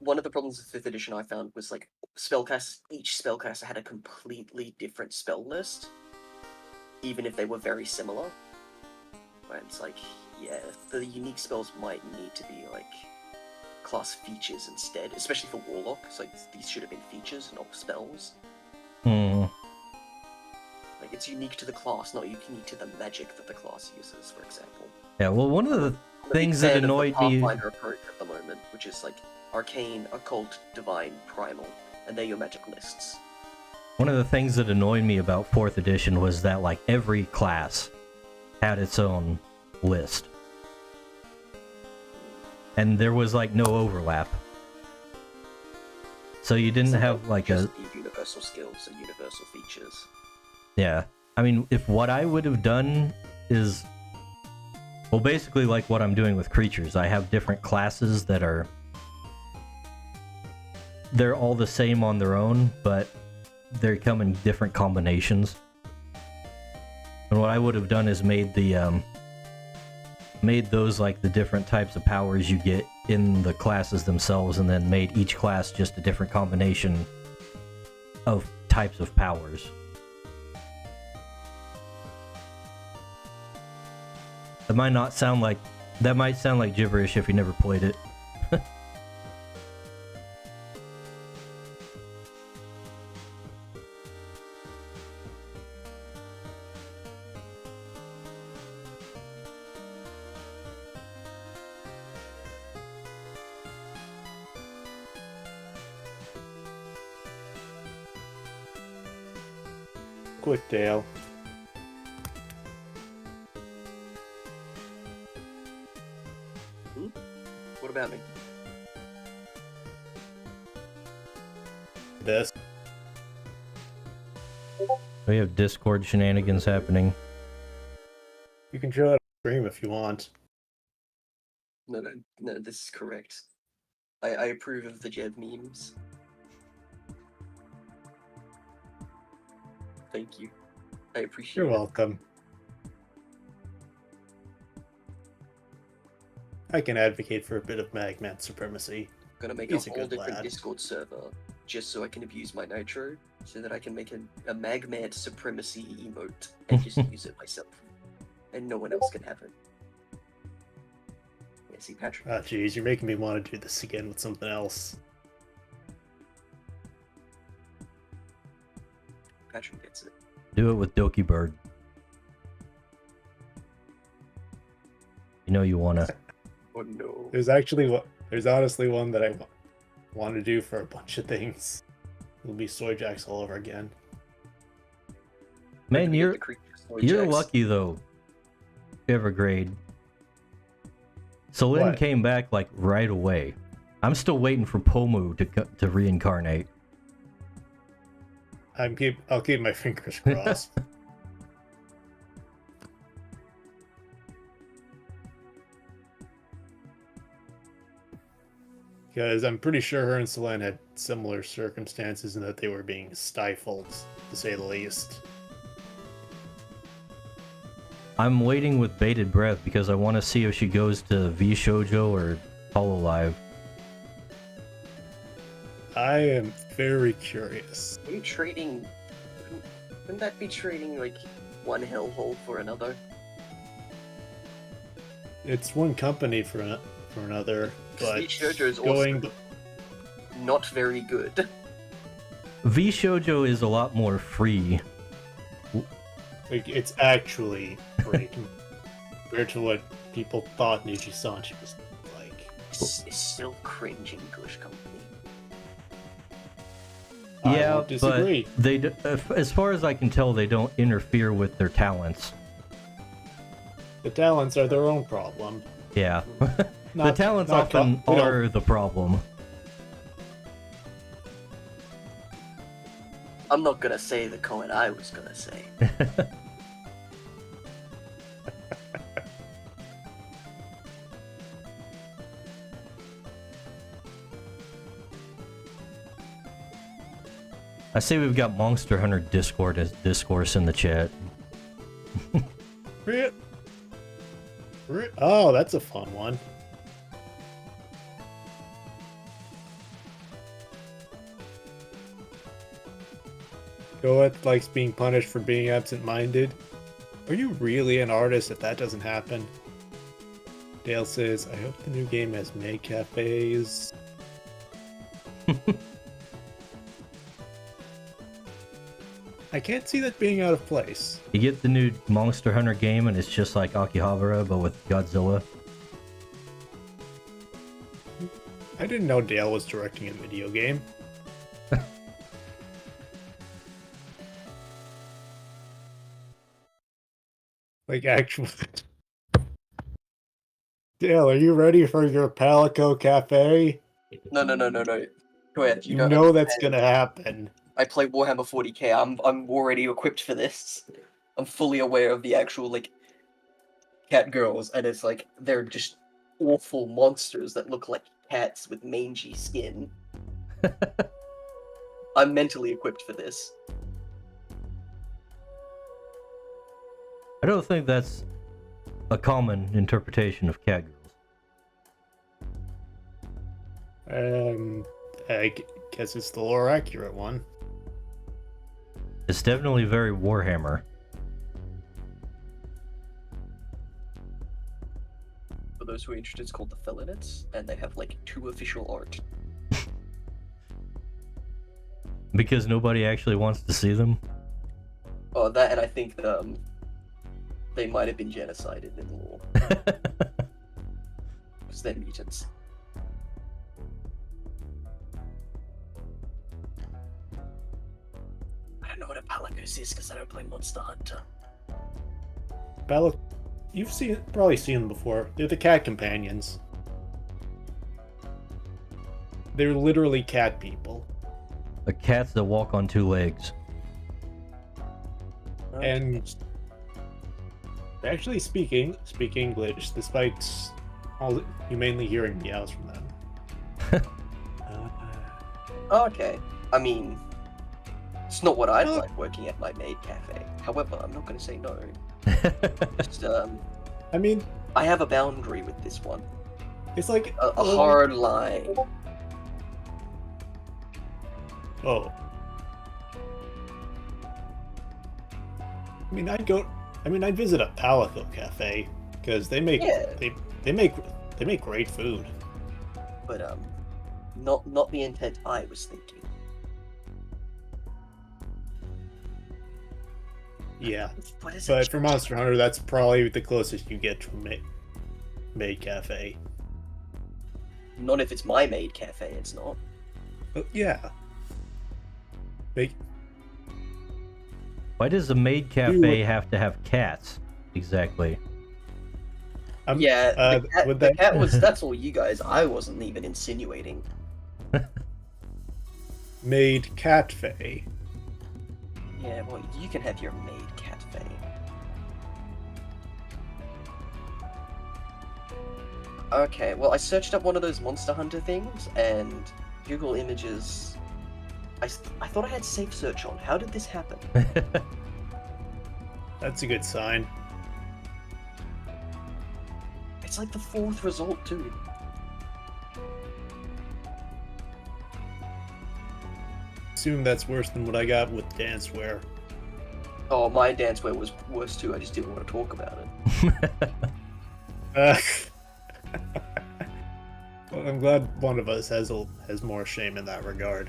one of the problems with 5th edition I found was, like, each spellcaster had a completely different spell list, even if they were very similar. Where it's like, yeah, the unique spells might need to be, like, class features instead, especially for Warlock. It's like, these should have been features, not spells. Hmm. Like, it's unique to the class, not unique to the magic that the class uses, for example. Yeah, well, one of the I'm a big things that fan of the annoyed me... Pathfinder approach at the moment, which is like arcane, occult, divine, primal, and they're your magic lists. One of the things that annoyed me about 4th edition was that, like, every class had its own list. And there was, like, no overlap. So you didn't have, like, just the universal skills and universal features. Yeah. I mean, if what I would have done is... Well, basically like what I'm doing with creatures. I have different classes that are... They're all the same on their own, but they come in different combinations. And what I would have done is made those like the different types of powers you get in the classes themselves, and then made each class just a different combination of types of powers. That might sound like gibberish if you never played it. Quick, Dale. What about me? This. We have Discord shenanigans happening. You can show it on stream if you want. No, this is correct. I approve of the Jeb memes. Thank you. I appreciate You're it. welcome. I can advocate for a bit of Magmat supremacy. I'm gonna make He's a a whole good different lad. Discord server just so I can abuse my Nitro. so that I can make a Magmant Supremacy emote and just use it myself, and no one else can have it. Yeah, see, Patrick. Oh, jeez, you're making me want to do this again with something else. Patrick gets it. Do it with Doki Bird. You know you wanna. Oh no. There's honestly one that I want to do for a bunch of things. It'll be Soy Jacks all over again. Man, Get you're the creature Soy you're Jacks. lucky though. Evergrade. Celine What? came back like right away. I'm still waiting for Pomu to reincarnate. I'll keep my fingers crossed. Because I'm pretty sure her and Selene had similar circumstances in that they were being stifled, to say the least. I'm waiting with bated breath because I want to see if she goes to V Shoujo or Hololive. I am very curious. Are you trading? Wouldn't that be trading like one hellhole for another? It's one company for another, but Shoujo is going. also not very good. V Shoujo is a lot more free. Like, it's actually free compared to what people thought Nijisanji was like. It's still cringe English company. I Yeah, won't disagree. but they, as far as I can tell, they don't interfere with their talents. The talents are their own problem. Yeah, the Not- talents not often pro- they don't- are the problem. I'm not gonna say the comment I was gonna say. I see we've got Monster Hunter discourse in the chat. Oh, that's a fun one. Goeth likes being punished for being absent-minded. Are you really an artist if that doesn't happen? Dale says, I hope the new game has maid cafes. I can't see that being out of place. You get the new Monster Hunter game and it's just like Akihabara but with Godzilla. I didn't know Dale was directing a video game. Like, actually. Dale, are you ready for your Palico Cafe? No. Go ahead. You don't know that's understand. gonna happen. I play Warhammer 40k. I'm already equipped for this. I'm fully aware of the actual like cat girls, and it's like they're just awful monsters that look like cats with mangy skin. I'm mentally equipped for this. I don't think that's a common interpretation of cat girls. I guess it's the lore accurate one. It's definitely very Warhammer. For those who are interested, it's called the Felinates, and they have like 2 official art. Because nobody actually wants to see them. Oh, that, and I think they might have been genocided in lore. Because they're mutants. I don't know what a Palicos is because I don't play Monster Hunter. You've probably seen them before. They're the cat companions. They're literally cat people. The cats that walk on 2 legs. And actually speak English, despite you mainly hearing meows from them. Okay. I mean, it's not what I'd like working at my maid cafe. However, I'm not going to say no. Just, I mean, I have a boundary with this one. it's like A hard line. Oh, I mean, I'd visit a Palaco cafe because they make Yeah. they make they make great food. But not the intent I was thinking. Yeah, What is but it? for Monster Hunter, that's probably the closest you get to a maid cafe. Not if it's my maid cafe. It's not. But yeah, they Why does the maid cafe have to have cats? Exactly. Yeah, would the that cat was. That's all you guys. I wasn't even insinuating. maid cafe? Yeah, well, you can have your maid cafe. Okay, well, I searched up one of those Monster Hunter things, and Google Images. I thought I had safe search on. How did this happen? That's a good sign. It's like the fourth result too. Assume that's worse than what I got with Danceware. Oh, my danceware was worse too. I just didn't want to talk about it. Uh, well, I'm glad one of us has more shame in that regard.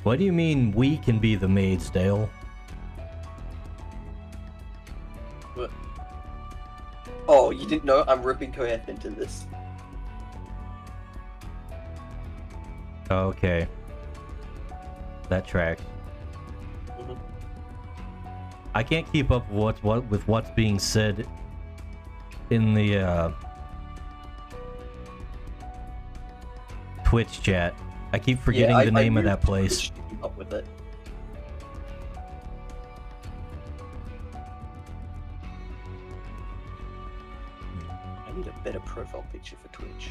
What do you mean we can be the maids, Dale? But oh, you didn't know I'm ripping Koef into this. Okay. That tracks. Mhm. I can't keep up with what's being said in the Twitch chat. I keep forgetting the name of that place. To keep up with it. I need a better profile picture for Twitch.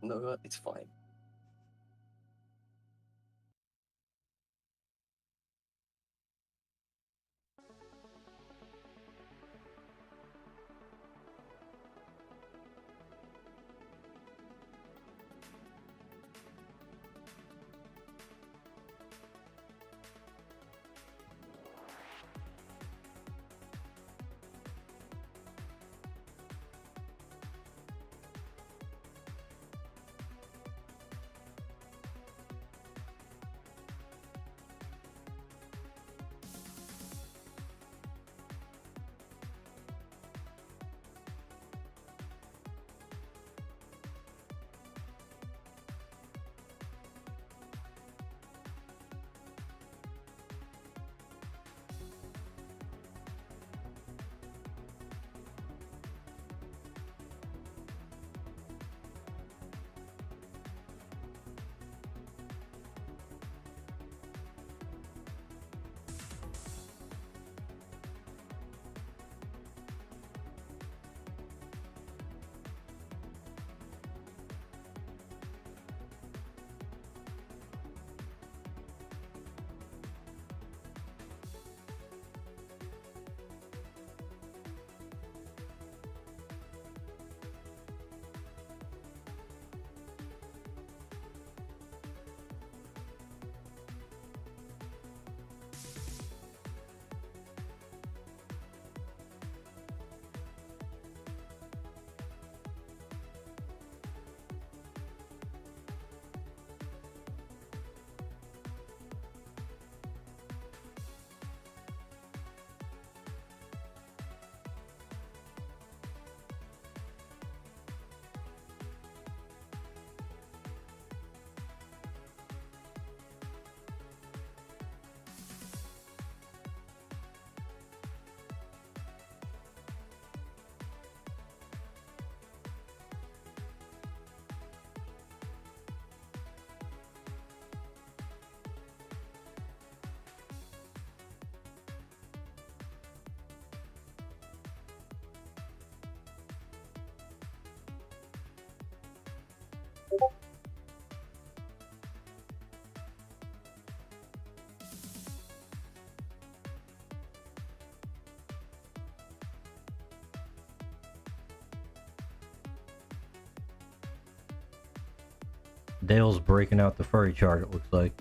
No, it's fine. Dale's breaking out the furry chart, it looks like.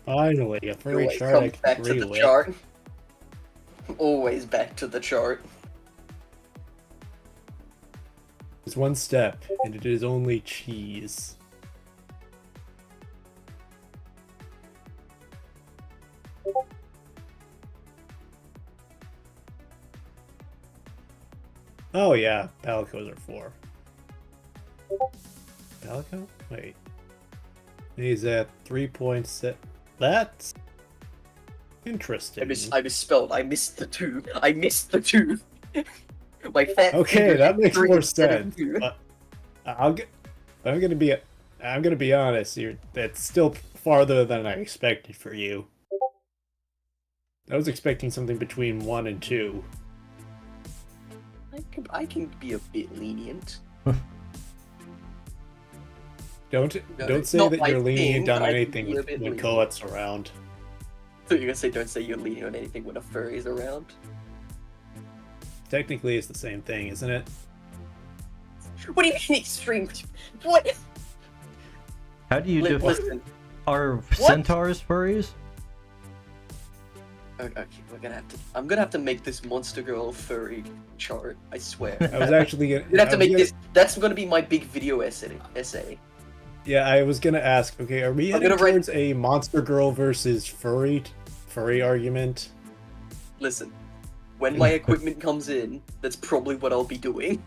Finally, a furry Always chart I comes can back to agree the with. chart. Always back to the chart. It's one step, and it is only cheese. Oh yeah, Palicos are 4. Palico? Wait. He's at 3.7. That's interesting. I misspelled. I missed the 2. I missed the 2. My fat Okay, finger that hit makes 3 more instead of sense. 2. But I'm gonna be honest. That's still farther than I expected for you. I was expecting something between 1 and 2. I can be a bit lenient. Don't it's say not that my you're lenient thing, on but I can anything be a when bit lenient. Coet's around. So you're gonna say don't say you're lenient on anything when a furry's around? Technically, it's the same thing, isn't it? What do you mean extreme? What? How do you define... Listen. Are What? centaurs furries? Okay, I'm gonna have to make this Monster Girl furry chart. I swear. I was actually gonna. I'm gonna have to I was make gonna- this. That's gonna be my big video essay. Yeah, I was gonna ask. Okay, are we I'm heading gonna write- towards a monster girl versus furry argument? Listen, when my equipment comes in, that's probably what I'll be doing.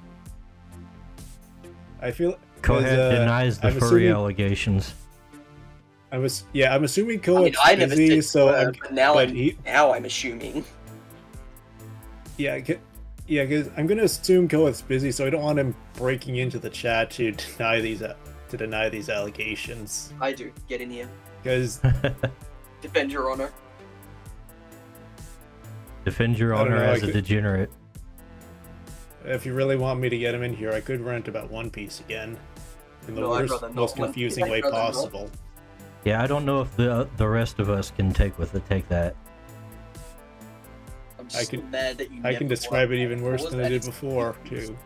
I feel. Coheed denies the I'm furry assuming- allegations. I'm assuming I Coet's mean, I never busy, said so but now but I'm assuming. yeah, because I'm gonna assume Coet's busy, so I don't want him breaking into the chat to deny these allegations. I do. Get in here. Because Defend your honor. Defend your I don't honor know, as a degenerate. if you really want me to get him in here, I could rant about One Piece again, in the No, I'd worst, rather not. most confusing I'd way rather not. possible. Yeah, I don't know if the rest of us can take that. I'm I so can- mad that you I can never describe it won. even worse What was than I that? did It's before, ridiculous. too.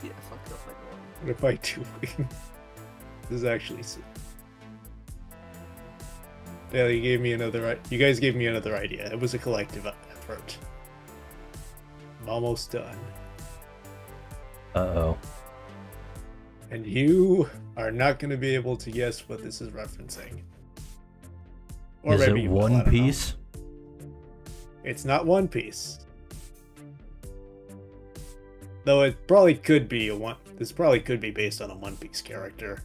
Yeah, fuck it up like that. What if I do? This is actually. Yeah, you guys gave me another idea. It was a collective effort. I'm almost done. Uh-oh. And you are not going to be able to guess what this is referencing. Or Is maybe it you will, I One don't know. Piece? It's not One Piece. Though it probably could be this probably could be based on a One Piece character.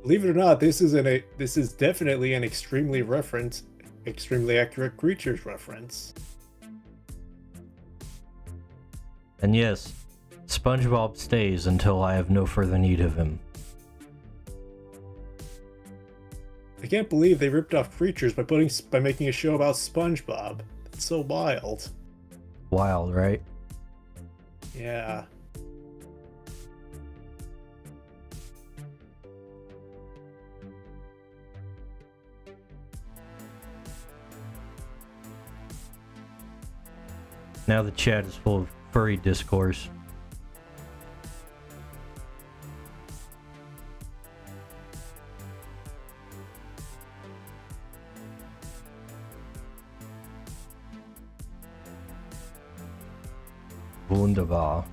Believe it or not, this is definitely an extremely accurate creatures reference. And yes, SpongeBob stays until I have no further need of him. I can't believe they ripped off creatures by making a show about SpongeBob. That's so wild. Wild, right? Yeah. Now the chat is full of furry discourse. Wunderbar.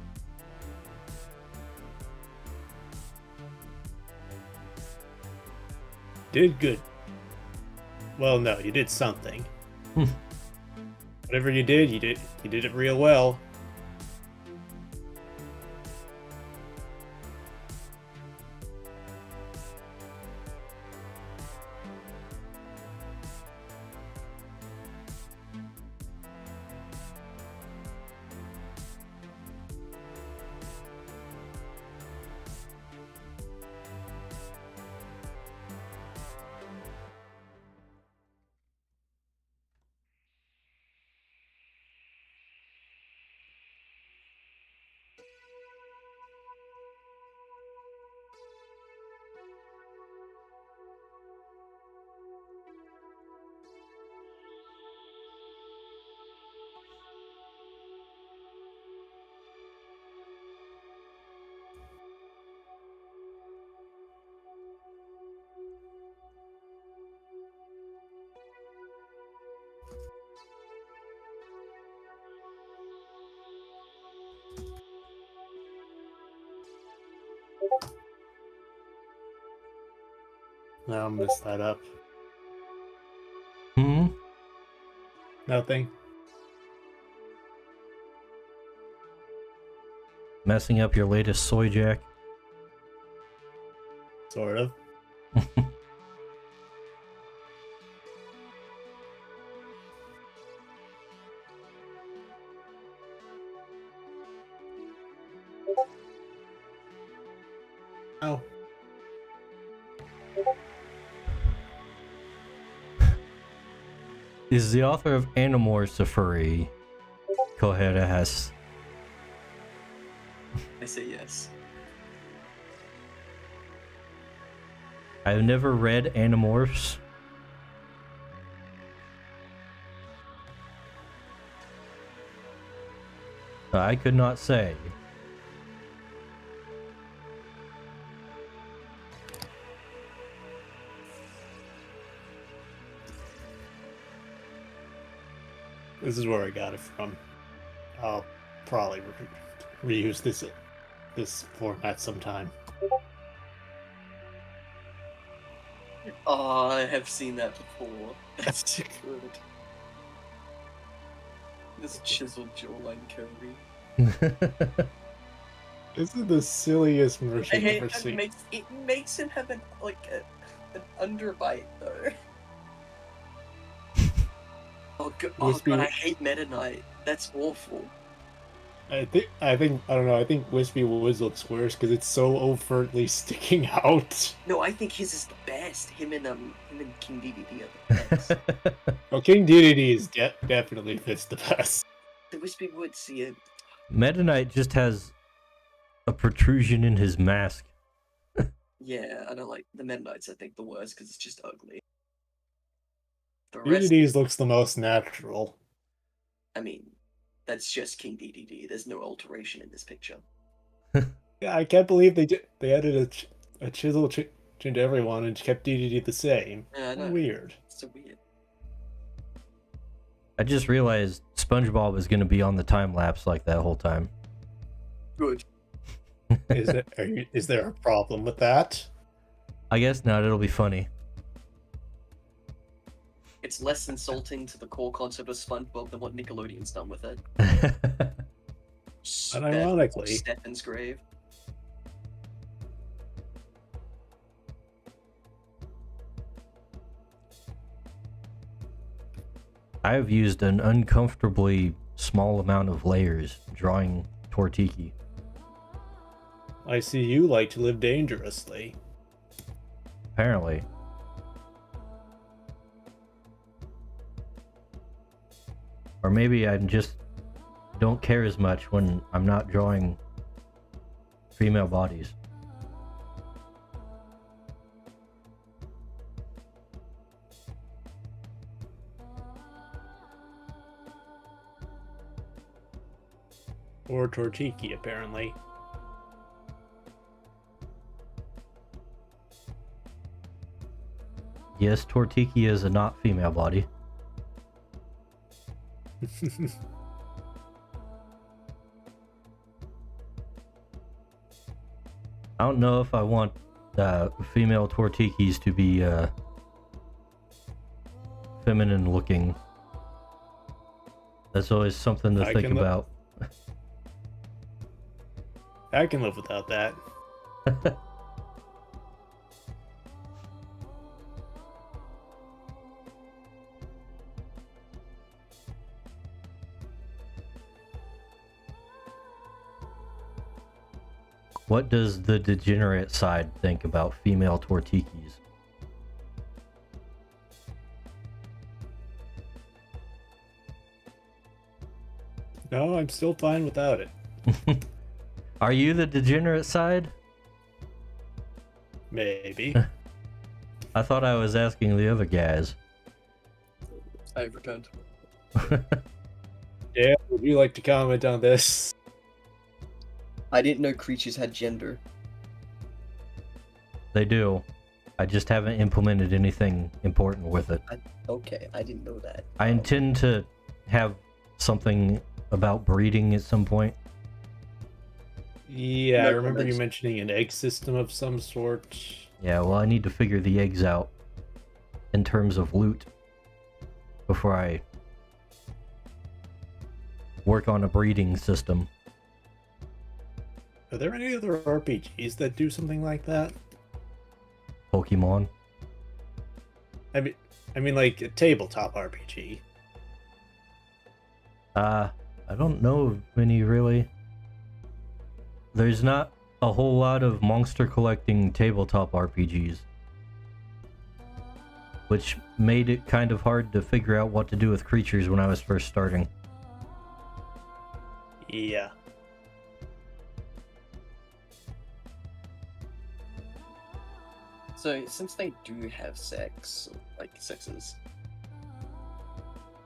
Did good. Well, no, you did something. Whatever you did it real well. Now I messed that up. Hmm? Nothing. Messing up your latest soy jack? Sort of. Oh. Is the author of Animorphs a furry? Koheda has. I say yes. I've never read Animorphs. I could not say. This is where I got it from. I'll probably reuse this format sometime. Oh, I have seen that before. That's too good. This chiseled jawline curvy. This is the silliest merch I I've hate ever that seen. it makes him have an underbite though. Oh god, I hate Meta Knight. That's awful. I don't know. I think Wispy Woods looks worse because it's so overtly sticking out. No, I think his is the best. Him and King DDD are the best. Oh, King DDD is definitely fits the best. The Wispy Woods, see it. Meta Knight just has a protrusion in his mask. Yeah, I don't like the Meta Knights. I think the worst because it's just ugly. The rest, DDD's looks the most natural. I mean, that's just King DDD. There's no alteration in this picture. Yeah, I can't believe they added a chisel chin to everyone and kept DDD the same. Yeah, I know. Weird. It's so weird. I just realized SpongeBob is going to be on the time lapse like that whole time. Good. Is there a problem with that? I guess not. It'll be funny. It's less insulting to the core concept of SpongeBob than what Nickelodeon's done with it. And ironically, Stefan's grave. I have used an uncomfortably small amount of layers drawing Tortiki. I see you like to live dangerously. Apparently. Or maybe I just don't care as much when I'm not drawing female bodies. Or Tortiki, apparently. Yes, Tortiki is a not female body. I don't know if I want female Tortikis to be feminine looking. That's always something to think about. I can live without that. What does the degenerate side think about female Tortikis? No, I'm still fine without it. Are you the degenerate side? Maybe. I thought I was asking the other guys. I've returned. Yeah, would you like to comment on this? I didn't know creatures had gender. They do. I just haven't implemented anything important with it. Okay, I didn't know that. I intend to have something about breeding at some point. Yeah, No I remember you comments. mentioning an egg system of some sort. Yeah, well, I need to figure the eggs out in terms of loot before I work on a breeding system. Are there any other RPGs that do something like that? Pokemon. I mean, like a tabletop RPG. I don't know of many really. There's not a whole lot of monster collecting tabletop RPGs, which made it kind of hard to figure out what to do with creatures when I was first starting. Yeah. So since they do have sex, like sexes,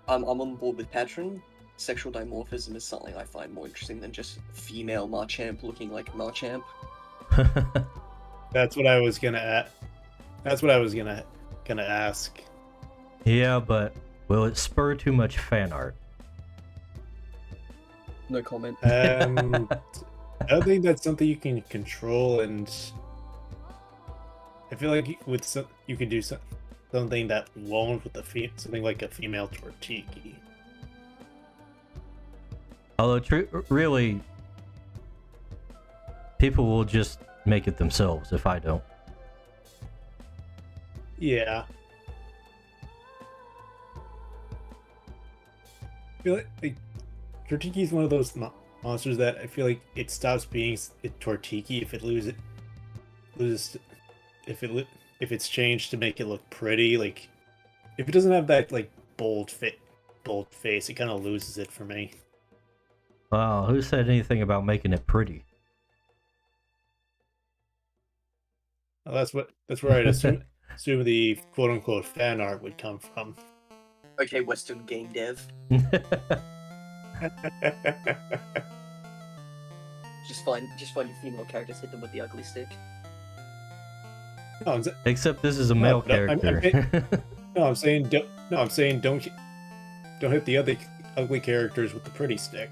I'm on board with Patron. Sexual dimorphism is something I find more interesting than just female Marchamp looking like Marchamp. That's what I was gonna. That's what I was gonna ask. Yeah, but will it spur too much fan art? No comment. I don't think that's something you can control, and I feel like with you can do something that won't with something like a female Tortiki. Although, really, people will just make it themselves if I don't. Yeah. I feel like Tortiki is one of those monsters that I feel like it stops being Tortiki if it loses if it's changed to make it look pretty. Like if it doesn't have that like bold face, it kind of loses it for me. Wow, who said anything about making it pretty? Well, that's where I'd assume the quote unquote fan art would come from. Okay, Western game dev. Just find your female characters, hit them with the ugly stick. No, Except this is a male character. I'm saying don't hit the other ugly characters with the pretty stick.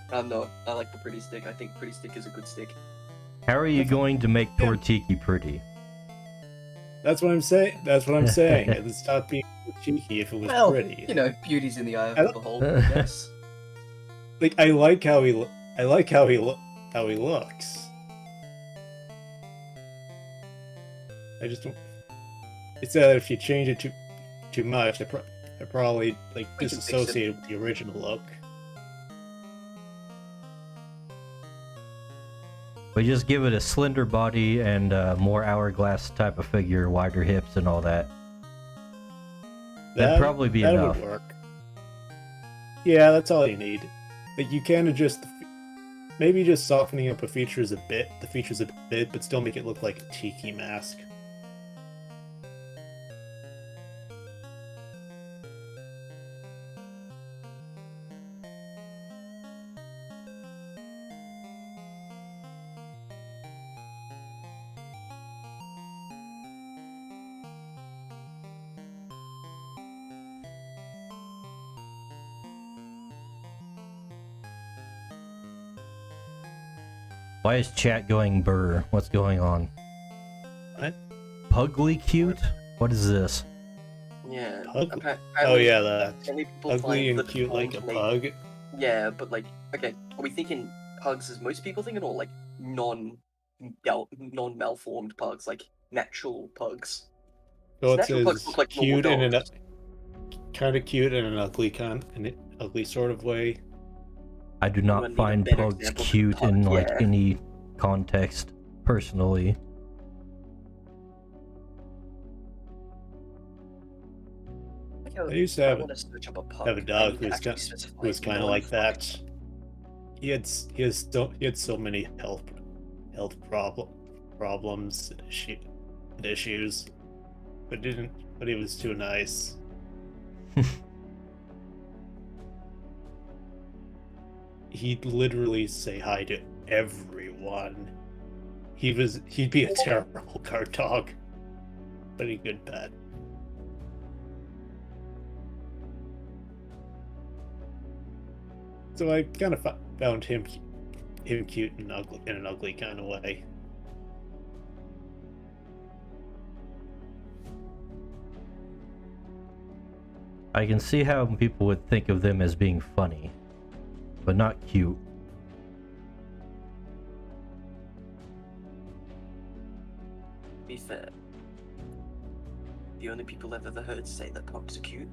I'm not. I like the pretty stick. I think pretty stick is a good stick. How are you going to make Tortiki pretty? That's what I'm saying. That's what I'm saying. It would stop being cheeky if it was pretty. You know, beauty's in the eye of the beholder. Yes. Like I like how he looks. I just don't. It's that if you change it too much, I probably like disassociate it with the original look. We just give it a slender body and more hourglass type of figure, wider hips and all that. That'd probably be enough. Would work. Yeah, that's all you need. Like you can adjust maybe just softening up the features a bit, but still make it look like a tiki mask. Why is chat going burr? What's going on? What? Pugly cute? What is this? Yeah. Oh yeah, that people ugly find and the cute like a pug pug. Yeah, but like, okay, are we thinking pugs as most people thinking, or like non-malformed pugs, like natural pugs? So it Natural pugs says look like cute in normal an dogs. kind of cute in an ugly sort of way. I do I'm not gonna need a find better pugs example than cute pug, in like yeah. any context, personally. I used to have I want to search up a pug. a I dog need who to was actually specify kind of no like fucking- that. He had so many health problems and issues, but he was too nice. He'd literally say hi to everyone. He'd be a terrible guard dog, but a good pet. So I kind of found him cute and ugly in an ugly kind of way. I can see how people would think of them as being funny, but not cute. To be fair, the only people I've ever heard say that pugs are cute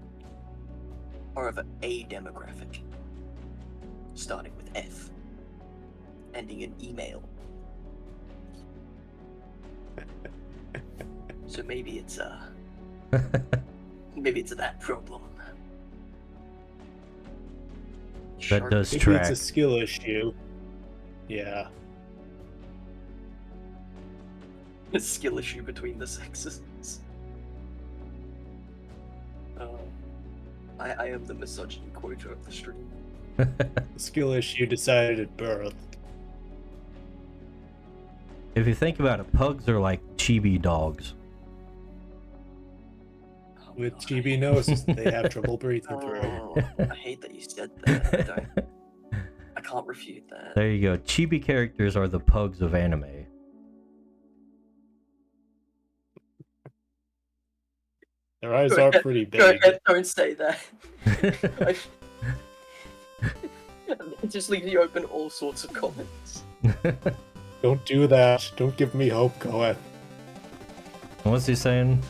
are of a demographic, starting with F, ending in email. So maybe it's maybe it's that problem. That does Maybe track. it's a skill issue. Yeah. A skill issue between the sexes. I am the misogyny quota of the stream. Skill issue decided at birth. If you think about it, pugs are like chibi dogs. Oh, With God. chibi noses, they have trouble breathing through. Oh, I hate that you said that. I can't refute that. There you go. Chibi characters are the pugs of anime. Their eyes Go are ahead, pretty Go big. ahead, don't say that. It just leaves you open all sorts of comments. Don't do that. Don't give me hope, Goeth. What's he saying?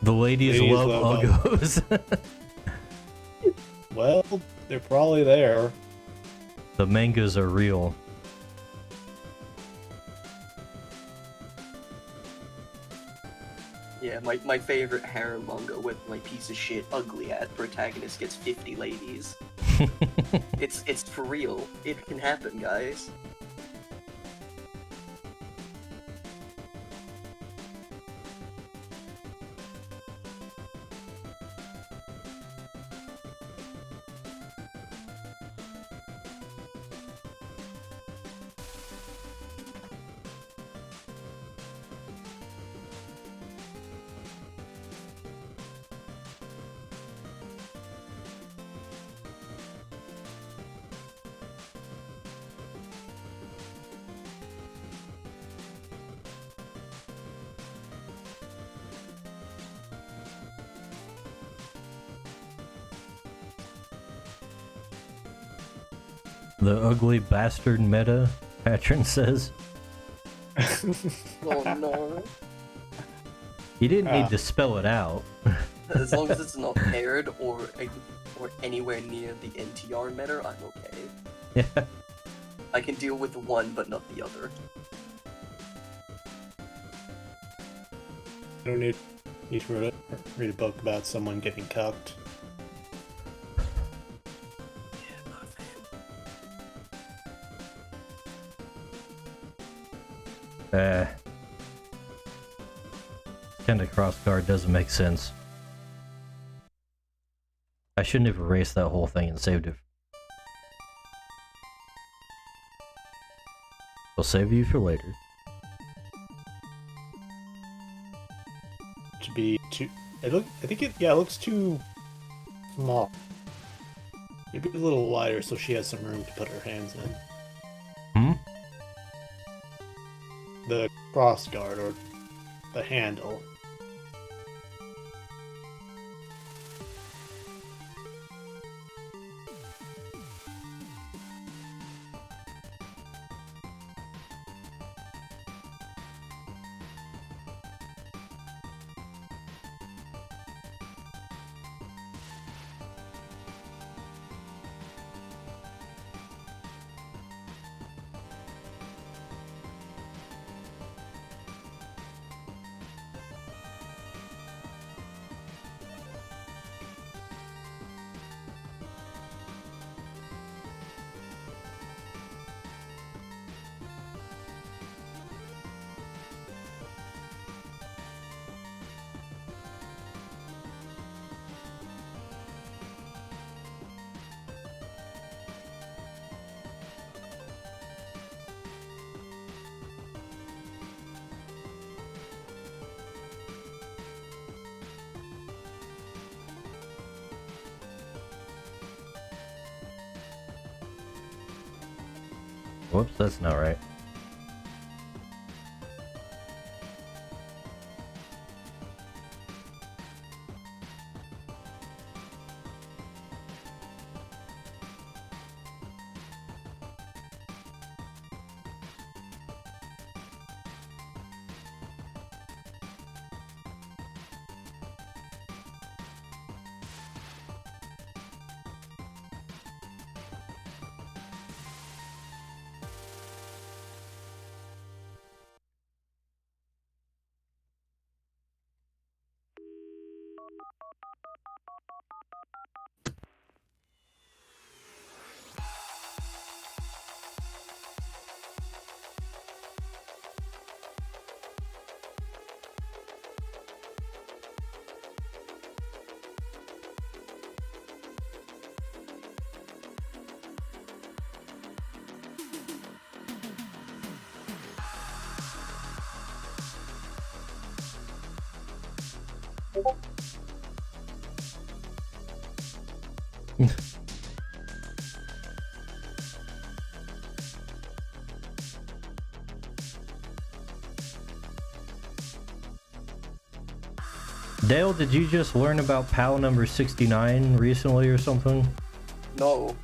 The ladies Ladies love love uggos. Well, they're probably there. The mangas are real. Yeah, my favorite harem manga with my piece of shit ugly ass protagonist gets 50 ladies. It's for real. It can happen, guys. The ugly bastard meta, Patron says. Oh no. You didn't need to spell it out. As long as it's not paired or anywhere near the NTR meta, I'm okay. Yeah. I can deal with one, but not the other. I don't need to read a book about someone getting cucked. Yeah, not a fan. Kind of cross guard doesn't make sense. I shouldn't have erased that whole thing and saved it. We'll save you for later. To be too, it looks too small. Maybe a little wider so she has some room to put her hands in. Hmm? The cross guard or the handle. Whoops, that's not right. Dale, did you just learn about PAL number 69 recently or something? No.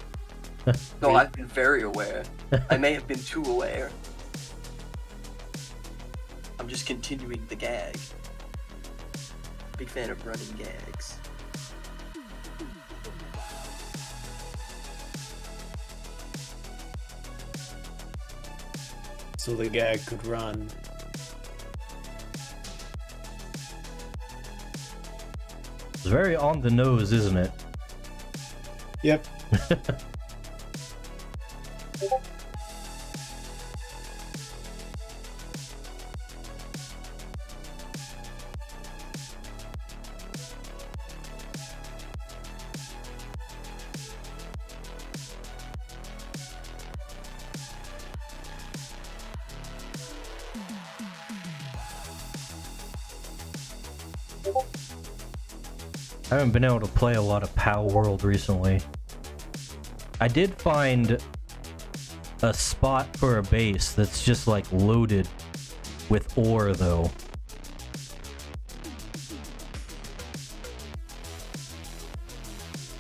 No, I've been very aware. I may have been too aware. I'm just continuing the gag. Big fan of running gags. So the gag could run. It's very on the nose, isn't it? Yep. I haven't been able to play a lot of PAL World recently. I did find a spot for a base that's just like loaded with ore though.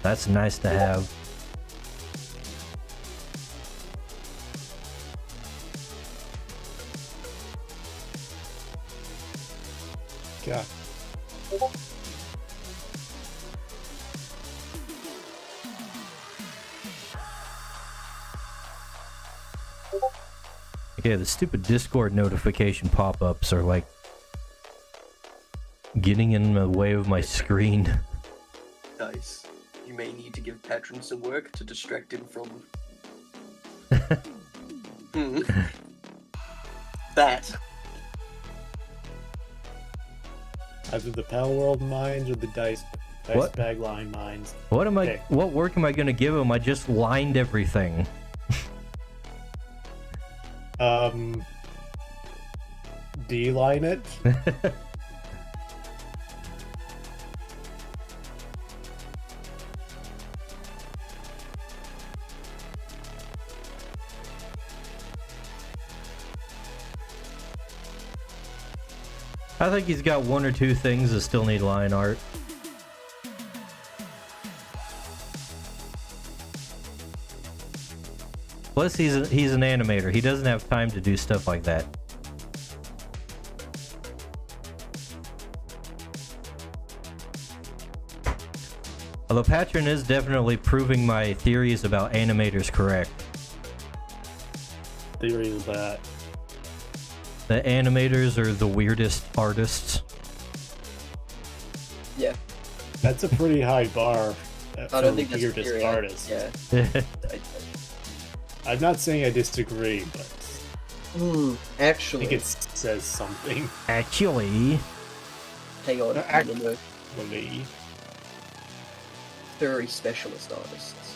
That's nice to have. Yeah. Okay, the stupid Discord notification pop-ups are like getting in the way of my screen. Nice. You may need to give Patron some work to distract him from... that. Either the PAL World mines or the dice What? bag line mines. What am I? Okay. What work am I gonna give him? I just lined everything. D-line it. I think he's got one or two things that still need line art. Plus, he's an animator. He doesn't have time to do stuff like that. Although Patron is definitely proving my theories about animators correct. Theory is that. The animators are the weirdest artists. Yeah. That's a pretty high bar. I don't think that's a weirdest theory. artist. Yeah. I'm not saying I disagree, but I Actually. think it says something. Actually, Hang on. Actually. Furry specialist artists.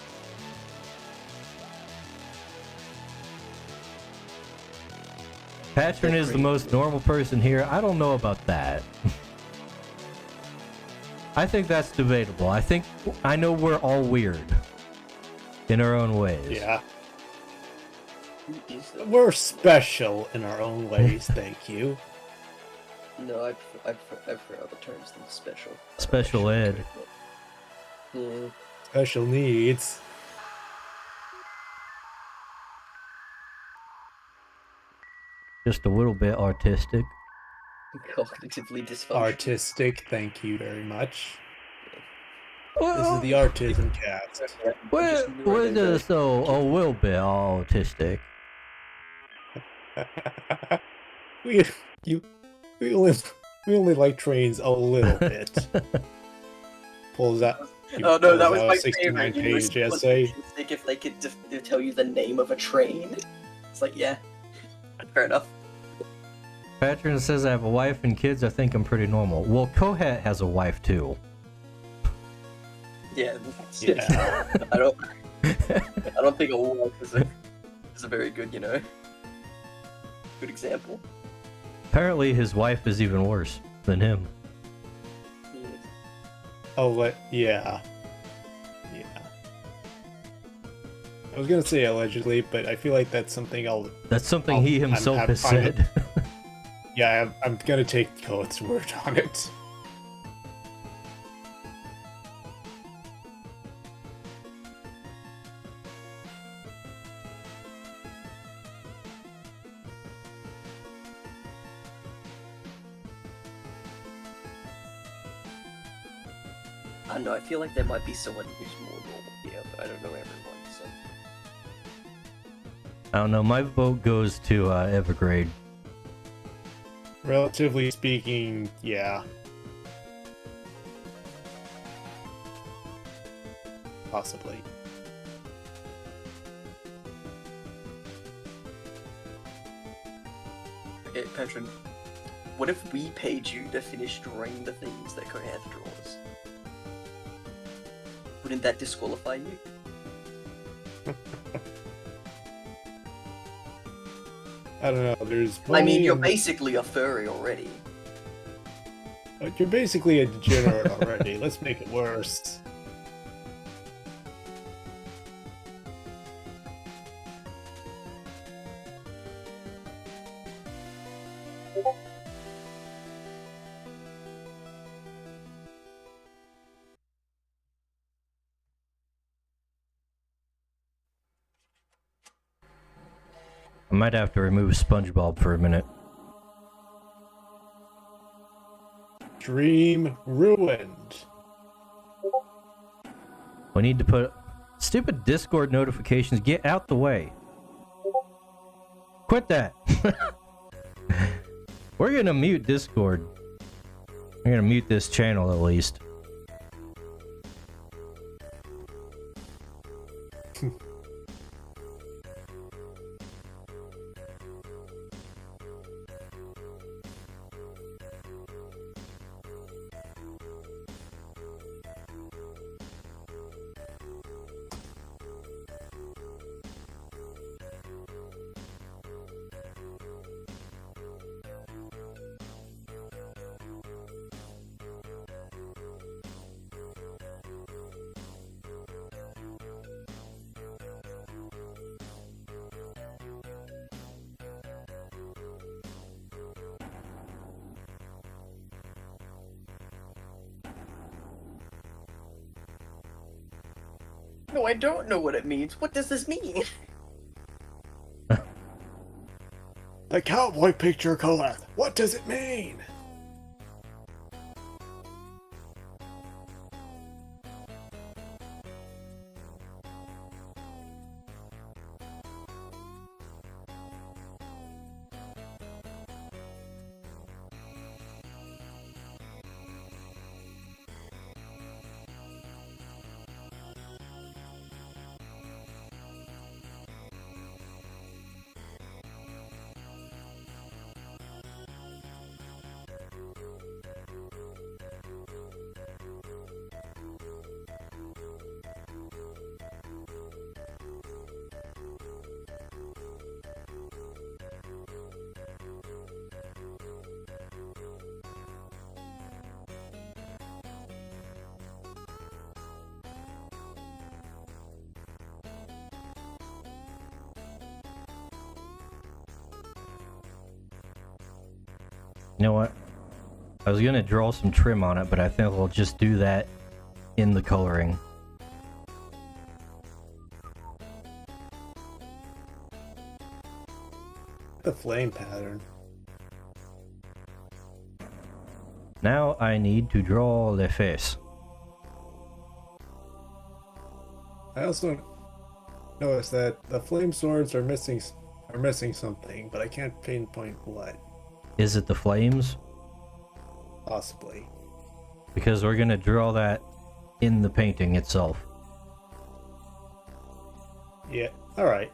Patron is the most normal person here. I don't know about that. I think that's debatable. I know we're all weird in our own ways. Yeah. Who is that? We're special in our own ways, thank you. No, I prefer other terms than special. Special ed. Yeah. Special needs. Just a little bit artistic. Cognitively dysfunctional. Artistic, thank you very much. Well, This is the Autism Cast. we're just a little bit autistic. we only like trains a little bit. Pulls out. Oh no, that was out a my 69 favorite. You page were essay. autistic if they could tell you the name of a train. It's like, yeah, fair enough. Patron says I have a wife and kids. I think I'm pretty normal. Well, Kohat has a wife too. Yeah. Yeah. I don't think a wife is a very good, good example. Apparently, his wife is even worse than him. Oh, yeah. Yeah. I was gonna say allegedly, but I feel like that's something That's something he himself has said. Yeah, I'm gonna take Coates' word on it. I don't know, I feel like there might be someone who's more normal here, but I don't know everyone, so. I don't know. My vote goes to Evergrade. Relatively speaking, yeah. Possibly. Okay, Patron, what if we paid you to finish drawing the things that Kohath draws? Wouldn't that disqualify you? I don't know, there's I mean, you're plenty basically a furry already. you're basically a degenerate already. Let's make it worse. I might have to remove SpongeBob for a minute. Dream ruined. We need to put stupid Discord notifications. Get out the way. Quit that. We're gonna mute Discord. We're gonna mute this channel at least. No, I don't know what it means. What does this mean? The cowboy picture, Coleth. What does it mean? You know what? I was gonna draw some trim on it, but I think I'll just do that in the coloring. The flame pattern. Now I need to draw the face. I also noticed that the flame swords are missing something, but I can't pinpoint what. Is it the flames? Possibly. Because we're gonna draw that in the painting itself. Yeah. All right.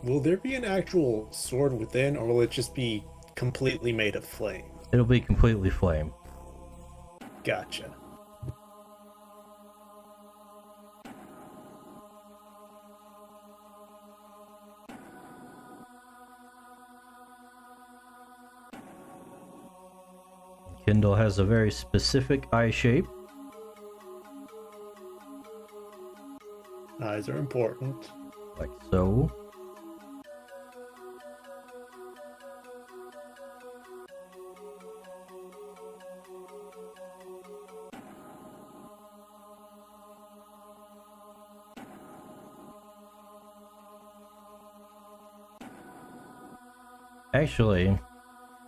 Will there be an actual sword within, or will it just be completely made of flame? It'll be completely flame. Gotcha. Kindle has a very specific eye shape. Eyes are important. Like so. Actually,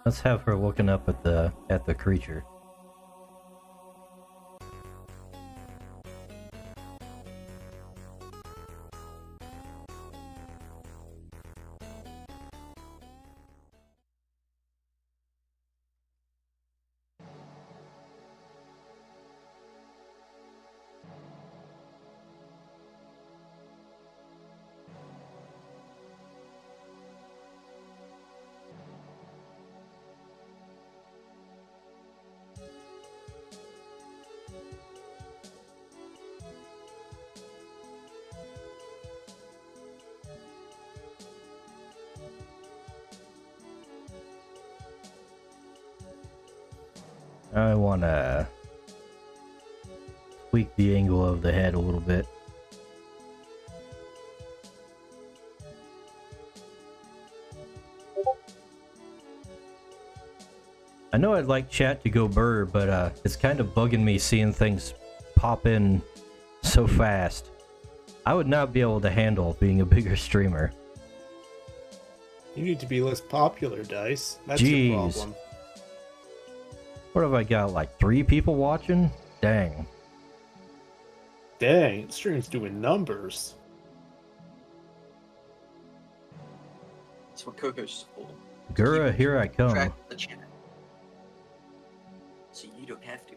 let's have her looking up at the creature. I want to tweak the angle of the head a little bit. I know I'd like chat to go burr, but it's kind of bugging me seeing things pop in so fast. I would not be able to handle being a bigger streamer. You need to be less popular, Dice. That's Jeez. your problem. What have I got, like 3 people watching? Dang. Dang, stream's doing numbers. That's what Coco's for. Gura, here I come. Track the chat. So you don't have to.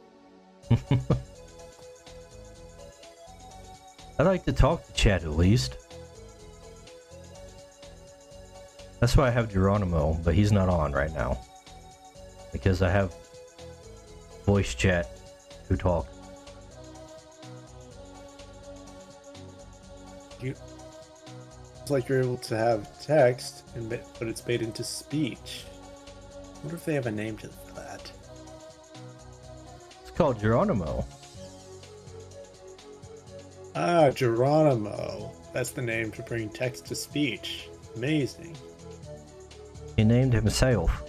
I like to talk to chat at least. That's why I have Geronimo, but he's not on right now. Because I have voice chat to talk. It's like you're able to have text, but it's made into speech. I wonder if they have a name to that. It's called Geronimo. Ah, Geronimo. That's the name to bring text to speech. Amazing. He named himself.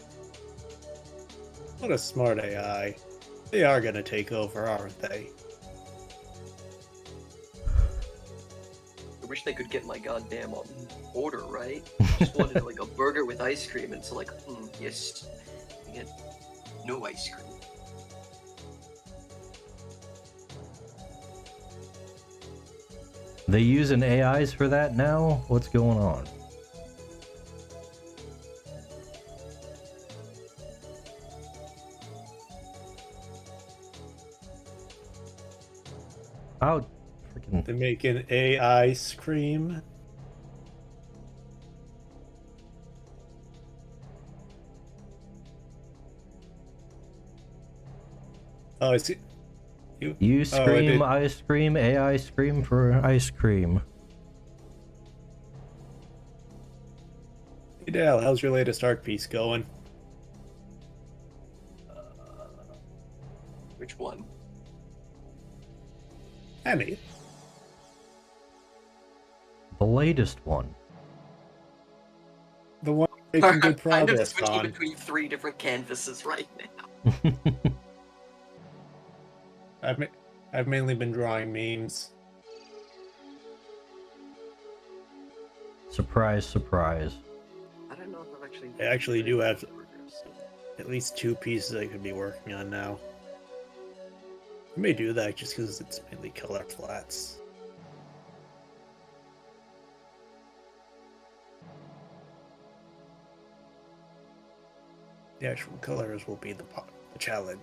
What a smart AI. They are gonna take over, aren't they? I wish they could get my goddamn order right. Just wanted like a burger with ice cream, and it's like, yes, you get no ice cream. They using AIs for that now? What's going on? Oh, freaking. They make an AI scream. Oh, I see. You scream, I scream, AI scream for ice cream. Hey Dale, how's your latest art piece going? Which one? Any. The latest one. The one making good kind of progress switching on. between 3 different canvases right now. I've mainly been drawing memes. Surprise, surprise. I don't know if I've actually. I actually do have at least 2 pieces I could be working on now. I may do that just because it's mainly color flats. The actual colors will be the challenge.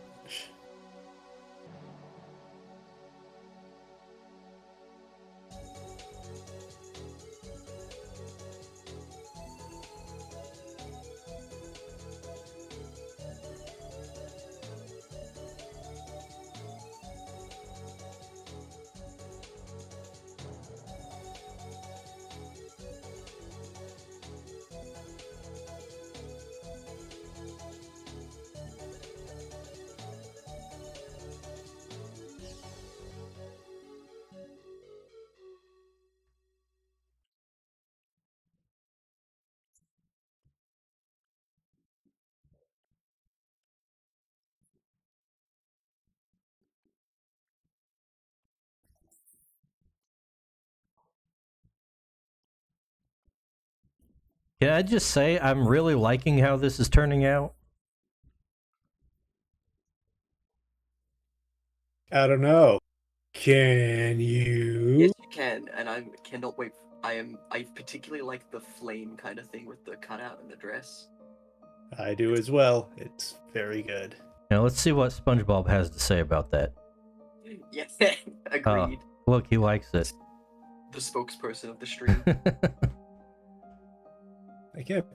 Can I just say I'm really liking how this is turning out? I don't know. Can you? Yes, you can, and I cannot wait. I particularly like the flame kind of thing with the cutout and the dress. I do as well. It's very good. Now let's see what SpongeBob has to say about that. Yes, agreed. Look, he likes it. The spokesperson of the stream. I can't.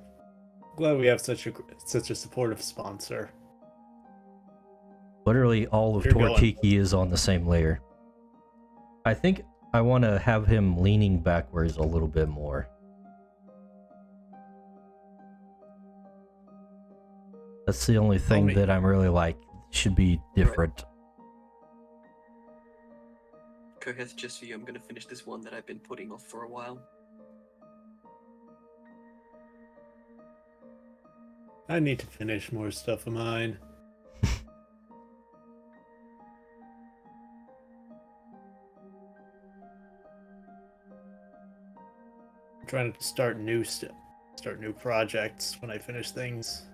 Glad we have such a supportive sponsor. Literally all of You're going. Tortiki is on the same layer. I think I want to have him leaning backwards a little bit more. That's the only thing that I'm really like, should be different. Koheth, just for you, I'm gonna finish this one that I've been putting off for a while. I need to finish more stuff of mine. I'm trying to start new projects when I finish things.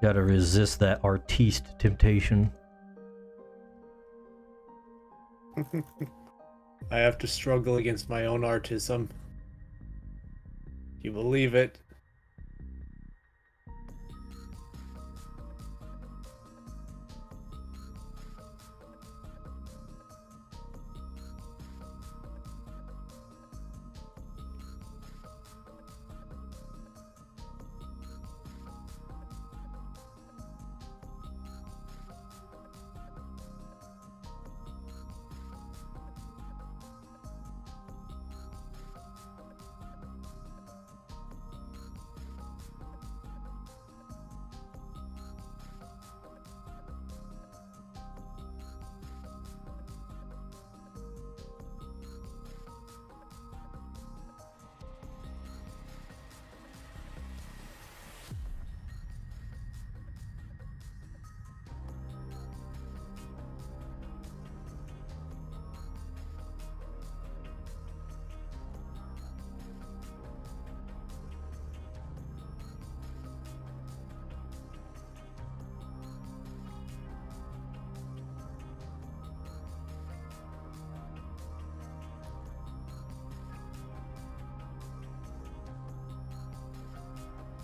Gotta resist that artiste temptation. I have to struggle against my own artism. You believe it?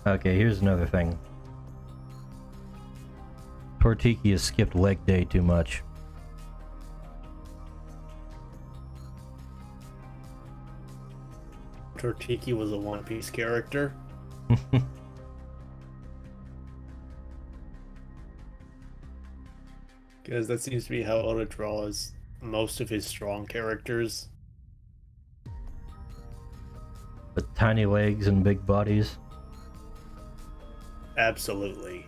Okay, here's another thing. Tortiki has skipped leg day too much. Tortiki was a One Piece character. Because that seems to be how Oda draws most of his strong characters. With tiny legs and big bodies. Absolutely.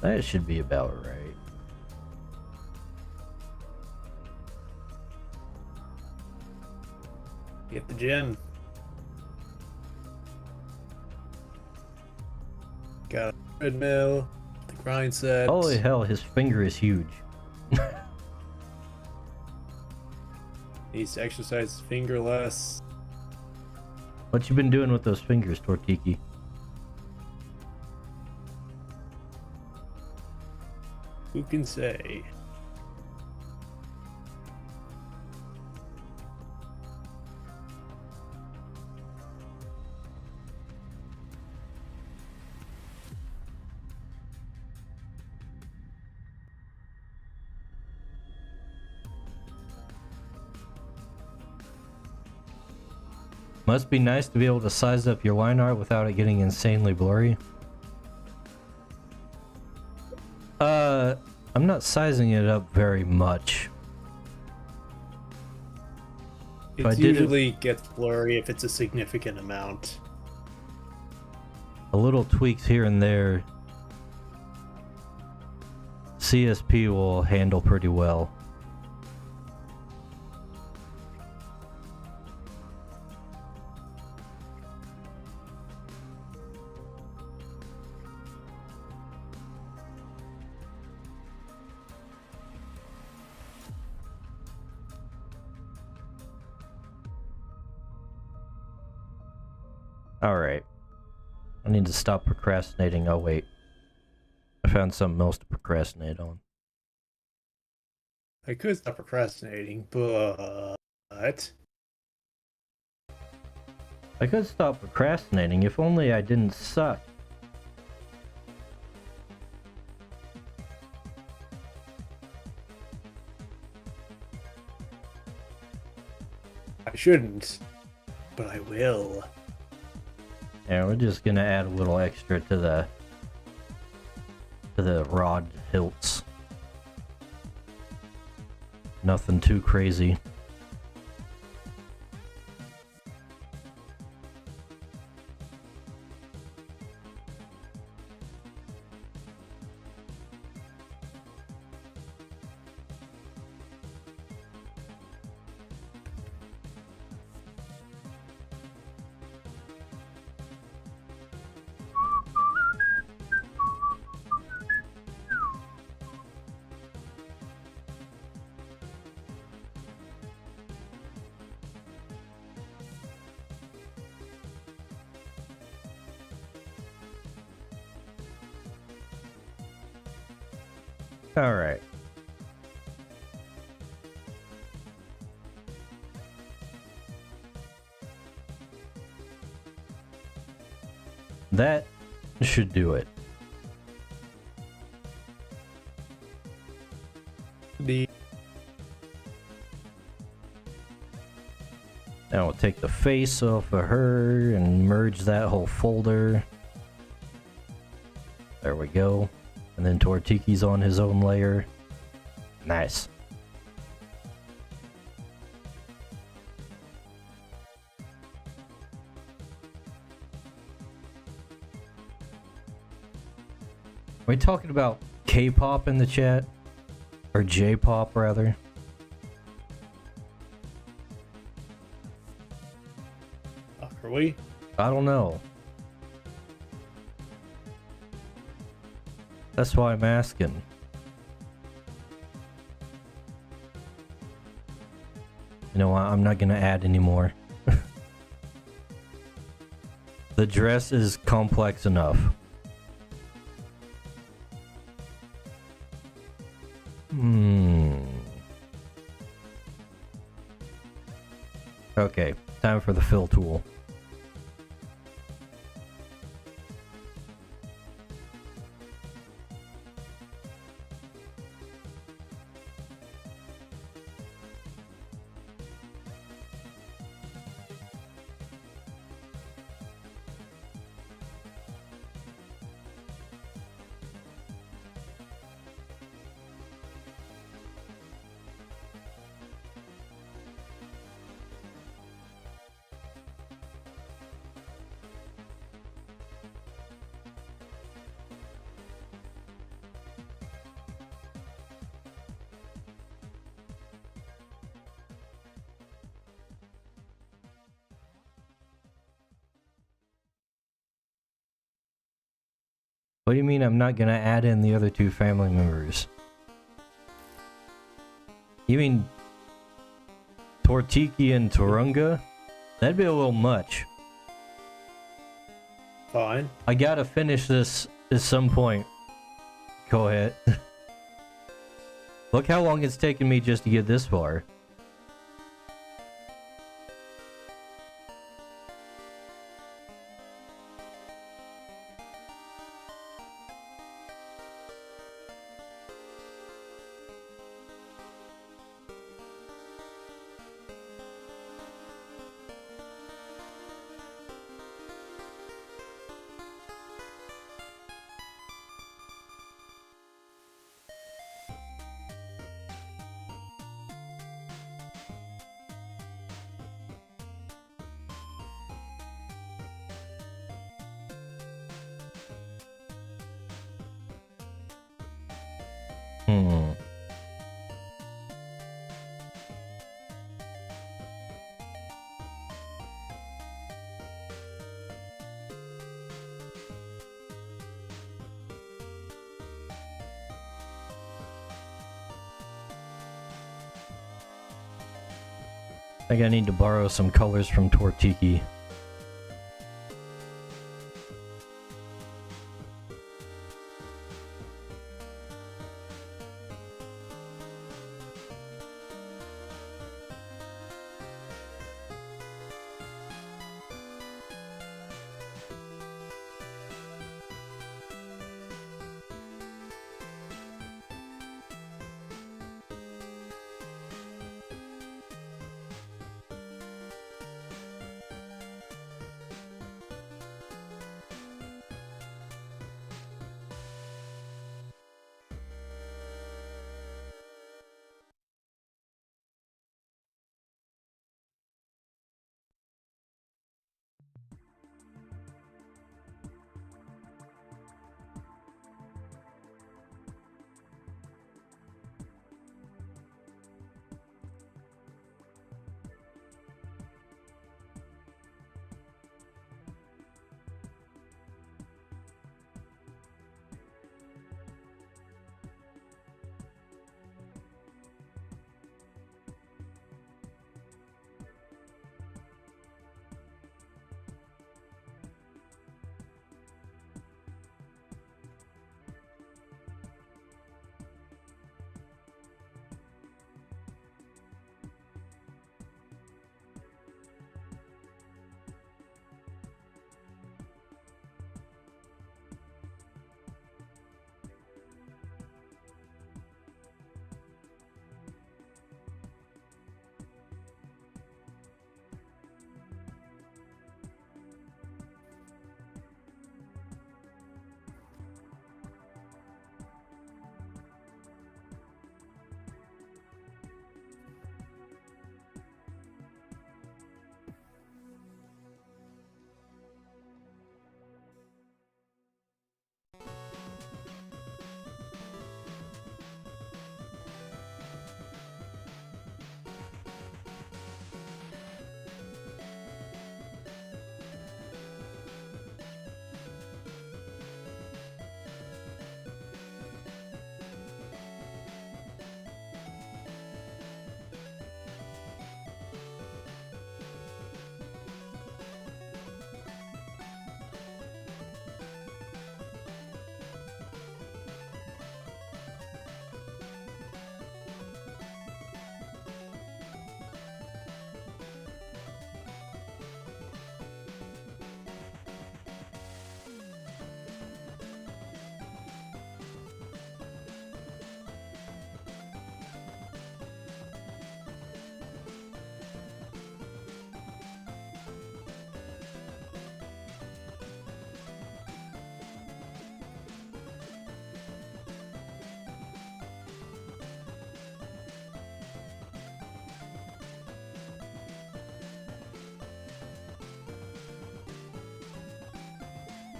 That should be about right. Get the gym. Got a treadmill, the grind set. Holy hell, his finger is huge. Needs to exercise his finger less. What you been doing with those fingers, Tortiki? Who can say? Must be nice to be able to size up your line art without it getting insanely blurry. I'm not sizing it up very much. It usually gets blurry if it's a significant amount. A little tweaks here and there, CSP will handle pretty well. Alright. I need to stop procrastinating. Oh wait. I found something else to procrastinate on. I could stop procrastinating, but... I could stop procrastinating if only I didn't suck. I shouldn't, but I will. Yeah, we're just gonna add a little extra to the rod hilts. Nothing too crazy. All right. That should do it. Now we'll take the face off of her and merge that whole folder. There we go. And then Tortiki's on his own layer. Nice. Are we talking about K-pop in the chat? Or J-pop, rather? Are we? I don't know. That's why I'm asking. You know what? I'm not gonna add anymore. The dress is complex enough. Okay, time for the fill tool. What do you mean I'm not gonna add in the other two family members? You mean Tortiki and Turunga? That'd be a little much. Fine. I gotta finish this at some point. Go ahead. Look how long it's taken me just to get this far. Hmm. I think I need to borrow some colors from Tortiki.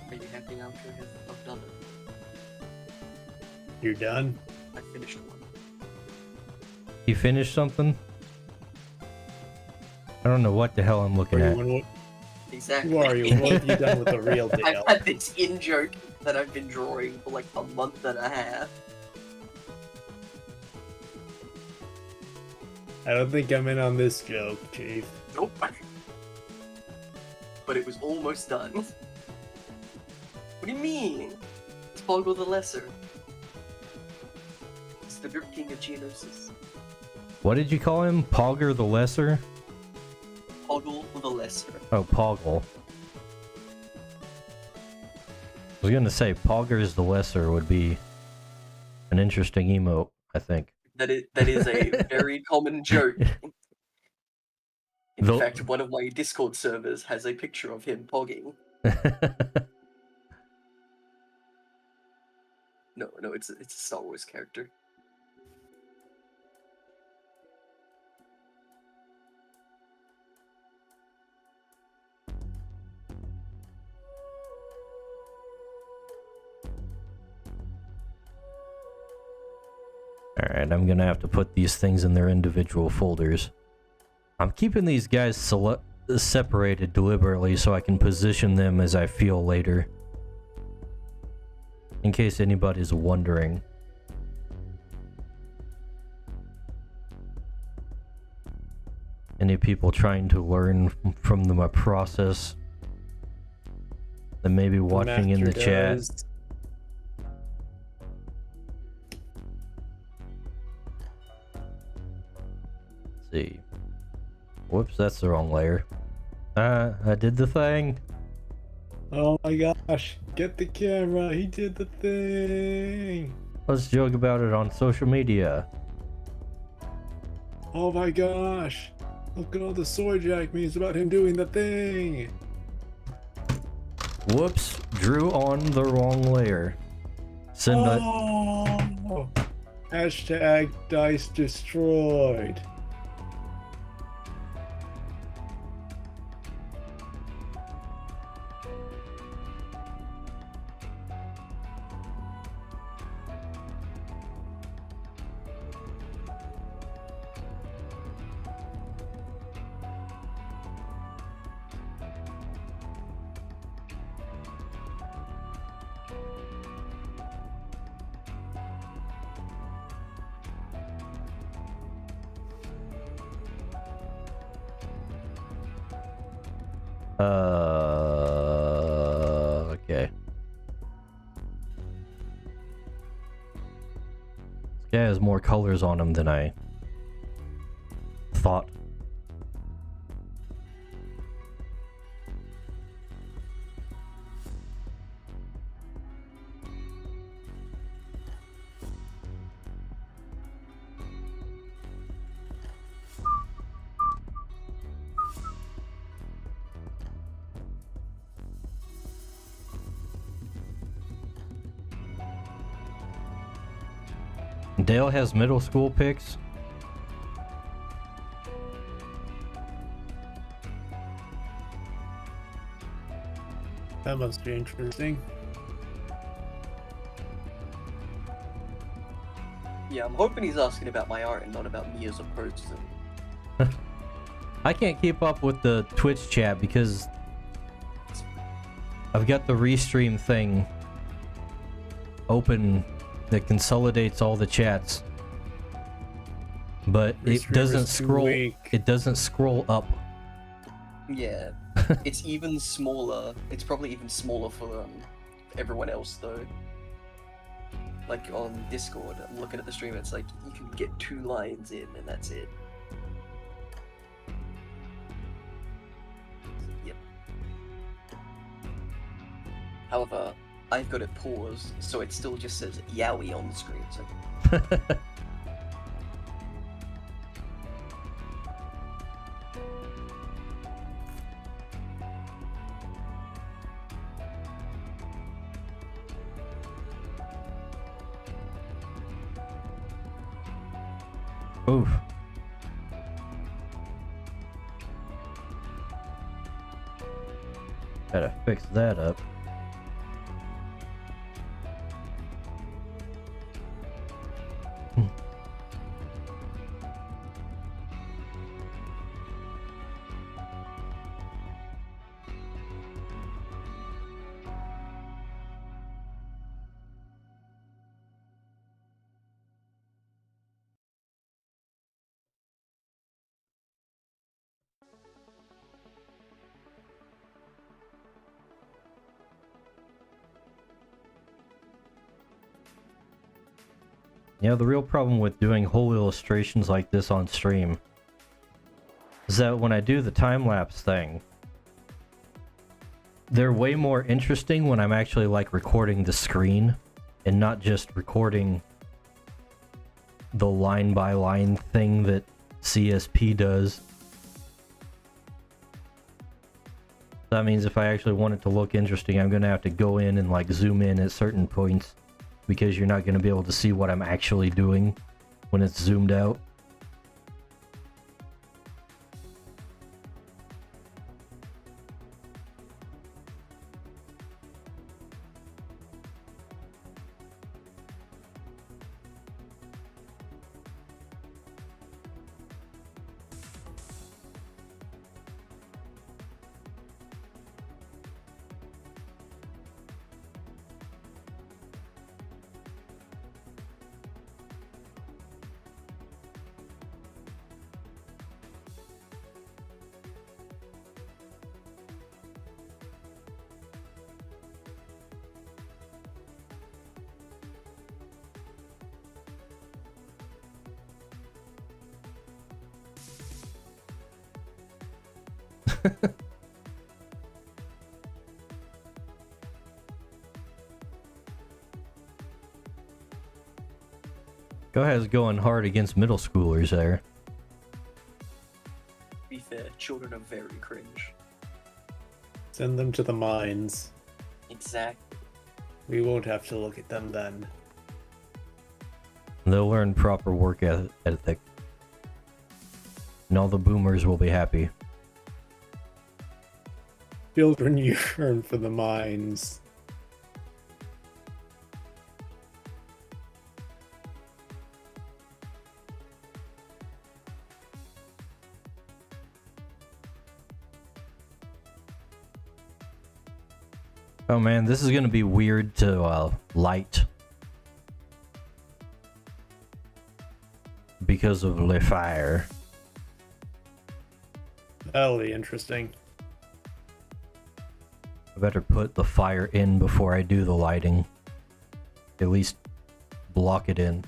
Are you happy now, Trigus? I've done it. You're done? I finished one. You finished something? I don't know what the hell I'm looking at. Exactly. Who are you? What have you done with the real I've Dale? had this in joke that I've been drawing for like a month and a half. I don't think I'm in on this joke, Chief. Nope. But it was almost done. What do you mean? It's Poggle the Lesser. It's the Drip King of Geonosis. What did you call him? Pogger the Lesser? Poggle the Lesser. Oh, Poggle. I was gonna say Poggers the Lesser would be an interesting emote, I think. That is a very common joke. In fact, one of my Discord servers has a picture of him pogging. No, it's a Star Wars character. Alright, I'm gonna have to put these things in their individual folders. I'm keeping these guys separated deliberately so I can position them as I feel later. In case anybody's wondering. Any people trying to learn from my process that may be watching in the chat. See. Whoops, that's the wrong layer. I did the thing. Oh my gosh, get the camera, he did the thing. Let's joke about it on social media. Oh my gosh, look at all the Soy Jack memes about him doing the thing. Whoops, drew on the wrong layer. Send a Oh, hashtag dice destroyed. Okay. This guy has more colors on him than I thought. Dale has middle school pics. That must be interesting. Yeah, I'm hoping he's asking about my art and not about me as a person. I can't keep up with the Twitch chat because I've got the restream thing open that consolidates all the chats, but it doesn't scroll. It doesn't scroll up. Yeah, it's even smaller. It's probably even smaller for everyone else though. Like on Discord, I'm looking at the stream. It's like you can get 2 lines in, and that's it. Yep. However, I've got it paused, so it still just says Yowie on the screen. So. Oof. Gotta fix that up. Yeah, the real problem with doing whole illustrations like this on stream is that when I do the time-lapse thing, they're way more interesting when I'm actually like recording the screen and not just recording the line-by-line thing that CSP does. That means if I actually want it to look interesting, I'm gonna have to go in and like zoom in at certain points, because you're not gonna be able to see what I'm actually doing when it's zoomed out. Go ahead's going hard against middle schoolers there. To be fair, children are very cringe. Send them to the mines. Exactly. We won't have to look at them then. They'll learn proper work ethic. And all the boomers will be happy. Children yearn for the mines. Oh man, this is gonna be weird to light. Because of the fire. That'll be interesting. I better put the fire in before I do the lighting. At least block it in.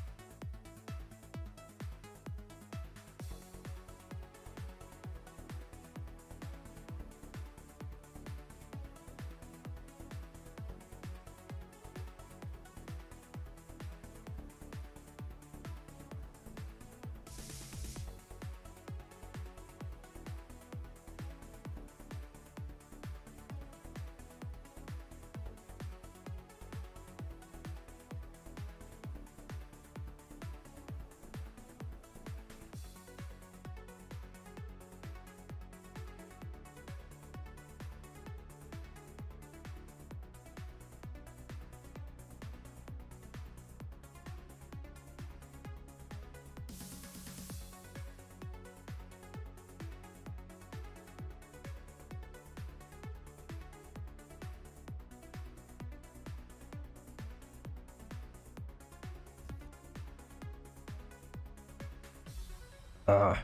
Uh,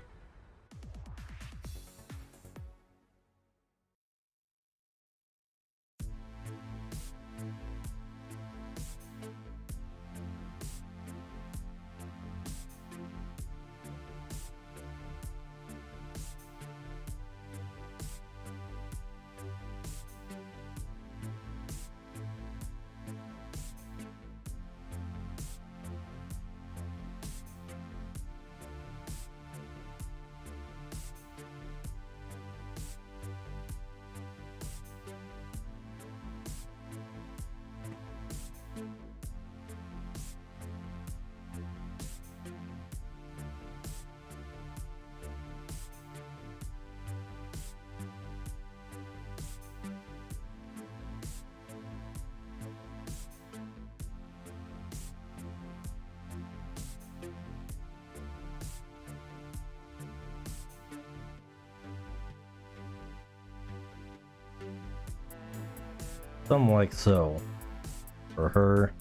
something like so. For her.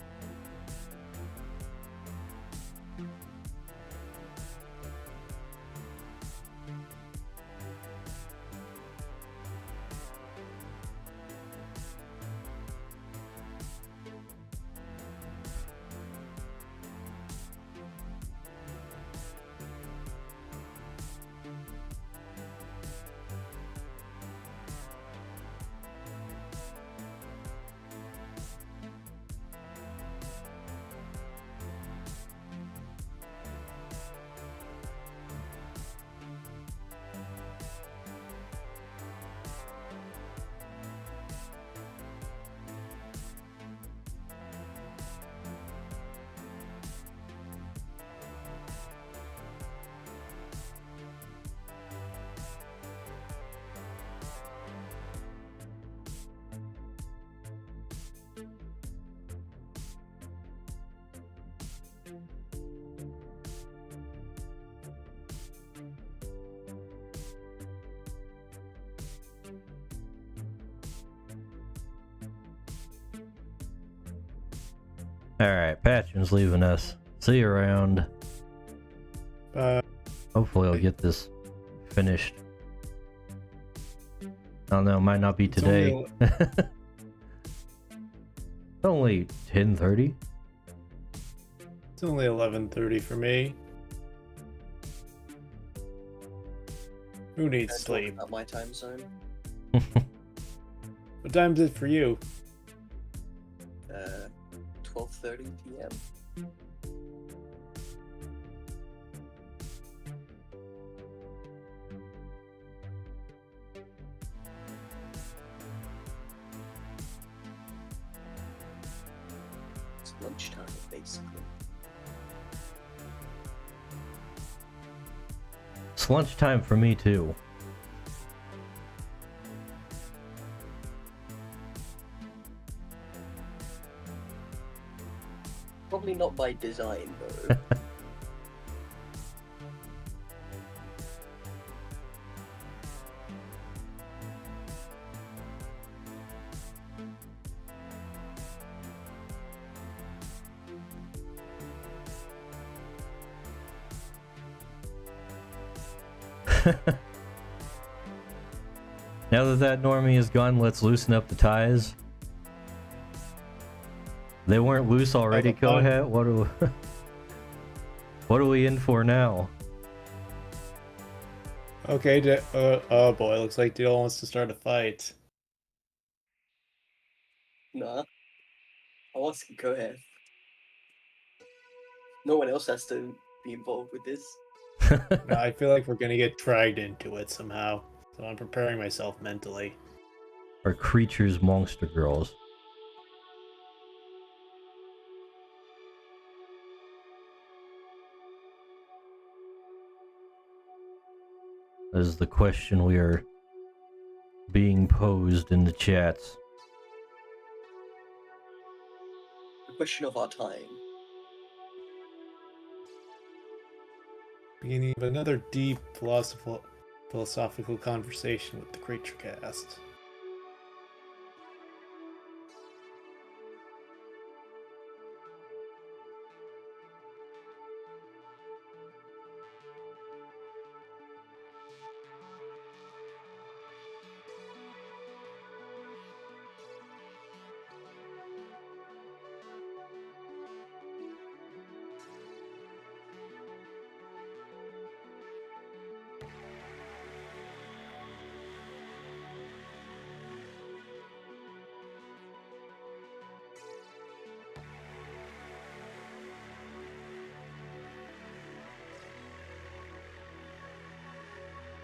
Alright, Patron's leaving us. See you around. Hopefully I'll get this finished. I don't know, might not be today. It's only 10:30. It's only 11:30 for me. Who needs Don't talk sleep? about my time zone. What time is it for you? 12:30 p.m. It's lunchtime, basically. It's lunchtime for me too. Probably not by design, though. Now that normie is gone, let's loosen up the ties. They weren't loose already, Kohet. What are we in for now? Okay, oh boy, looks like Dale wants to start a fight. Nah. I'll ask him, go ahead. No one else has to be involved with this. No, I feel like we're gonna get dragged into it somehow, so I'm preparing myself mentally. Are creatures monster girls? That is the question we are being posed in the chats. The question of our time. Beginning of another deep philosophical conversation with the Creature Cast.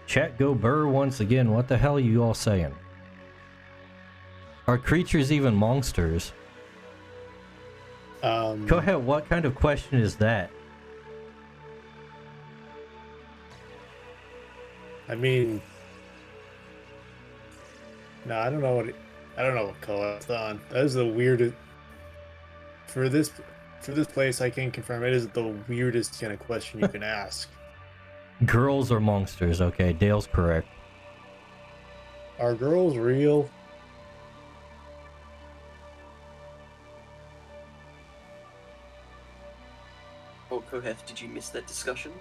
Chat go burr once again. What the hell are you all saying? Are creatures even monsters? Go ahead, what kind of question is that? I mean, no, I don't know what Koa's on. That is the weirdest. For this place, I can confirm it is the weirdest kind of question you can ask. Girls are monsters, okay, Dale's correct. Are girls real? Oh, Koheth, did you miss that discussion?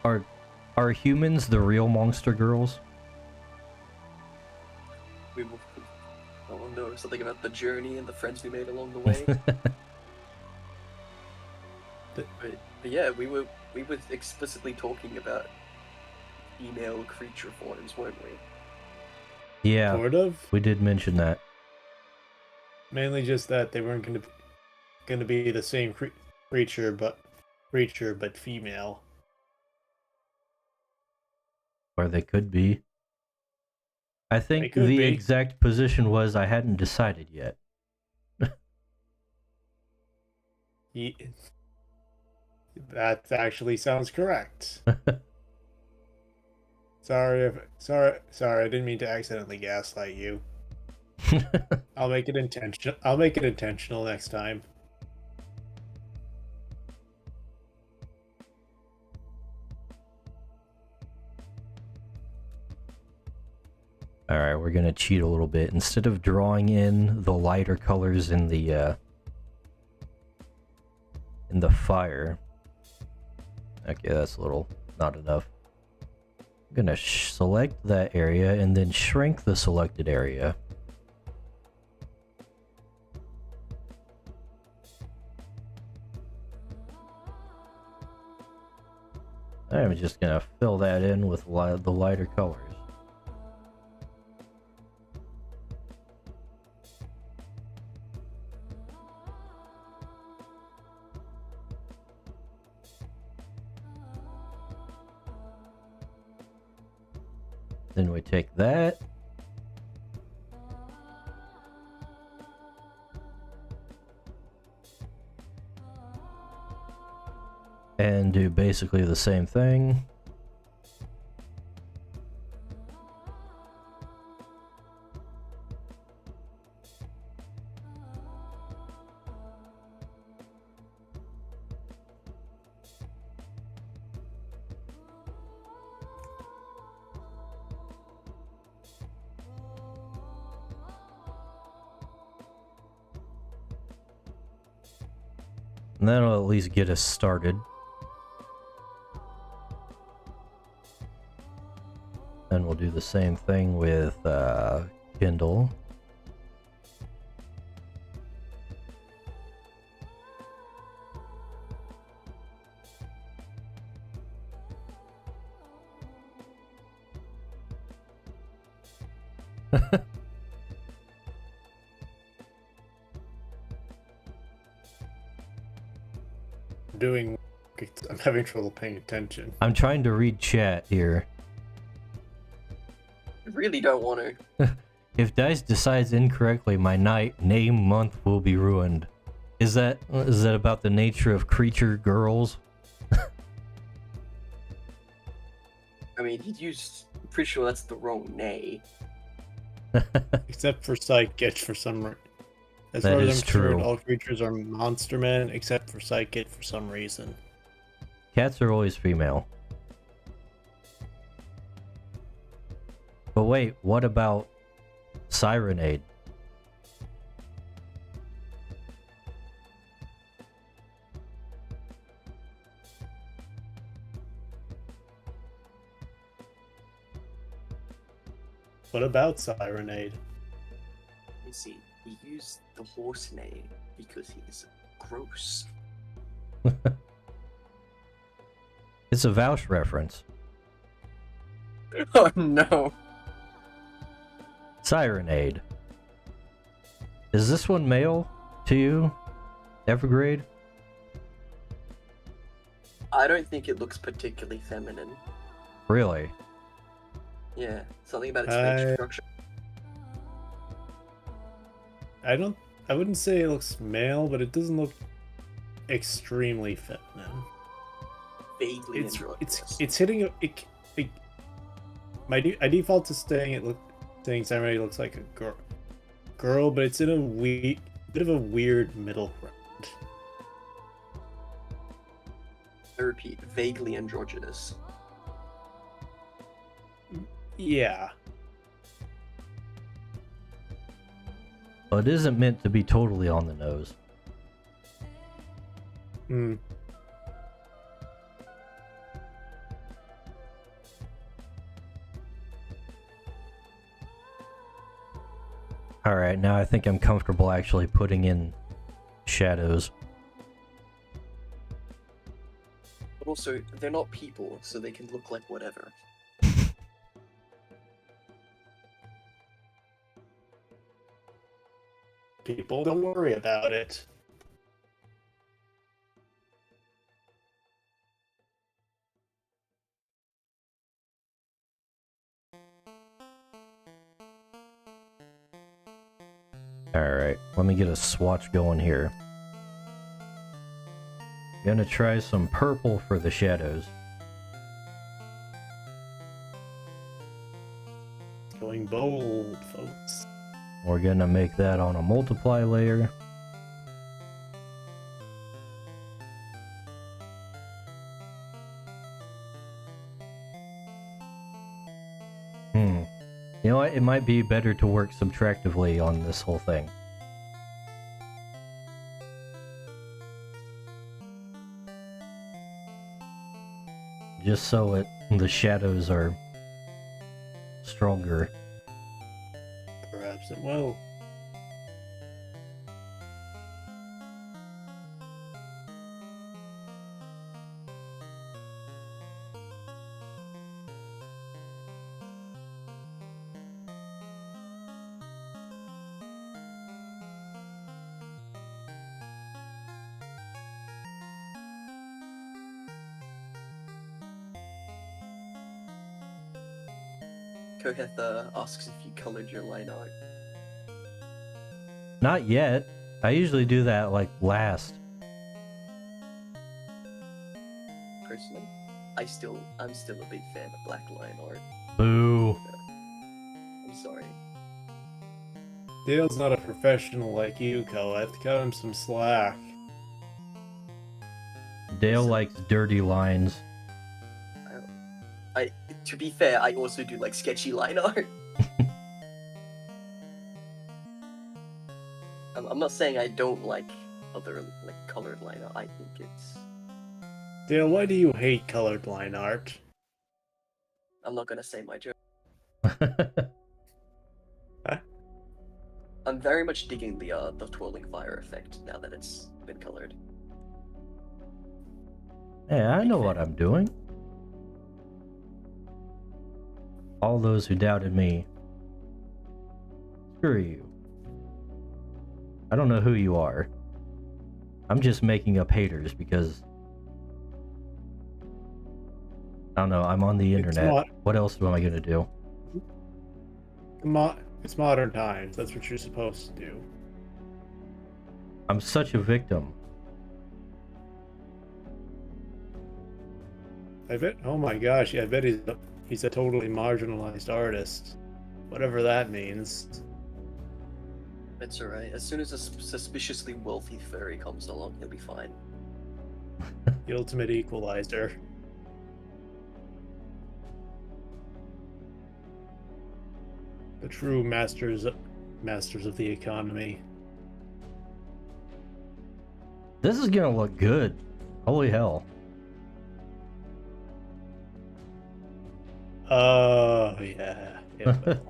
Are humans the real monster girls? We will. Oh no, something about the journey and the friends we made along the way. but yeah, we were explicitly talking about female creature forms, weren't we? Yeah, Sort of. we did mention that. Mainly just that they weren't going to be the same creature, but female. Or they could be. I think could the be. exact position was I hadn't decided yet. That actually sounds correct. Sorry, I didn't mean to accidentally gaslight you. I'll make it intentional next time. Alright, we're gonna cheat a little bit. Instead of drawing in the lighter colors in the in the fire. Okay, that's a little not enough. I'm gonna select that area and then shrink the selected area. I'm just gonna fill that in with the lighter colors. Then we take that. And do basically the same thing. And that'll at least get us started. Then we'll do the same thing with Kindle. I'm having trouble paying attention. I'm trying to read chat here. I really don't want to. If Dice decides incorrectly, my name month will be ruined. Is that about the nature of creature girls? I mean, he used. I'm pretty sure that's the wrong nay. Except for Psychic for some reason. As That far as is I'm concerned, true. all creatures are monster men except for Psychic for some reason. Cats are always female. But wait, what about Sirenade? What about Sirenade? You see, he used the horse name because he's gross. It's a Vouch reference. Oh no. Sirenade. Is this one male to you, Evergrade? I don't think it looks particularly feminine. Really? Yeah, something about its facial structure. I wouldn't say it looks male, but it doesn't look extremely feminine. Vaguely androgynous. It's hitting I default to saying Samurai looks like a girl, but it's in a bit of a weird middle ground. I repeat, vaguely androgynous. Yeah. But it isn't meant to be totally on the nose. Hmm. Alright, now I think I'm comfortable actually putting in shadows. But also, they're not people, so they can look like whatever. People, don't worry about it. Alright, let me get a swatch going here. Gonna try some purple for the shadows. Going bold, folks. We're gonna make that on a multiply layer. You know what? It might be better to work subtractively on this whole thing. just so the shadows are stronger. Perhaps it will. Koheth asks if you colored your line art. Not yet. I usually do that like last. Personally, I'm still a big fan of black line art. Boo. I'm sorry. Dale's not a professional like you, Koheth. Cut him some slack. Dale likes dirty lines. To be fair, I also do like sketchy line art. I'm not saying I don't like other like colored line art. I think it's. Dale, why do you hate colored line art? I'm not gonna say my joke. Huh? I'm very much digging the twirling fire effect now that it's been colored. Hey, I know what I'm doing. All those who doubted me, screw you. I don't know who you are. I'm just making up haters because I don't know, I'm on the internet. What else am I gonna do? It's modern times. That's what you're supposed to do. I'm such a victim. I bet. Oh my gosh! I bet he's a totally marginalized artist, whatever that means. It's alright. As soon as a suspiciously wealthy furry comes along, he'll be fine. The ultimate equalizer. The true masters of the economy. This is gonna look good. Holy hell. Oh yeah. It will.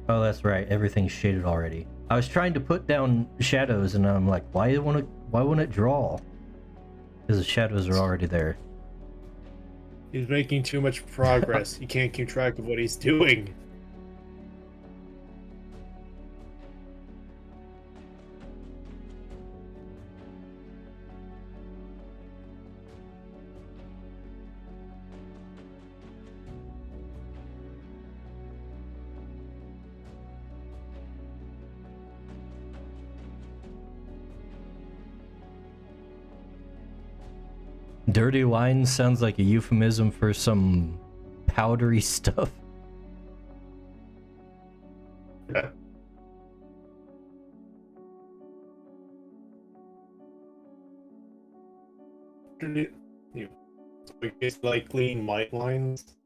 Oh, that's right. Everything's shaded already. I was trying to put down shadows, and I'm like, why won't it draw? Because the shadows are already there. He's making too much progress. He can't keep track of what he's doing. Dirty lines sounds like a euphemism for some powdery stuff. It's like clean white lines.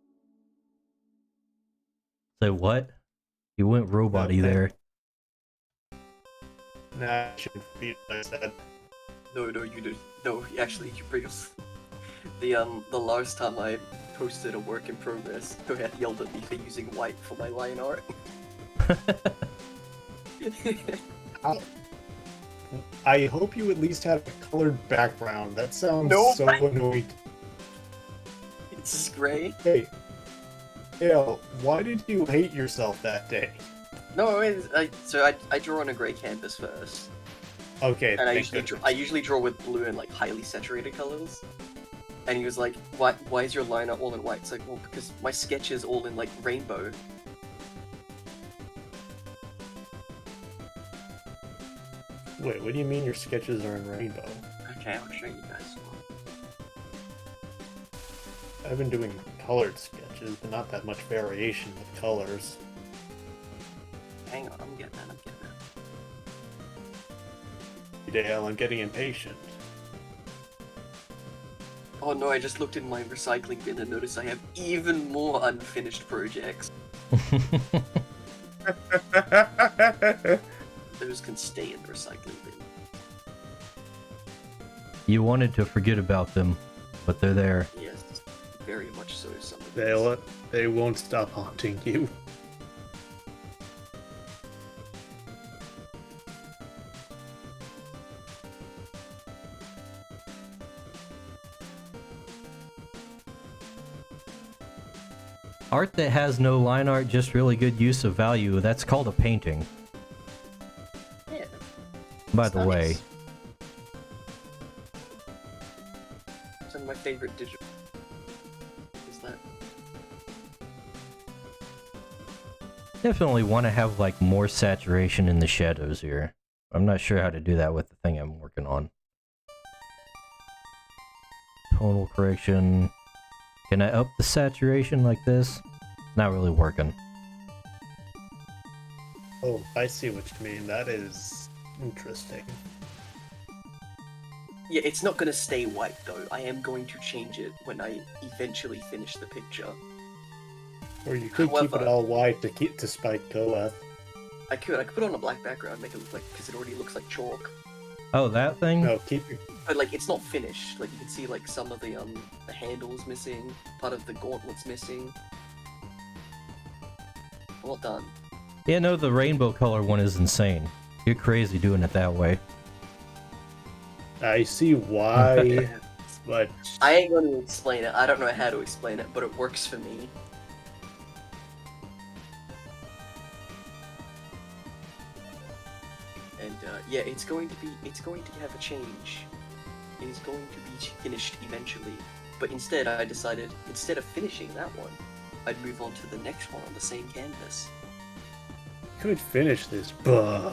Say what? You went robot-y there. Nah, I shouldn't be like that. No, you did. No, actually, you bring us. The last time I posted a work in progress, Koheth yelled at me for using white for my line art. I hope you at least had a colored background. That sounds Nope. so annoying. It's gray. Hey, Dale, why did you hate yourself that day? No, I draw on a gray canvas first, Okay, and I thank usually draw with blue and like highly saturated colors. And he was like, "Why is your line art all in white?" It's like, well, because my sketch is all in like rainbow. Wait, what do you mean your sketches are in rainbow? Okay, I'll show you guys. I've been doing colored sketches, but not that much variation with colors. Hang on, I'm getting that. Dale, I'm getting impatient. Oh no, I just looked in my recycling bin and noticed I have even more unfinished projects. Those can stay in the recycling bin. You wanted to forget about them. but they're there. Yes, very much so. Some of these. They won't stop haunting you. Art that has no line art, just really good use of value, that's called a painting. Yeah. By It's the way. nice. Some of my favorite digital. Is that? Definitely want to have like more saturation in the shadows here. I'm not sure how to do that with the thing I'm working on. Tonal correction. Can I up the saturation like this? Not really working. Oh, I see what you mean. That is interesting. Yeah, it's not gonna stay white though. I am going to change it when I eventually finish the picture. Or you could keep it However- all white to spike Goeth. I could put on a black background, make it look like, because it already looks like chalk. Oh, that thing? No, keep it. But like, it's not finished. Like you can see, like some of the handles missing, part of the gauntlet's missing. Well done. Yeah, no, the rainbow color one is insane. You're crazy doing it that way. I see why, but I ain't going to explain it. I don't know how to explain it, but it works for me. And yeah, it's going to have a change. It is going to be finished eventually. But instead, I decided, instead of finishing that one, I'd move on to the next one on the same canvas. you could finish this, but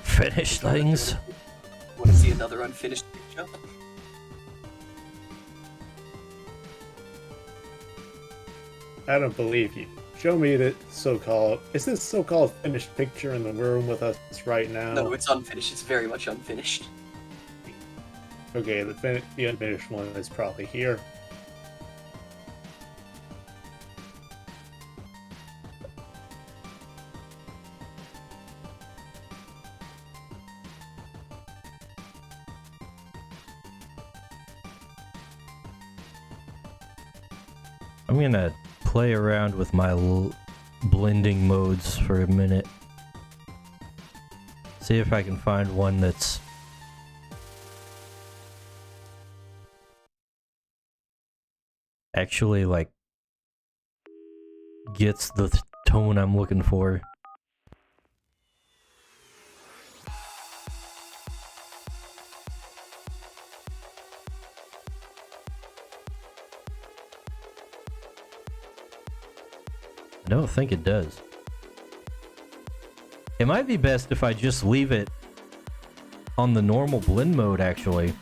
Finish things. Want to see another unfinished picture? I don't believe you. Show me the so-called. Is this so-called finished picture in the room with us right now? No, it's unfinished. It's very much unfinished. Okay, the unfinished one is probably here. I'm gonna play around with my blending modes for a minute. See if I can find one that's actually like gets the tone I'm looking for. I don't think it does. It might be best if I just leave it on the normal blend mode, actually.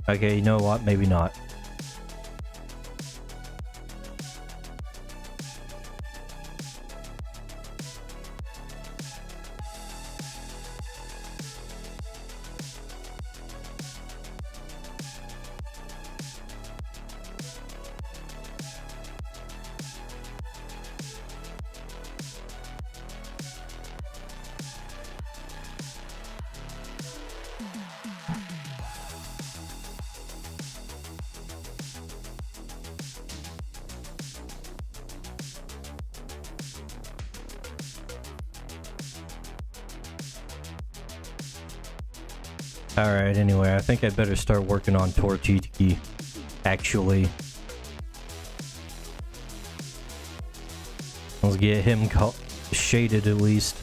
Okay, you know what? Maybe not. Alright, anyway, I think I better start working on Torchiki, actually. Let's get him shaded at least.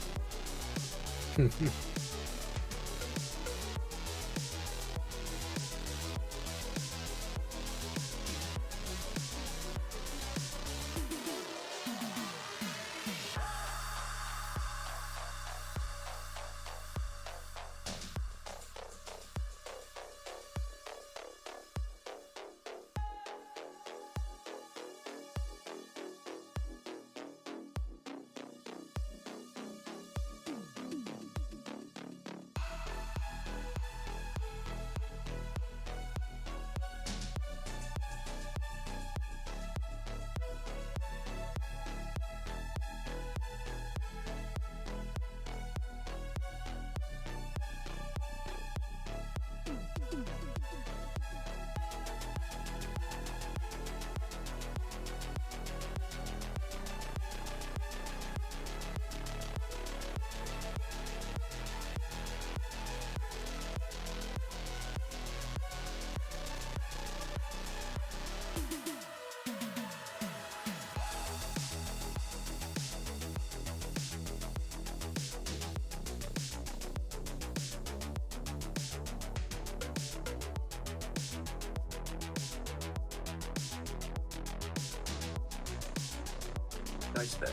Nice back.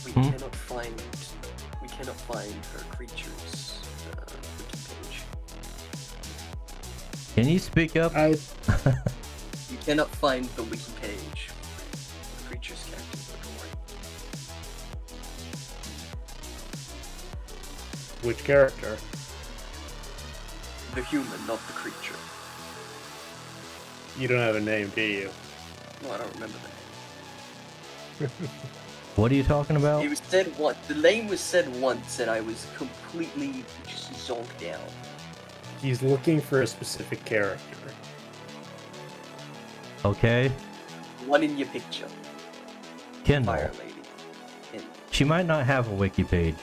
We Hmm? cannot find her creatures wiki page. Can you speak up? You cannot find the wiki page. The creatures characters don't worry. Which character? The human, not the creature. You don't have a name, do you? No, I don't remember the name. What are you talking about? It was said once. The name was said once, and I was completely just zonked out. He's looking for a specific character. Okay. One in your picture, Kendall. Fire Lady. And She might not have a wiki page.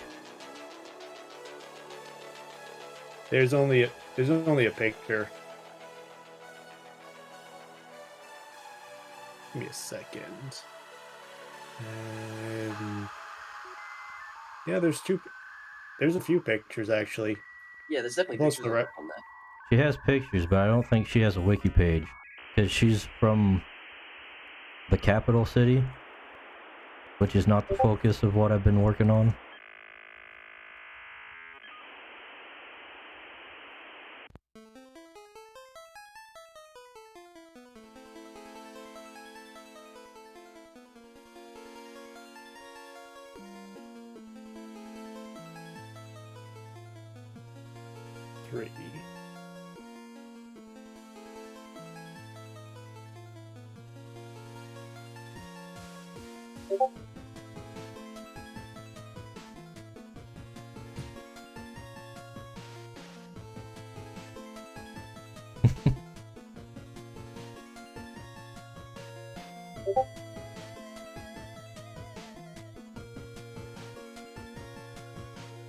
There's only a picture. Give me a second. Yeah, there's a few pictures actually. yeah, there's definitely Most pictures of the on that. She has pictures, but I don't think she has a wiki page. Because she's from the capital city, which is not the focus of what I've been working on. Three.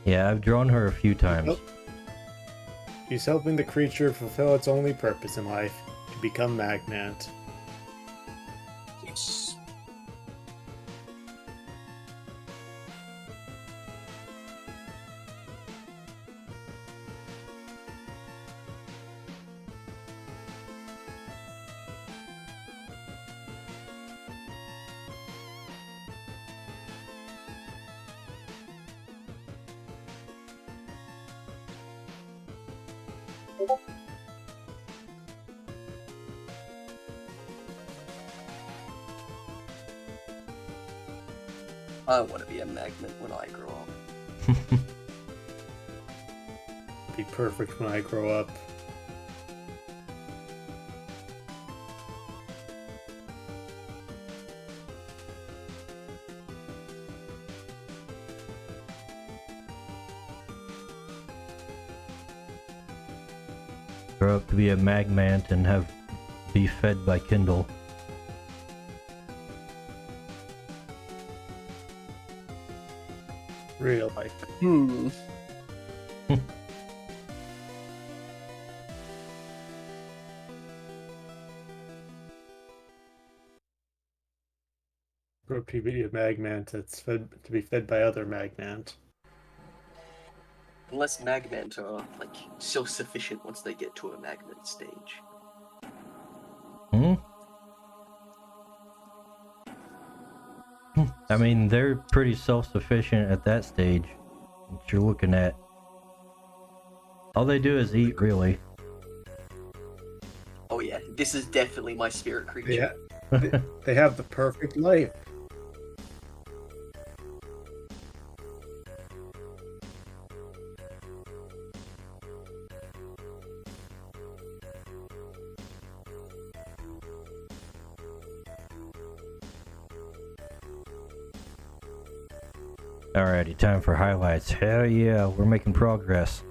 Yeah, I've drawn her a few times. Nope. She's helping the creature fulfill its only purpose in life, to become Magnant. Yes. I want to be a magnet when I grow up. Be perfect when I grow up. Grow up to be a magmant and be fed by Kindle. Real life. Hmm. Grow up to be a Magnant that's to be fed by other Magnant. Unless Magment are, like, self-sufficient once they get to a Magment stage. Hmm? I mean, they're pretty self-sufficient at that stage. What you're looking at. All they do is eat, really. Oh yeah, this is definitely my spirit creature. They have the perfect life. Alrighty, time for highlights. Hell yeah, we're making progress.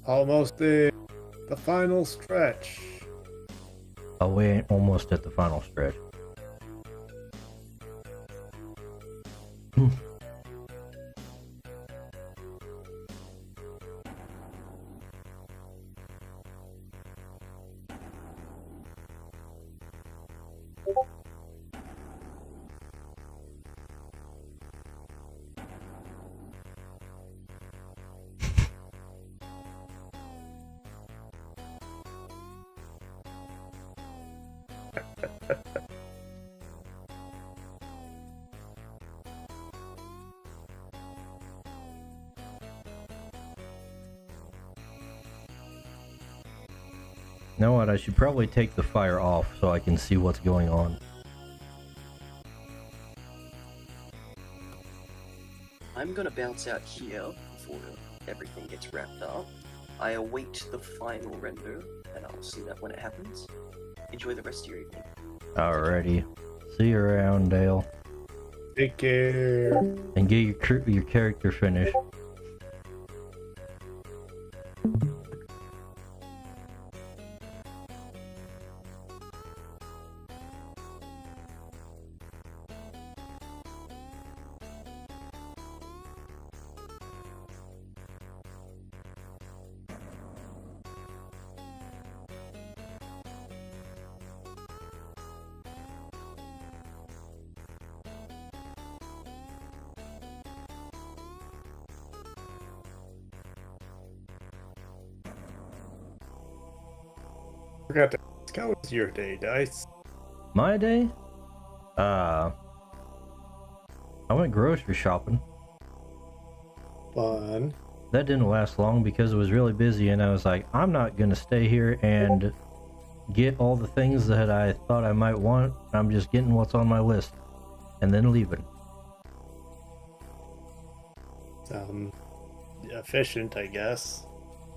Almost there. The final stretch. Oh, we ain't almost at the final stretch. You know what, I should probably take the fire off so I can see what's going on. I'm gonna bounce out here before everything gets wrapped up. I await the final render, and I'll see that when it happens. Enjoy the rest of your evening. Alrighty. See you around, Dale. Take care. And get your character finished. Forgot to ask, how was your day, Dice? My day? I went grocery shopping. Fun. That didn't last long because it was really busy, and I was like, I'm not gonna stay here and get all the things that I thought I might want. I'm just getting what's on my list and then leaving. Efficient, I guess.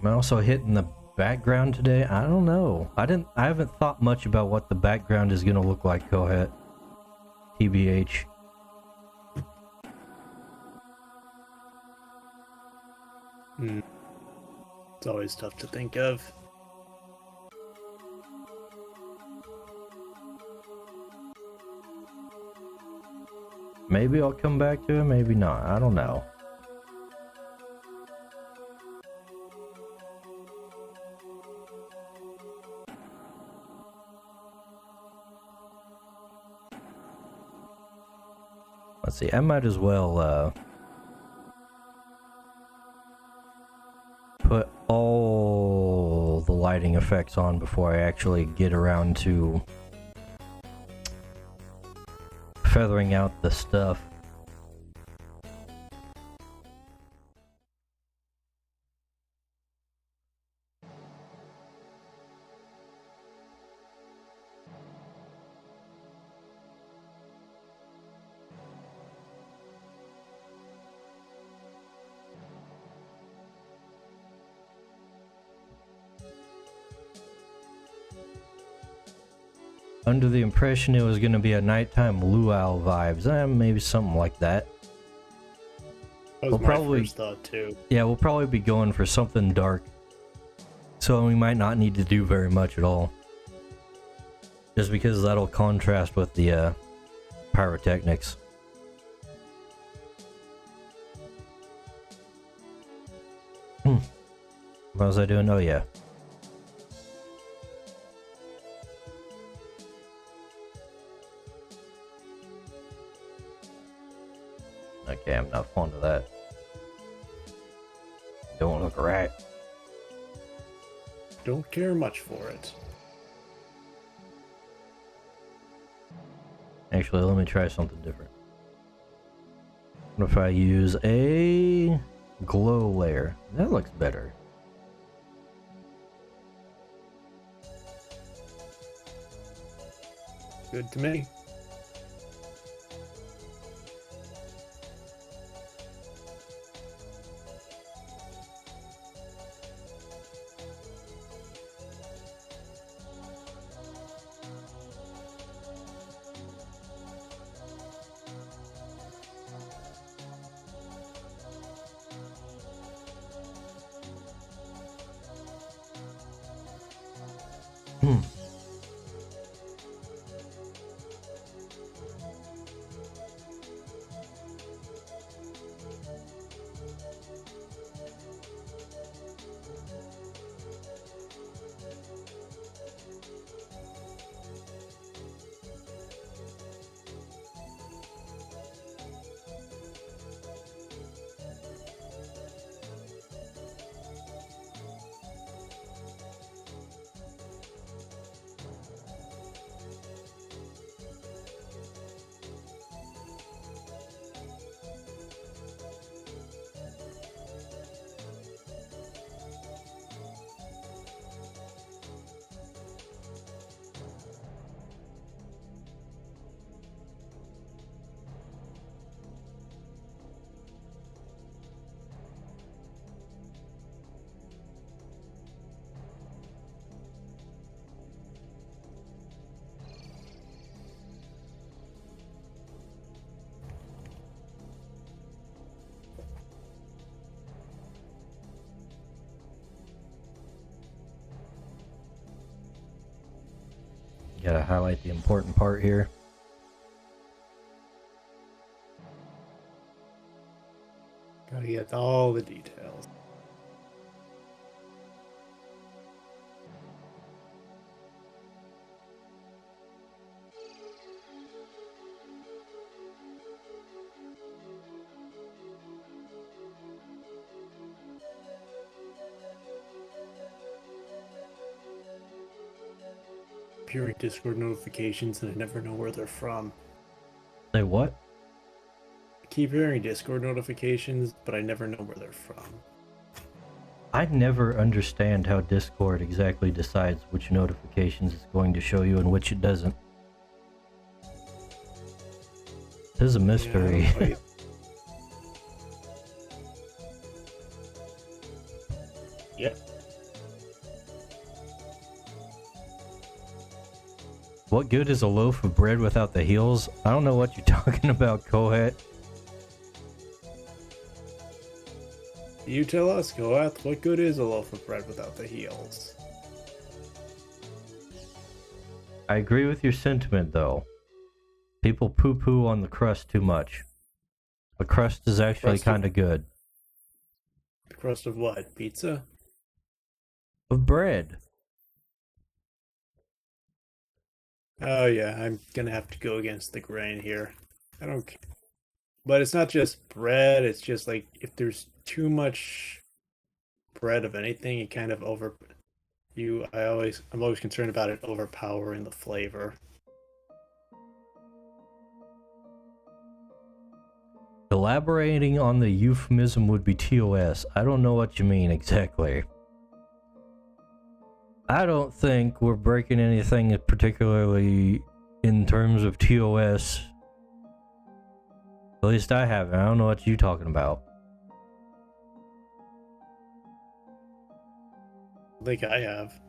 I'm also hitting the background today. I don't know. I haven't thought much about what the background is gonna look like, Kohet. TBH. It's always tough to think of. Maybe I'll come back to it, maybe not. I don't know. Let's see, I might as well put all the lighting effects on before I actually get around to feathering out the stuff. Under the impression it was going to be a nighttime luau vibes. Maybe something like that. That was We'll my probably- first thought too. Yeah, we'll probably be going for something dark. So we might not need to do very much at all. Just because that'll contrast with the pyrotechnics. What was I doing? Oh yeah. Okay, I'm not fond of that. Right. Don't care much for it. Actually, let me try something different. What if I use a glow layer? That looks better. Good to me. Hmm. Gotta highlight the important part here. Gotta get all the details. Hearing Discord notifications and I never know where they're from. Say what? I keep hearing Discord notifications, but I never know where they're from. I never understand how Discord exactly decides which notifications it's going to show you and which it doesn't. This is a mystery. Yeah, yeah. What good is a loaf of bread without the heels? I don't know what you're talking about, Kohet. You tell us, Goath, what good is a loaf of bread without the heels? I agree with your sentiment, though. People poo-poo on the crust too much. The crust is actually kind of good. The crust of what? Pizza? Of bread. Oh yeah, I'm gonna have to go against the grain here. I don't. But it's not just bread. It's just like if there's too much bread of anything, it kind of I'm always concerned about it overpowering the flavor. Elaborating on the euphemism would be TOS. I don't know what you mean exactly. I don't think we're breaking anything particularly in terms of TOS. At least I haven't. I don't know what you're talking about. I think I have.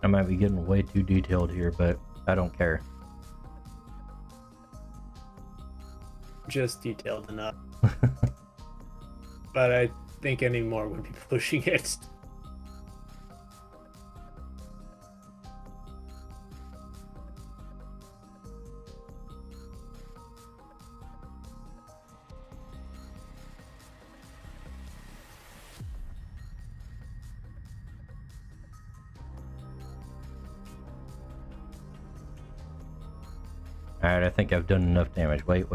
might be getting way too detailed here, but I don't care. Just detailed enough. But I think any more would be pushing it. Alright, I think I've done enough damage. Wait.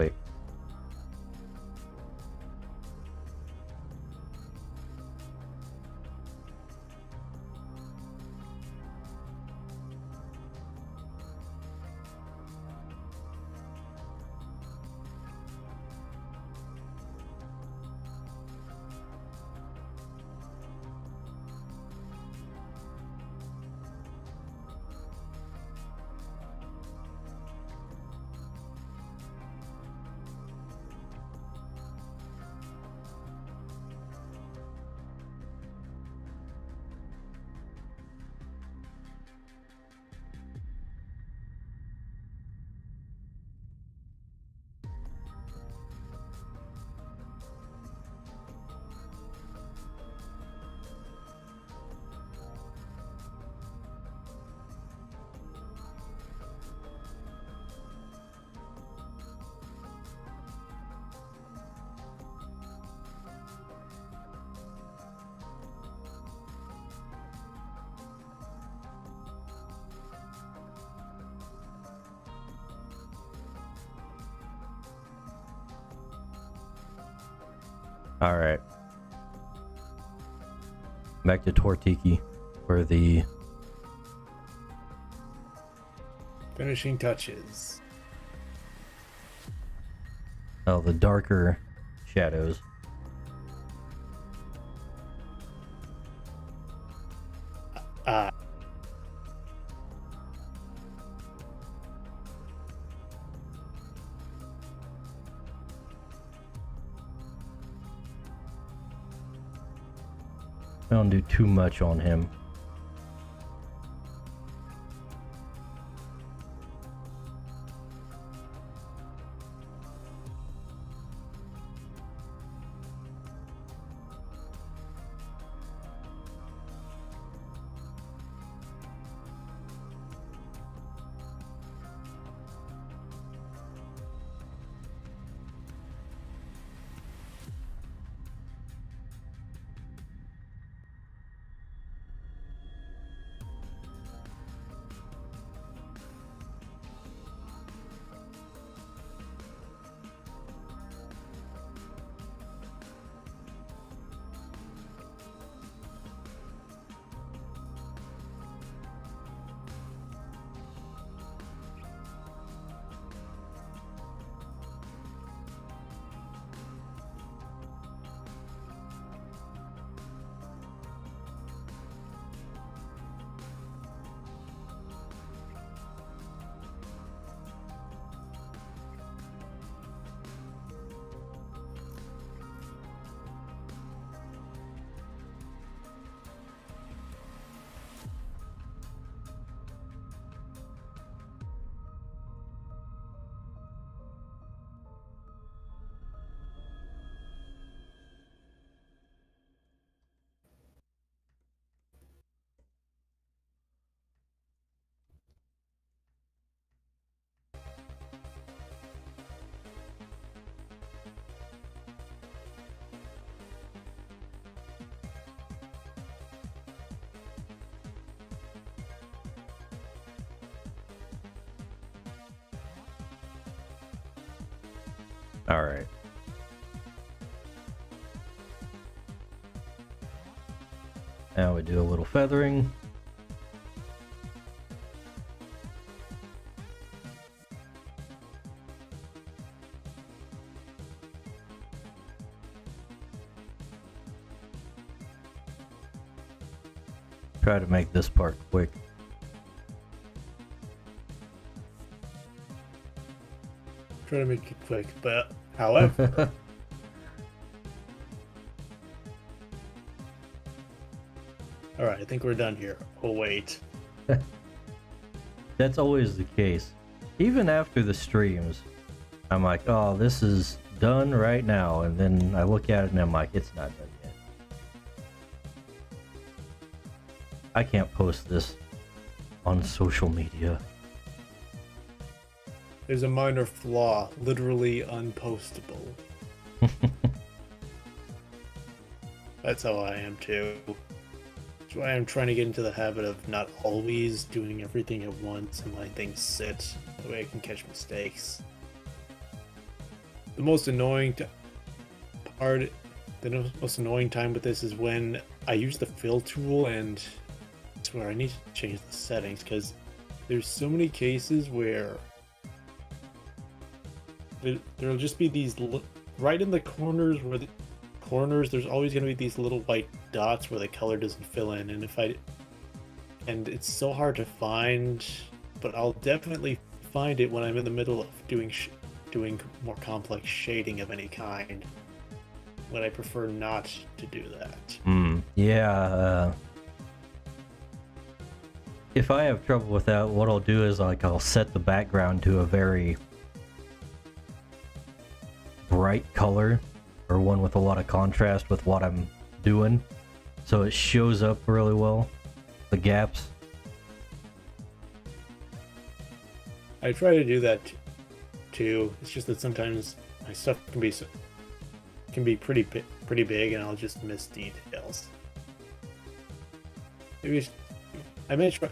Alright. Back to Tortiki for the Finishing touches. the darker shadows. I don't do too much on him. Alright. Now we do a little feathering. Try to make this part quick. Try to make it quick, but however, all right, I think we're done here. Oh wait, That's always the case. Even after the streams, I'm like, oh, this is done right now. And then I look at it and I'm like, it's not done yet. I can't post this on social media. There's a minor flaw, literally unpostable. That's how I am too. That's why I'm trying to get into the habit of not always doing everything at once and letting things sit. That way I can catch mistakes. The most annoying part, the most annoying time with this is when I use the fill tool, and I swear I need to change the settings because there's so many cases where there'll just be these right in the corners where the corners there's always going to be these little white dots where the color doesn't fill in, and it's so hard to find, but I'll definitely find it when I'm in the middle of doing more complex shading of any kind, when I prefer not to do that. Yeah, if I have trouble with that, what I'll do is I'll set the background to a very bright color, or one with a lot of contrast with what I'm doing, so it shows up really well, the gaps. I try to do that too. It's just that sometimes my stuff can be pretty big, and I'll just miss details. Maybe I may try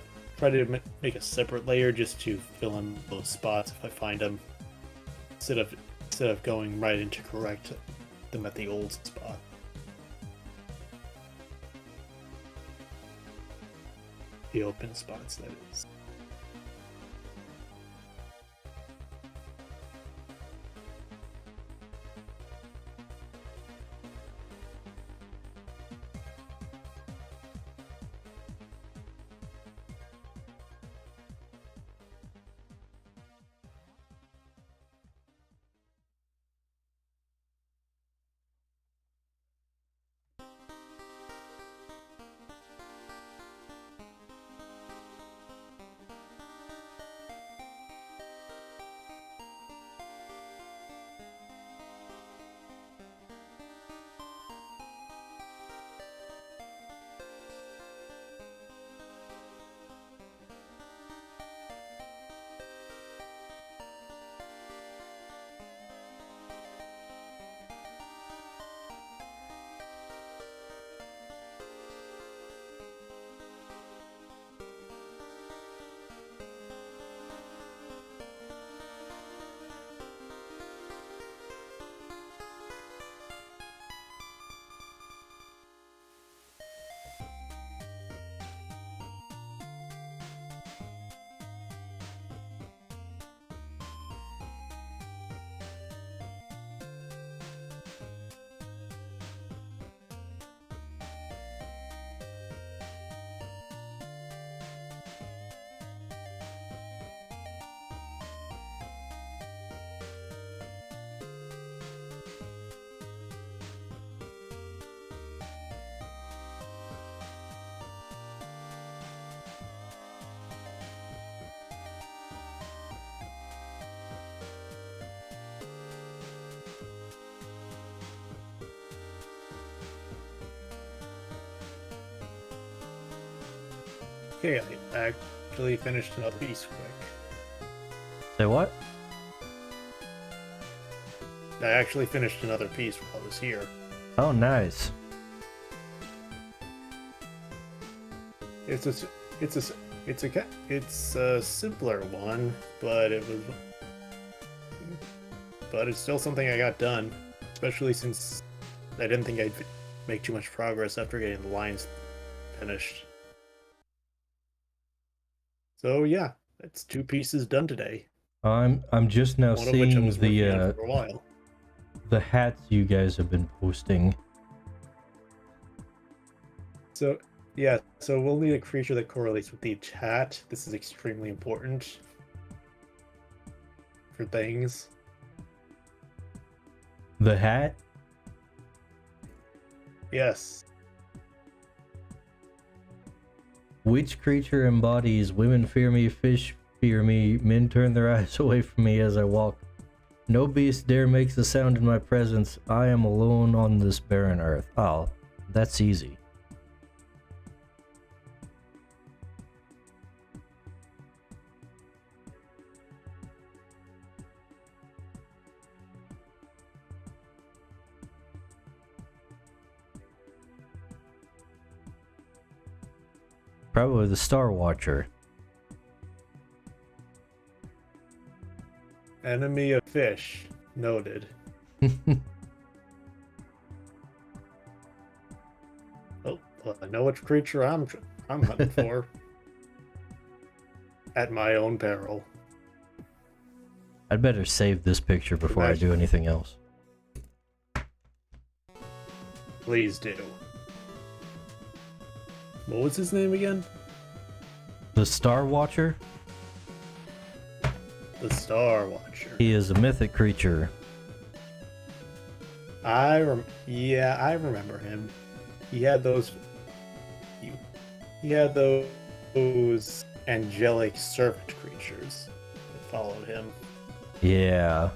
to make a separate layer just to fill in those spots if I find them, instead of going right into correct them at the old spot. The open spots, that is. Okay, I actually finished another piece quick. Say what? I actually finished another piece while I was here. Oh, nice. It's a simpler one, but it's still something I got done, especially since I didn't think I'd make too much progress after getting the lines finished. So yeah, that's 2 pieces done today. I'm just now One of which I seeing was working on for a while. the hats you guys have been posting. So yeah, so we'll need a creature that correlates with each hat. This is extremely important for things. The hat? Yes. Which creature embodies women fear me, fish fear me, men turn their eyes away from me as I walk. No beast dare makes a sound in my presence. I am alone on this barren earth. Oh, that's easy. Probably the Star Watcher. Enemy of fish. Noted. Oh, well, I know which creature I'm hunting for. At my own peril. I'd better save this picture before I do anything else. Please do. What was his name again? The Star Watcher? The Star Watcher. He is a mythic creature. Yeah, I remember him. He had those. He had those angelic servant creatures that followed him. Yeah.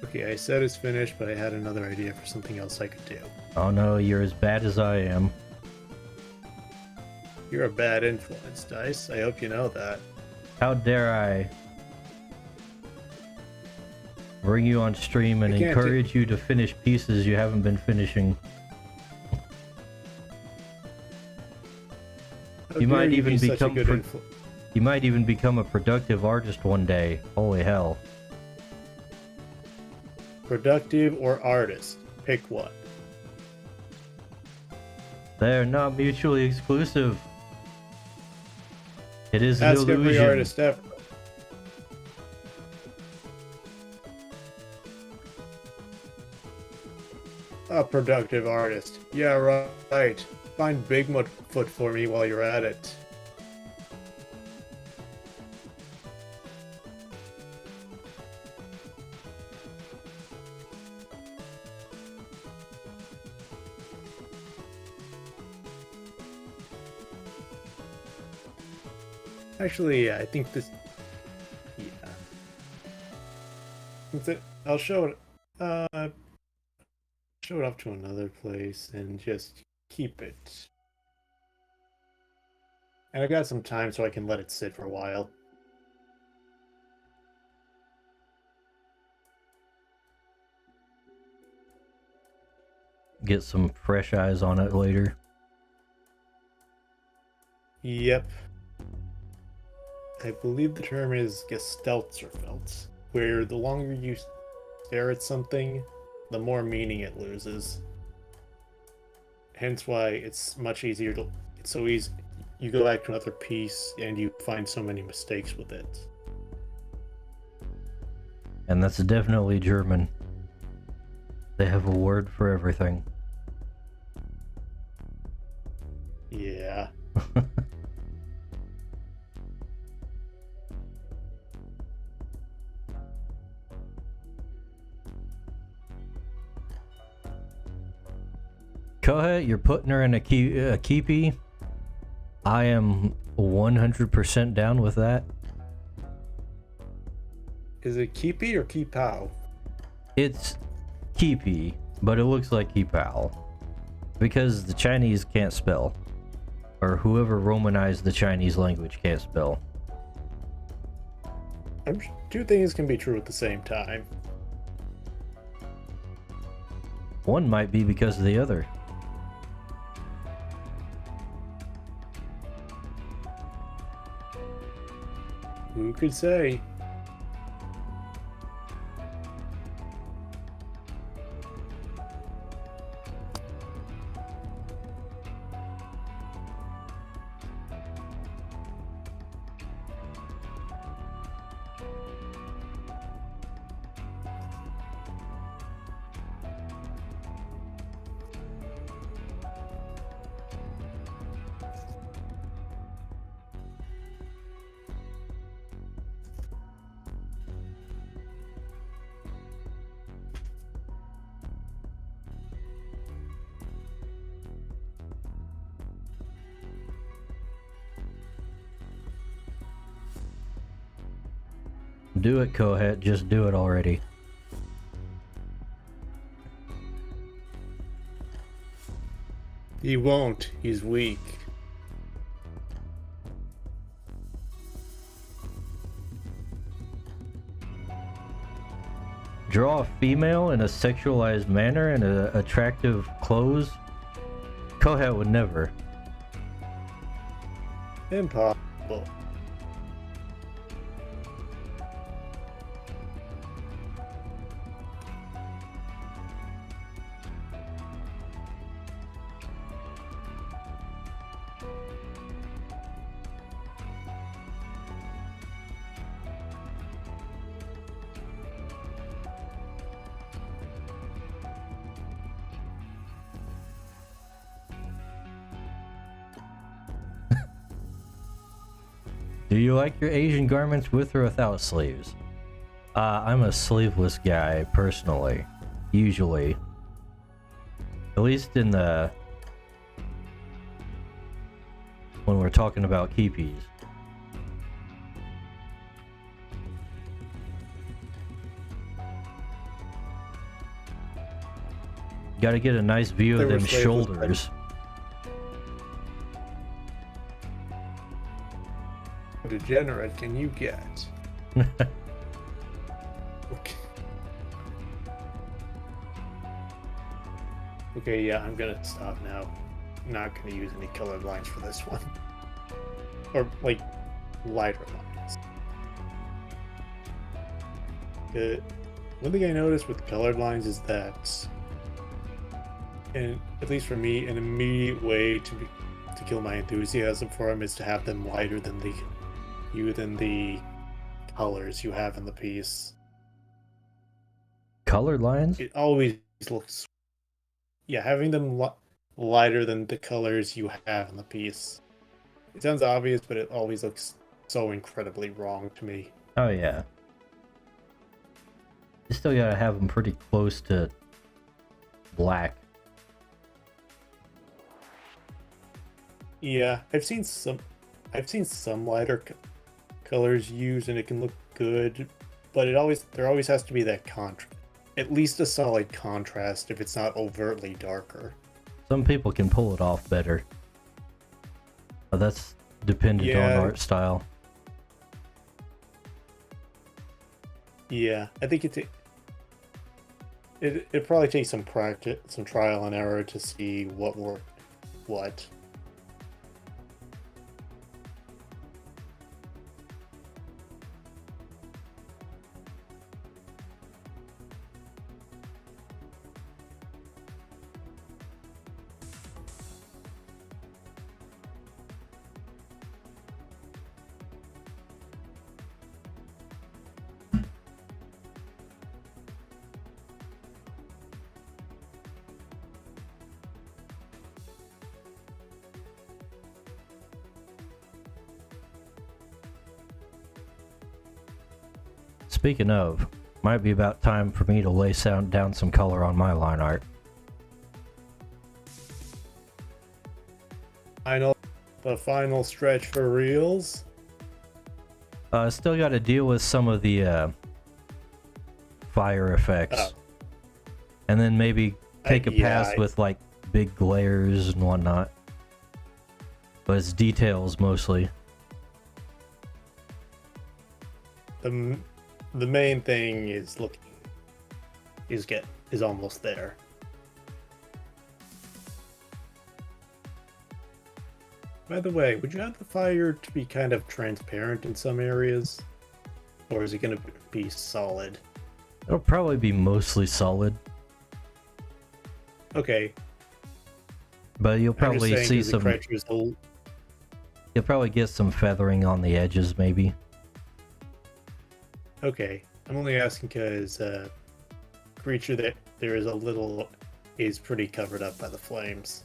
Okay, I said it's finished, but I had another idea for something else I could do. Oh no, you're as bad as I am. You're a bad influence, Dice. I hope you know that. How dare I bring you on stream and encourage you to finish pieces you haven't been finishing. You might even become a productive artist one day. Holy hell. Productive or artist? Pick one. They're not mutually exclusive. It is an Ask every illusion. artist ever. A productive artist. Yeah, right. Find Bigfoot for me while you're at it. Actually, yeah, I think this. Yeah. I'll show it. Show it off to another place and just keep it. And I got some time so I can let it sit for a while. Get some fresh eyes on it later. Yep. I believe the term is Gestaltzerfeld, where the longer you stare at something, the more meaning it loses. Hence why it's much easier to... It's so easy. You go back to another piece and you find so many mistakes with it. And that's definitely German. They have a word for everything. Yeah. Koha, you're putting her in a keepy. I am 100% down with that. Is it Keepy or Keepow? It's keepy, but it looks like keepow. Because the Chinese can't spell. Or whoever Romanized the Chinese language can't spell. Two things can be true at the same time. One might be because of the other. Who could say? Do it, Kohet. Just do it already. He won't. He's weak. Draw a female in a sexualized manner in attractive clothes? Kohet would never. Impossible. Do you like your Asian garments with or without sleeves? I'm a sleeveless guy, personally. Usually. At least in the... when we're talking about keepies. Gotta get a nice view of them shoulders. How degenerate can you get? Okay. Okay, yeah, I'm gonna stop now. I'm not gonna use any colored lines for this one. Or, like, lighter lines. One thing I noticed with colored lines is that, and at least for me, an immediate way to kill my enthusiasm for them is to have them lighter than the colors you have in the piece. Colored lines? It always looks... Yeah, having them lighter than the colors you have in the piece. It sounds obvious, but it always looks so incredibly wrong to me. Oh yeah. You still gotta have them pretty close to black. Yeah, I've seen some lighter colors used, and it can look good, but there always has to be that contrast. At least a solid contrast if it's not overtly darker. Some people can pull it off better. But that's dependent on art style. Yeah, I think it probably takes some practice, some trial and error to see what worked, what. Speaking of, might be about time for me to lay down some color on my line art. The final stretch for reels. Still got to deal with some of the fire effects, and then maybe take a pass with like big glares and whatnot. But it's details mostly. The main thing is almost there. By the way, would you have the fire to be kind of transparent in some areas? Or is it going to be solid? It'll probably be mostly solid. Okay. But you'll probably see some... You'll probably get some feathering on the edges, maybe. Okay. I'm only asking because creature that there is pretty covered up by the flames.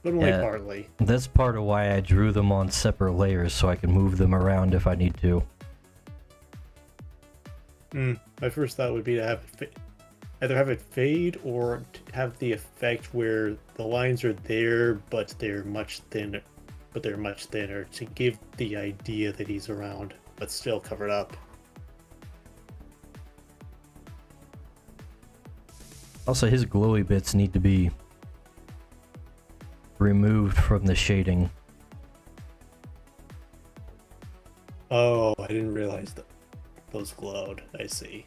But only partly. That's part of why I drew them on separate layers, so I can move them around if I need to. My first thought would be to have it either have it fade or have the effect where the lines are there, but they're much thinner. but they're much thinner to give the idea that he's around, but still covered up. Also, his glowy bits need to be removed from the shading. Oh, I didn't realize that those glowed. I see.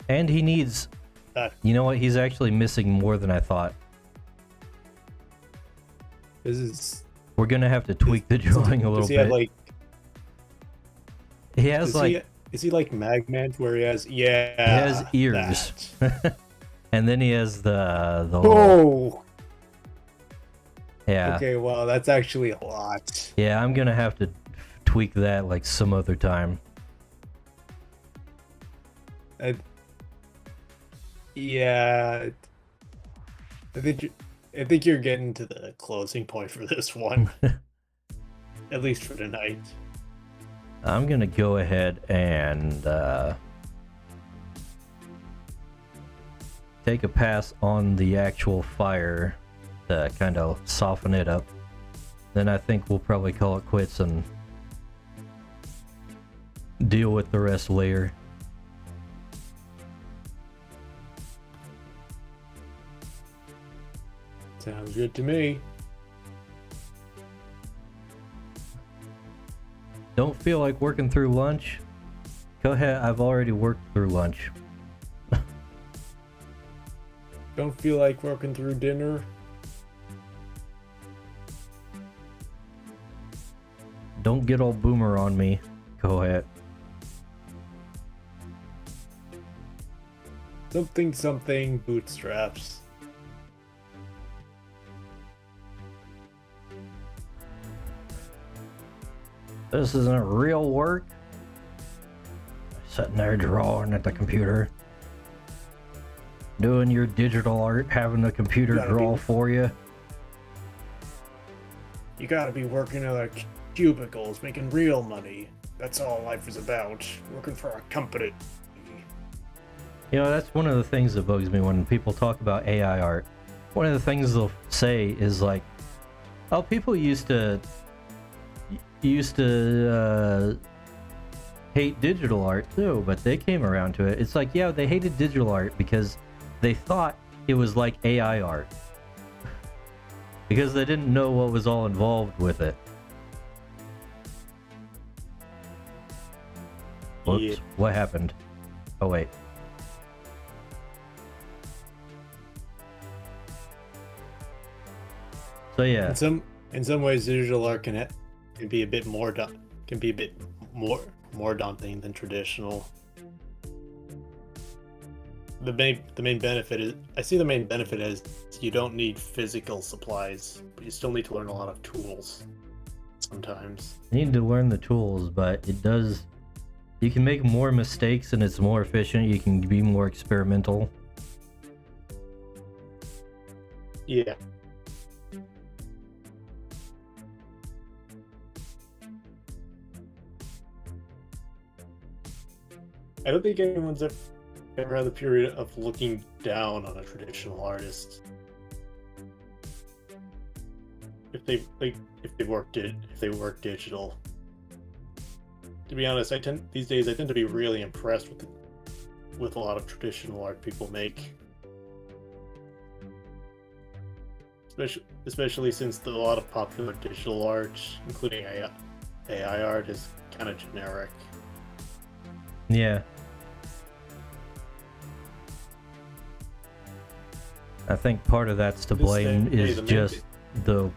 And he needs... You know what? He's actually missing more than I thought. This is... We're gonna have to tweak the drawing a little Does he bit. have, like... He has Is like... Is he like Magman, where he has... Yeah, he has ears. And then he has the Oh! Yeah. Okay, well, that's actually a lot. Yeah, I'm gonna have to tweak that like some other time. Yeah, I think you're getting to the closing point for this one, at least for tonight. I'm gonna go ahead and take a pass on the actual fire to kind of soften it up. Then I think we'll probably call it quits and deal with the rest later. Sounds good to me. Don't feel like working through lunch? Go ahead, I've already worked through lunch. Don't feel like working through dinner? Don't get all boomer on me. Go ahead. Something bootstraps. This isn't real work. Sitting there drawing at the computer. Doing your digital art, having the computer draw for you. You gotta be working in our cubicles, making real money. That's all life is about. Working for a company. You know, that's one of the things that bugs me when people talk about AI art. One of the things they'll say is like, oh, people used to hate digital art too, but they came around to it. It's like, yeah, they hated digital art because they thought it was like AI art. Because they didn't know what was all involved with it. Whoops, Yeah. What happened? Oh wait. So yeah. In some ways, digital art can be a bit more daunting than traditional. The main benefit is, I see the main benefit as you don't need physical supplies, but you still need to learn a lot of tools sometimes. You need to learn the tools, but it does, you can make more mistakes and it's more efficient. You can be more experimental. Yeah. I don't think anyone's ever had the period of looking down on a traditional artist. If they work digital. To be honest, these days I tend to be really impressed with a lot of traditional art people make. Especially since a lot of popular digital art, including AI art, is kind of generic. Yeah. I think part of that's to blame is just the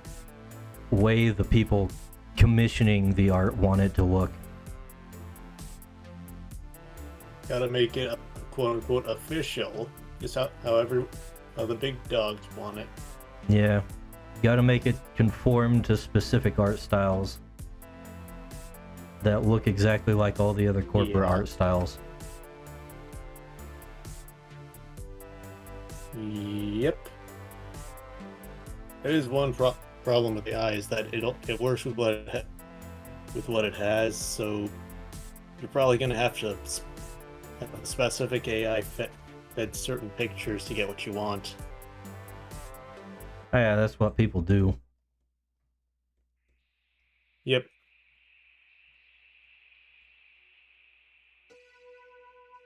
way the people commissioning the art want it to look. Gotta make it quote-unquote official, just however the big dogs want it. Yeah. Gotta make it conform to specific art styles that look exactly like all the other corporate art styles. Yep. There is one problem with the eye, is that it works with what it has, so you're probably gonna have to have a specific AI fed certain pictures to get what you want. Oh, yeah, that's what people do. Yep.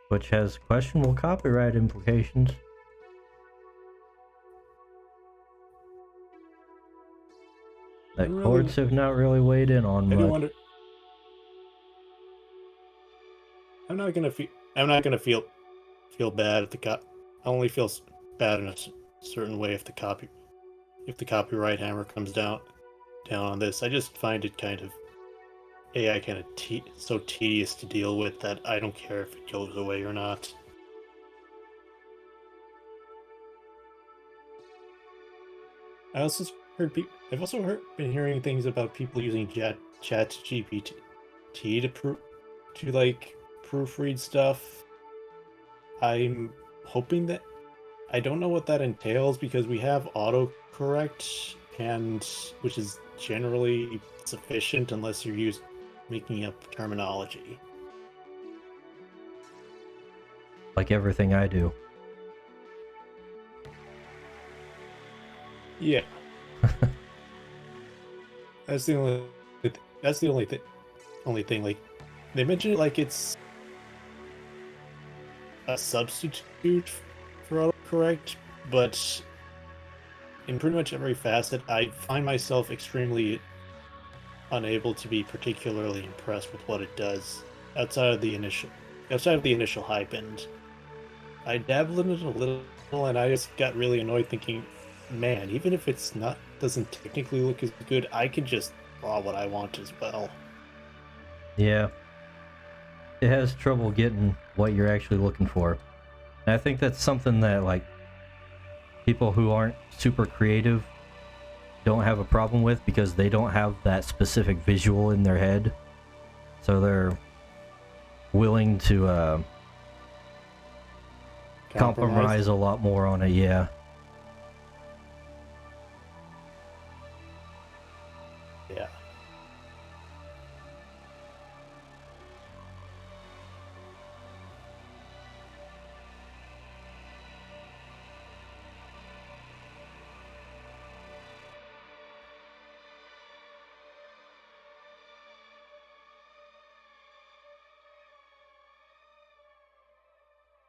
which has questionable copyright implications. That Really- courts have not really weighed in on I do much. wonder. I'm not gonna feel. I'm not gonna feel bad if the cop. I only feel bad in a certain way if the copyright hammer comes down on this. I just find it kind of AI kind of so tedious to deal with that I don't care if it goes away or not. I also heard I've also been hearing things about people using Chat GPT to like proofread stuff. I'm hoping that I don't know what that entails because we have autocorrect, and which is generally sufficient unless you're making up terminology. Like everything I do. Yeah, that's the only only thing. Like they mention it like it's a substitute for autocorrect, but in pretty much every facet, I find myself extremely unable to be particularly impressed with what it does outside of the initial hype, and I dabbled in it a little, and I just got really annoyed thinking, man, even if it's not doesn't technically look as good, I can just draw what I want as well. Yeah. It has trouble getting what you're actually looking for. And I think that's something that, like, people who aren't super creative don't have a problem with because they don't have that specific visual in their head. So they're willing to compromise a lot more on it, yeah. Yeah.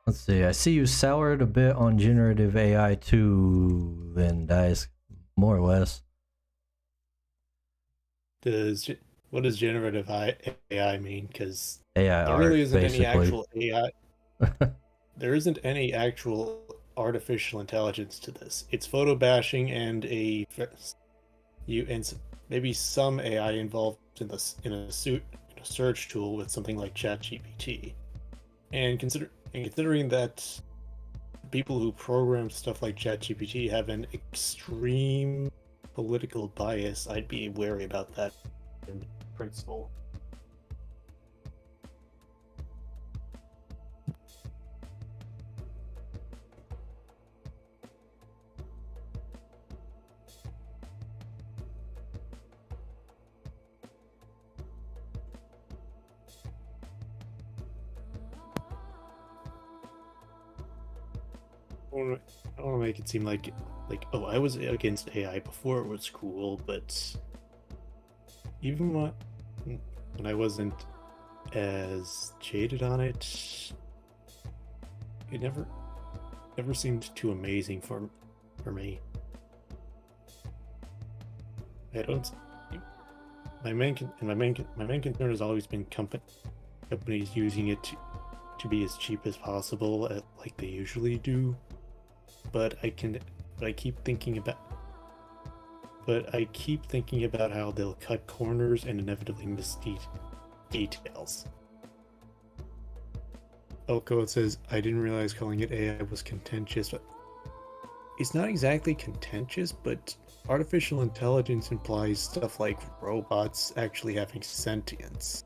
Let's see, I see you soured a bit on generative AI too, then, guys. More or less. What does generative AI mean? Because AI there art, really isn't basically. any actual AI. There isn't any actual artificial intelligence to this. It's photo bashing and maybe some AI involved in a search tool with something like ChatGPT. And considering that people who program stuff like ChatGPT have an extreme political bias, I'd be wary about that in principle. I don't want to make it seem like oh, I was against AI before it was cool, but even when I wasn't as jaded on it, it never seemed too amazing for me. I don't. My main concern has always been companies using it to be as cheap as possible, like they usually do. But I keep thinking about how they'll cut corners and inevitably miss details. Elko says, I didn't realize calling it AI was contentious, but it's not exactly contentious, but artificial intelligence implies stuff like robots actually having sentience.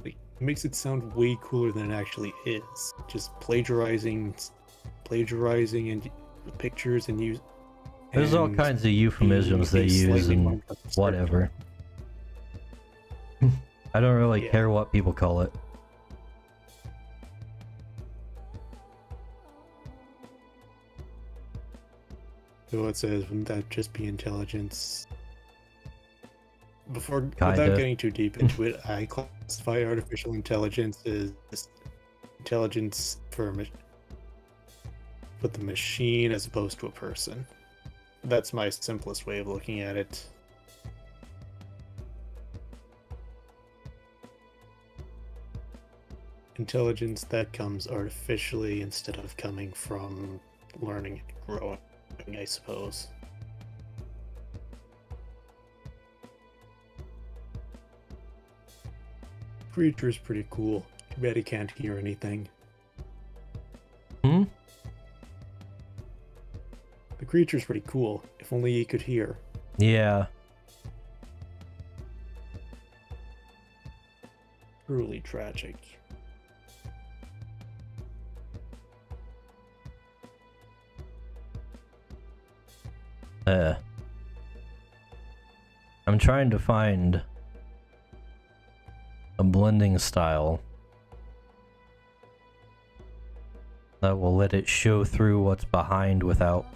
It makes it sound way cooler than it actually is. Just plagiarizing and pictures and use. There's all kinds of euphemisms they use and whatever. I don't really care what people call it. So it says, wouldn't that just be intelligence? without Kinda. getting too deep into it, I classify artificial intelligence as intelligence with the machine as opposed to a person. That's my simplest way of looking at it. Intelligence that comes artificially instead of coming from learning and growing, I suppose. Creature's pretty cool. Too bad he can't hear anything. Hmm? The creature's pretty cool. If only he could hear. Yeah. Truly tragic. I'm trying to find a blending style that will let it show through what's behind without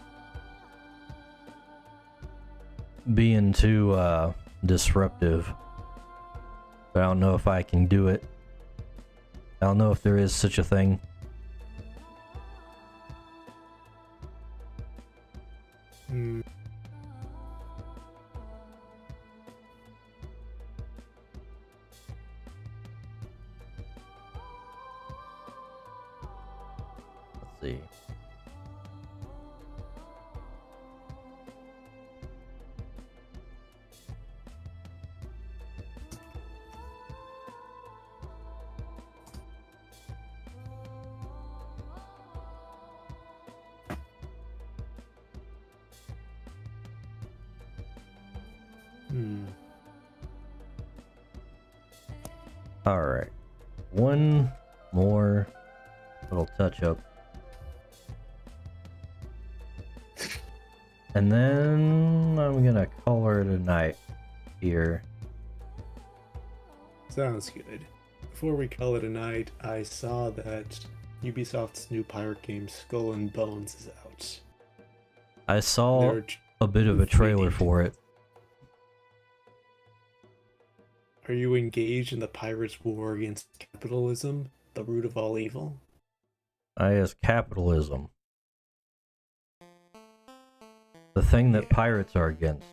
being too disruptive. But I don't know if I can do it. I don't know if there is such a thing. Hmm. Let's see. Alright. One more little touch up. And then I'm gonna call her tonight here. Sounds good. Before we call it a night, I saw that Ubisoft's new pirate game Skull and Bones is out. I saw They're a bit of a trailer for it. Are you engaged in the pirates' war against capitalism, the root of all evil? Is capitalism. The thing that pirates are against.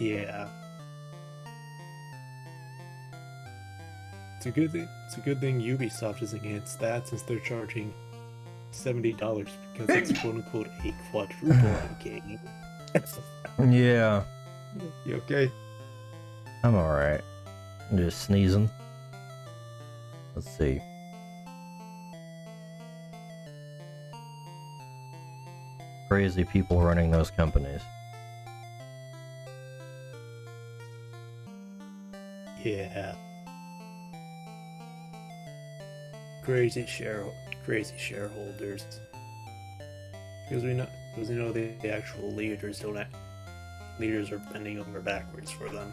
Yeah. It's a good thing. It's a good thing Ubisoft is against that, since they're charging $70 because it's quote unquote a quadruple game. Yeah. You okay? I'm alright. I'm just sneezing. Let's see. Crazy people running those companies. Yeah. Crazy shareholders. Because we know the actual leaders don't act. Leaders are bending over backwards for them.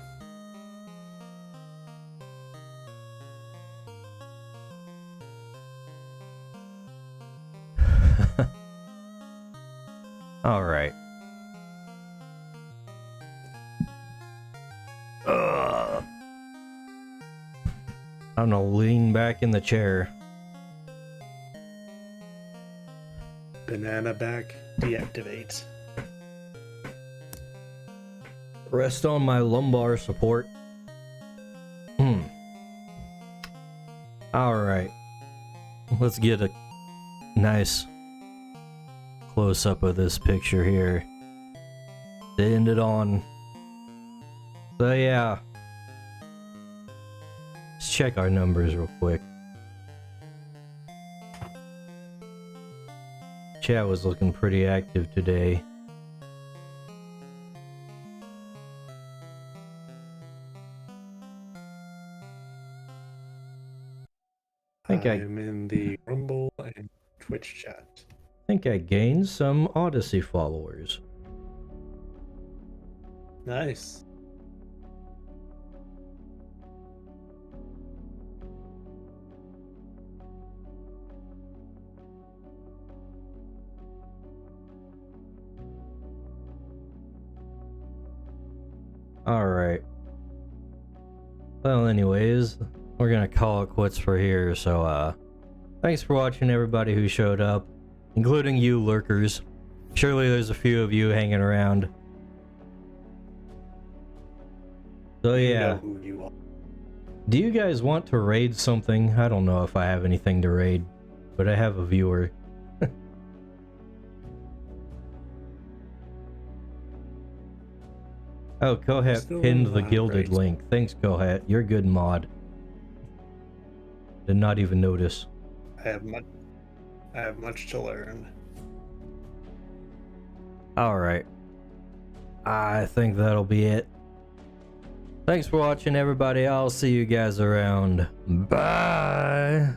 Alright. I'm gonna lean back in the chair. Banana back, deactivate. Rest on my lumbar support. Alright. Let's get a nice close up of this picture here to end it on. So yeah. Let's check our numbers real quick. Chat was looking pretty active today. I'm in the Rumble and Twitch chat. I think I gained some Odyssey followers. Nice. Alright. Well, anyways, we're gonna call it quits for here, so, thanks for watching, everybody who showed up, including you lurkers. Surely there's a few of you hanging around. So You yeah, know who you are. do you guys want to raid something? I don't know if I have anything to raid, but I have a viewer. Oh, Kohat Still pinned the not gilded raised. link. Thanks, Kohat. You're a good mod. Did not even notice. I have much to learn. Alright. I think that'll be it. Thanks for watching, everybody. I'll see you guys around. Bye.